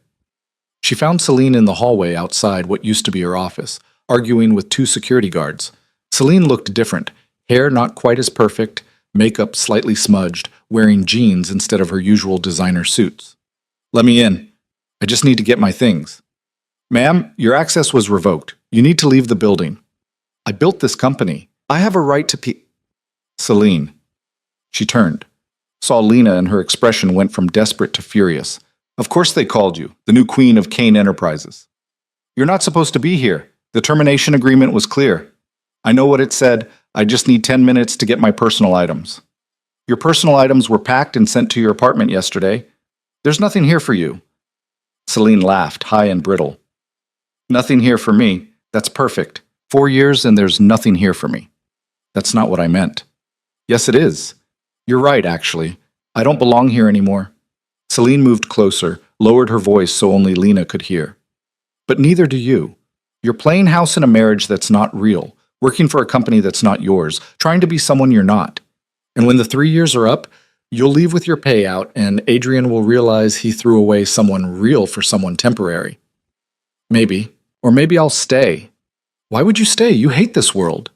She found Celine in the hallway outside what used to be her office, arguing with 2 security guards. Celine looked different, hair not quite as perfect, makeup slightly smudged, wearing jeans instead of her usual designer suits. Let me in. I just need to get my things. Ma'am, your access was revoked. You need to leave the building. I built this company. I have a right to Celine. She turned, saw Lena, and her expression went from desperate to furious. Of course they called you, the new queen of Kane Enterprises. You're not supposed to be here. The termination agreement was clear. I know what it said. I just need 10 minutes to get my personal items. Your personal items were packed and sent to your apartment yesterday. There's nothing here for you. Celine laughed, high and brittle. Nothing here for me. That's perfect. 4 years and there's nothing here for me. That's not what I meant. Yes, it is. You're right, actually. I don't belong here anymore. Celine moved closer, lowered her voice so only Lena could hear. But neither do you. You're playing house in a marriage that's not real, working for a company that's not yours, trying to be someone you're not. And when the 3 years are up, you'll leave with your payout, and Adrian will realize he threw away someone real for someone temporary. Maybe. Or maybe I'll stay. Why would you stay? You hate this world.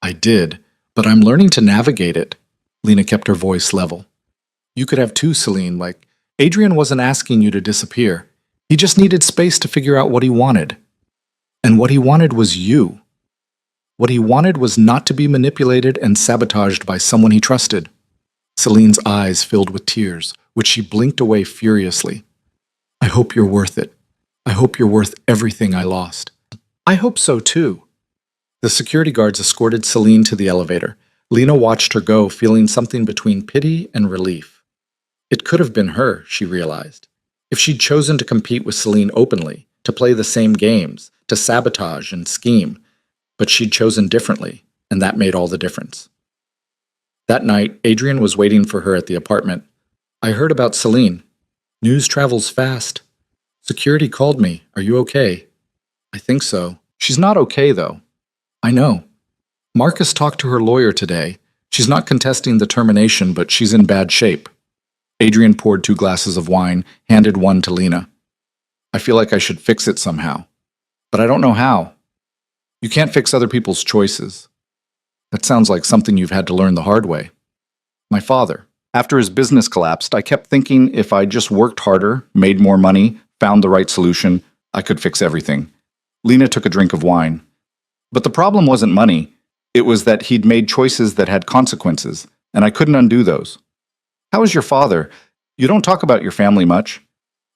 I did, but I'm learning to navigate it. Lena kept her voice level. You could have two, Celine. Like, Adrian wasn't asking you to disappear. He just needed space to figure out what he wanted. And what he wanted was you. What he wanted was not to be manipulated and sabotaged by someone he trusted. Celine's eyes filled with tears, which she blinked away furiously. I hope you're worth it. I hope you're worth everything I lost. I hope so too. The security guards escorted Celine to the elevator. Lena watched her go, feeling something between pity and relief. It could have been her, she realized. If she'd chosen to compete with Celine openly, to play the same games, to sabotage and scheme, but she'd chosen differently, and that made all the difference. That night, Adrian was waiting for her at the apartment. I heard about Celine. News travels fast. Security called me. Are you okay? I think so. She's not okay, though. I know. Marcus talked to her lawyer today. She's not contesting the termination, but she's in bad shape. Adrian poured 2 glasses of wine, handed one to Lena. I feel like I should fix it somehow. But I don't know how. You can't fix other people's choices. That sounds like something you've had to learn the hard way. My father. After his business collapsed, I kept thinking if I just worked harder, made more money, found the right solution, I could fix everything. Lena took a drink of wine. But the problem wasn't money. It was that he'd made choices that had consequences, and I couldn't undo those. How is your father? You don't talk about your family much.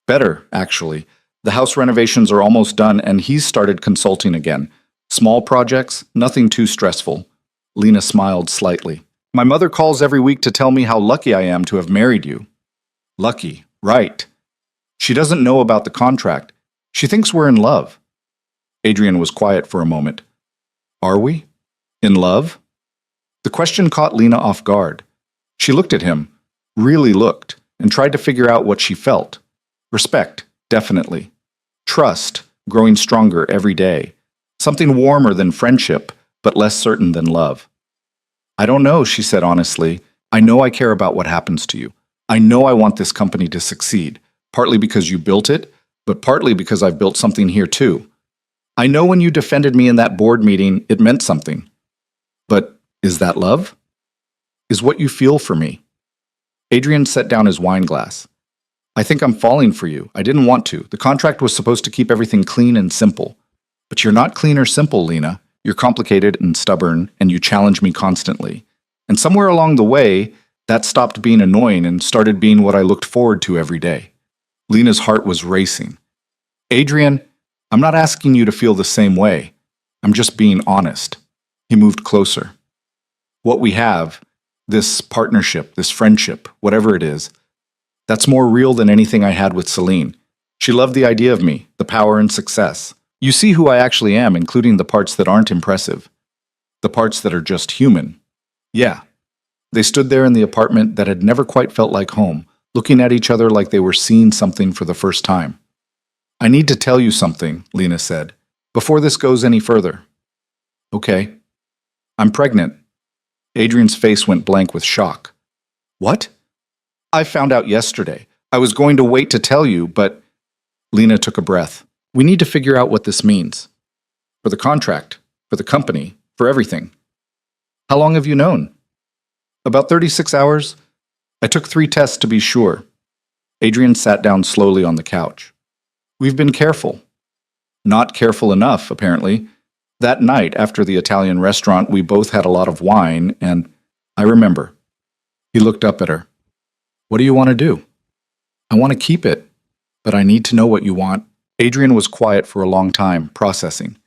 Better, actually. The house renovations are almost done, and he's started consulting again. Small projects, nothing too stressful. Lena smiled slightly. My mother calls every week to tell me how lucky I am to have married you. Lucky, right. She doesn't know about the contract. She thinks we're in love. Adrian was quiet for a moment. Are we? In love? The question caught Lena off guard. She looked at him, really looked, and tried to figure out what she felt. Respect, definitely. Trust, growing stronger every day. Something warmer than friendship, but less certain than love. I don't know, she said honestly. I know I care about what happens to you. I know I want this company to succeed, partly because you built it, but partly because I've built something here too. I know when you defended me in that board meeting, it meant something. But is that love? Is what you feel for me? Adrian set down his wine glass. I think I'm falling for you. I didn't want to. The contract was supposed to keep everything clean and simple. But you're not clean or simple, Lena. You're complicated and stubborn, and you challenge me constantly. And somewhere along the way, that stopped being annoying and started being what I looked forward to every day. Lena's heart was racing. Adrian, I'm not asking you to feel the same way. I'm just being honest. He moved closer. What we have, this partnership, this friendship, whatever it is, that's more real than anything I had with Celine. She loved the idea of me, the power and success. You see who I actually am, including the parts that aren't impressive. The parts that are just human. Yeah. They stood there in the apartment that had never quite felt like home, looking at each other like they were seeing something for the first time. I need to tell you something, Lena said, before this goes any further. Okay. I'm pregnant. Adrian's face went blank with shock. What? I found out yesterday. I was going to wait to tell you, but... Lena took a breath. We need to figure out what this means. For the contract, for the company, for everything. How long have you known? About 36 hours. I took 3 tests to be sure. Adrian sat down slowly on the couch. We've been careful. Not careful enough, apparently. That night, after the Italian restaurant, we both had a lot of wine, and I remember. He looked up at her. What do you want to do? I want to keep it, but I need to know what you want. Adrian was quiet for a long time, processing.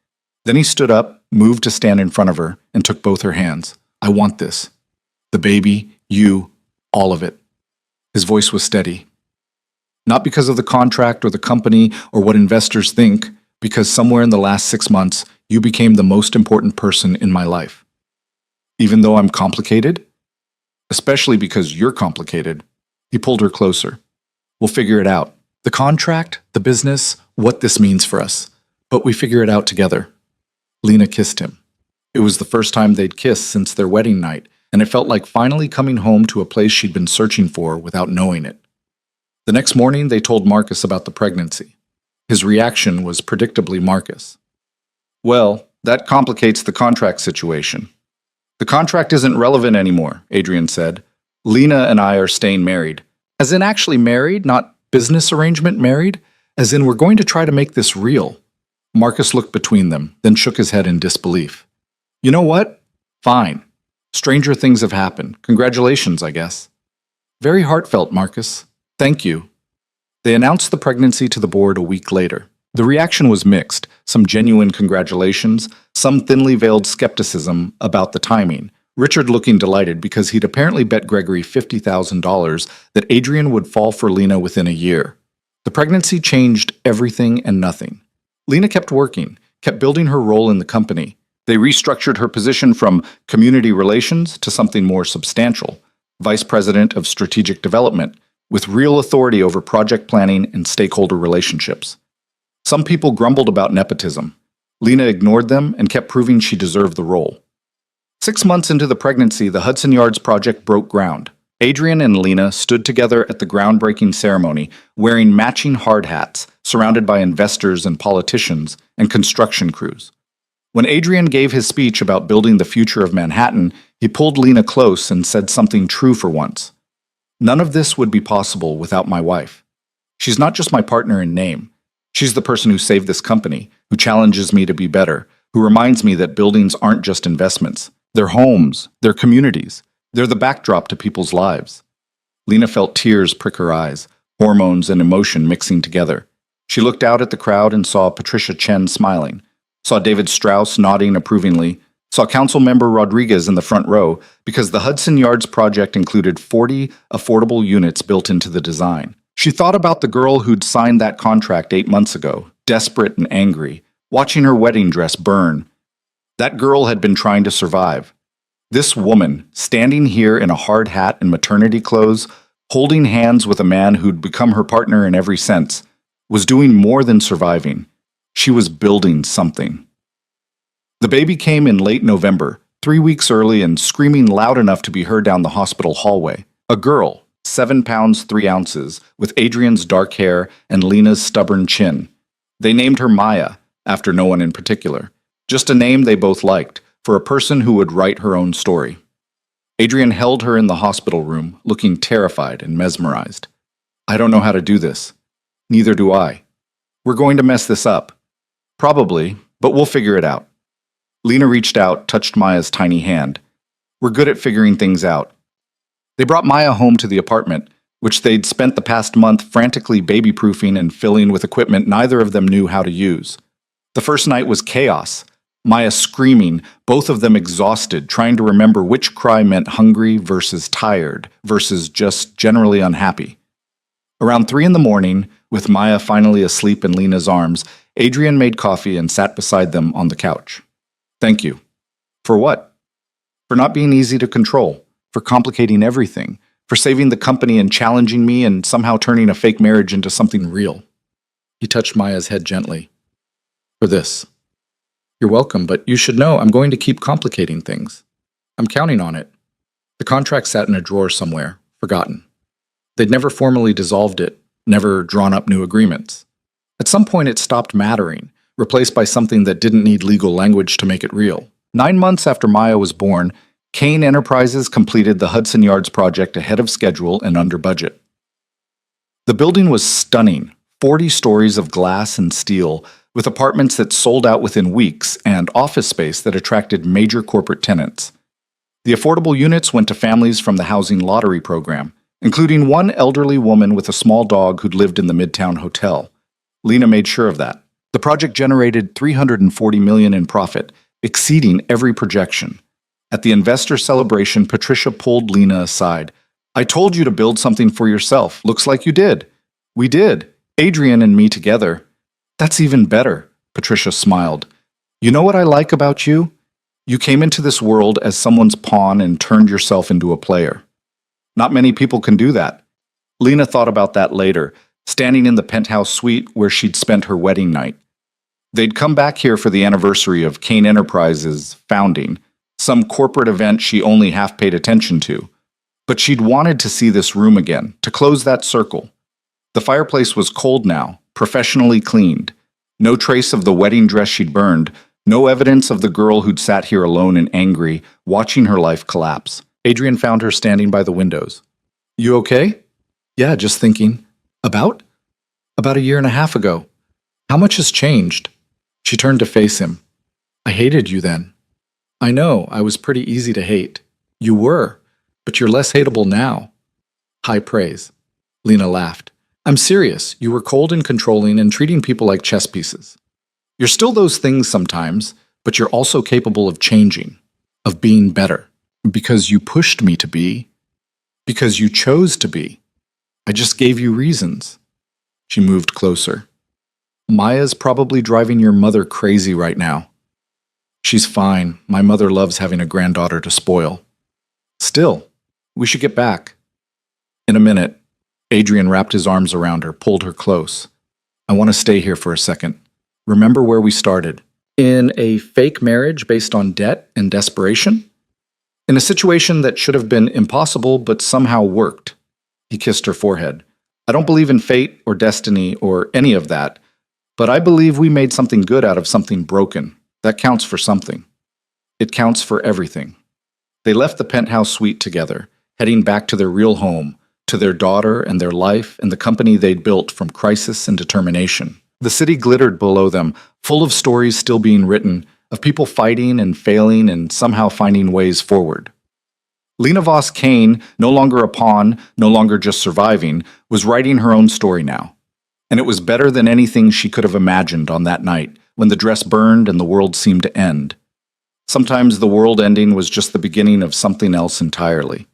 Then he stood up, moved to stand in front of her, and took both her hands. I want this. The baby, you, all of it. His voice was steady. Not because of the contract or the company or what investors think, because somewhere in the last 6 months, you became the most important person in my life. Even though I'm complicated? Especially because you're complicated. He pulled her closer. We'll figure it out. The contract, the business, what this means for us. But we figure it out together. Lena kissed him. It was the first time they'd kissed since their wedding night, and it felt like finally coming home to a place she'd been searching for without knowing it. The next morning, they told Marcus about the pregnancy. His reaction was predictably Marcus. Well, that complicates the contract situation. The contract isn't relevant anymore, Adrian said. Lena and I are staying married. As in actually married, not business arrangement married? As in we're going to try to make this real. Marcus looked between them, then shook his head in disbelief. You know what? Fine. Stranger things have happened. Congratulations, I guess. Very heartfelt, Marcus. Thank you. They announced the pregnancy to the board a week later. The reaction was mixed, some genuine congratulations, some thinly veiled skepticism about the timing. Richard looking delighted because he'd apparently bet Gregory $50,000 that Adrian would fall for Lena within a year. The pregnancy changed everything and nothing. Lena kept working, kept building her role in the company. They restructured her position from community relations to something more substantial, Vice President of Strategic Development, with real authority over project planning and stakeholder relationships. Some people grumbled about nepotism. Lena ignored them and kept proving she deserved the role. 6 months into the pregnancy, the Hudson Yards project broke ground. Adrian and Lena stood together at the groundbreaking ceremony, wearing matching hard hats, surrounded by investors and politicians and construction crews. When Adrian gave his speech about building the future of Manhattan, he pulled Lena close and said something true for once. None of this would be possible without my wife. She's not just my partner in name. She's the person who saved this company, who challenges me to be better, who reminds me that buildings aren't just investments. They're homes, they're communities, they're the backdrop to people's lives. Lena felt tears prick her eyes, hormones and emotion mixing together. She looked out at the crowd and saw Patricia Chen smiling, saw David Strauss nodding approvingly, saw Councilmember Rodriguez in the front row because the Hudson Yards project included 40 affordable units built into the design. She thought about the girl who'd signed that contract 8 months ago, desperate and angry, watching her wedding dress burn. That girl had been trying to survive. This woman, standing here in a hard hat and maternity clothes, holding hands with a man who'd become her partner in every sense, was doing more than surviving. She was building something. The baby came in late November, 3 weeks early and screaming loud enough to be heard down the hospital hallway. A girl, 7 pounds 3 ounces, with Adrian's dark hair and Lena's stubborn chin. They named her Maya, after no one in particular. Just a name they both liked, for a person who would write her own story. Adrian held her in the hospital room, looking terrified and mesmerized. I don't know how to do this. Neither do I. We're going to mess this up. Probably, but we'll figure it out. Lena reached out, touched Maya's tiny hand. We're good at figuring things out. They brought Maya home to the apartment, which they'd spent the past month frantically baby-proofing and filling with equipment neither of them knew how to use. The first night was chaos. Maya screaming, both of them exhausted, trying to remember which cry meant hungry versus tired versus just generally unhappy. Around 3 in the morning, with Maya finally asleep in Lena's arms, Adrian made coffee and sat beside them on the couch. Thank you. For what? For not being easy to control, for complicating everything, for saving the company and challenging me and somehow turning a fake marriage into something real. He touched Maya's head gently. For this. You're welcome, but you should know I'm going to keep complicating things. I'm counting on it. The contract sat in a drawer somewhere, forgotten. They'd never formally dissolved it, never drawn up new agreements. At some point it stopped mattering, replaced by something that didn't need legal language to make it real. 9 months after Maya was born, Kane Enterprises completed the Hudson Yards project ahead of schedule and under budget. The building was stunning, 40 stories of glass and steel, with apartments that sold out within weeks and office space that attracted major corporate tenants. The affordable units went to families from the housing lottery program, including one elderly woman with a small dog who'd lived in the Midtown Hotel. Lena made sure of that. The project generated $340 million in profit, exceeding every projection. At the investor celebration, Patricia pulled Lena aside. I told you to build something for yourself. Looks like you did. We did. Adrian and me together. That's even better, Patricia smiled. You know what I like about you? You came into this world as someone's pawn and turned yourself into a player. Not many people can do that. Lena thought about that later, standing in the penthouse suite where she'd spent her wedding night. They'd come back here for the anniversary of Kane Enterprises' founding, some corporate event she only half paid attention to. But she'd wanted to see this room again, to close that circle. The fireplace was cold now, professionally cleaned. No trace of the wedding dress she'd burned, no evidence of the girl who'd sat here alone and angry, watching her life collapse. Adrian found her standing by the windows. You okay? Yeah, just thinking. About? About a year and a half ago. How much has changed? She turned to face him. I hated you then. I know, I was pretty easy to hate. You were, but you're less hateable now. High praise. Lena laughed. I'm serious. You were cold and controlling and treating people like chess pieces. You're still those things sometimes, but you're also capable of changing, of being better. Because you pushed me to be. Because you chose to be. I just gave you reasons. She moved closer. Maya's probably driving your mother crazy right now. She's fine. My mother loves having a granddaughter to spoil. Still, we should get back. In a minute, Adrian wrapped his arms around her, pulled her close. I want to stay here for a second. Remember where we started. In a fake marriage based on debt and desperation? In a situation that should have been impossible but somehow worked. He kissed her forehead. I don't believe in fate or destiny or any of that, but I believe we made something good out of something broken. That counts for something. It counts for everything. They left the penthouse suite together, heading back to their real home, to their daughter and their life and the company they'd built from crisis and determination. The city glittered below them, full of stories still being written, of people fighting and failing and somehow finding ways forward. Lena Voss Kane, no longer a pawn, no longer just surviving, was writing her own story now. And it was better than anything she could have imagined on that night, when the dress burned and the world seemed to end. Sometimes the world ending was just the beginning of something else entirely.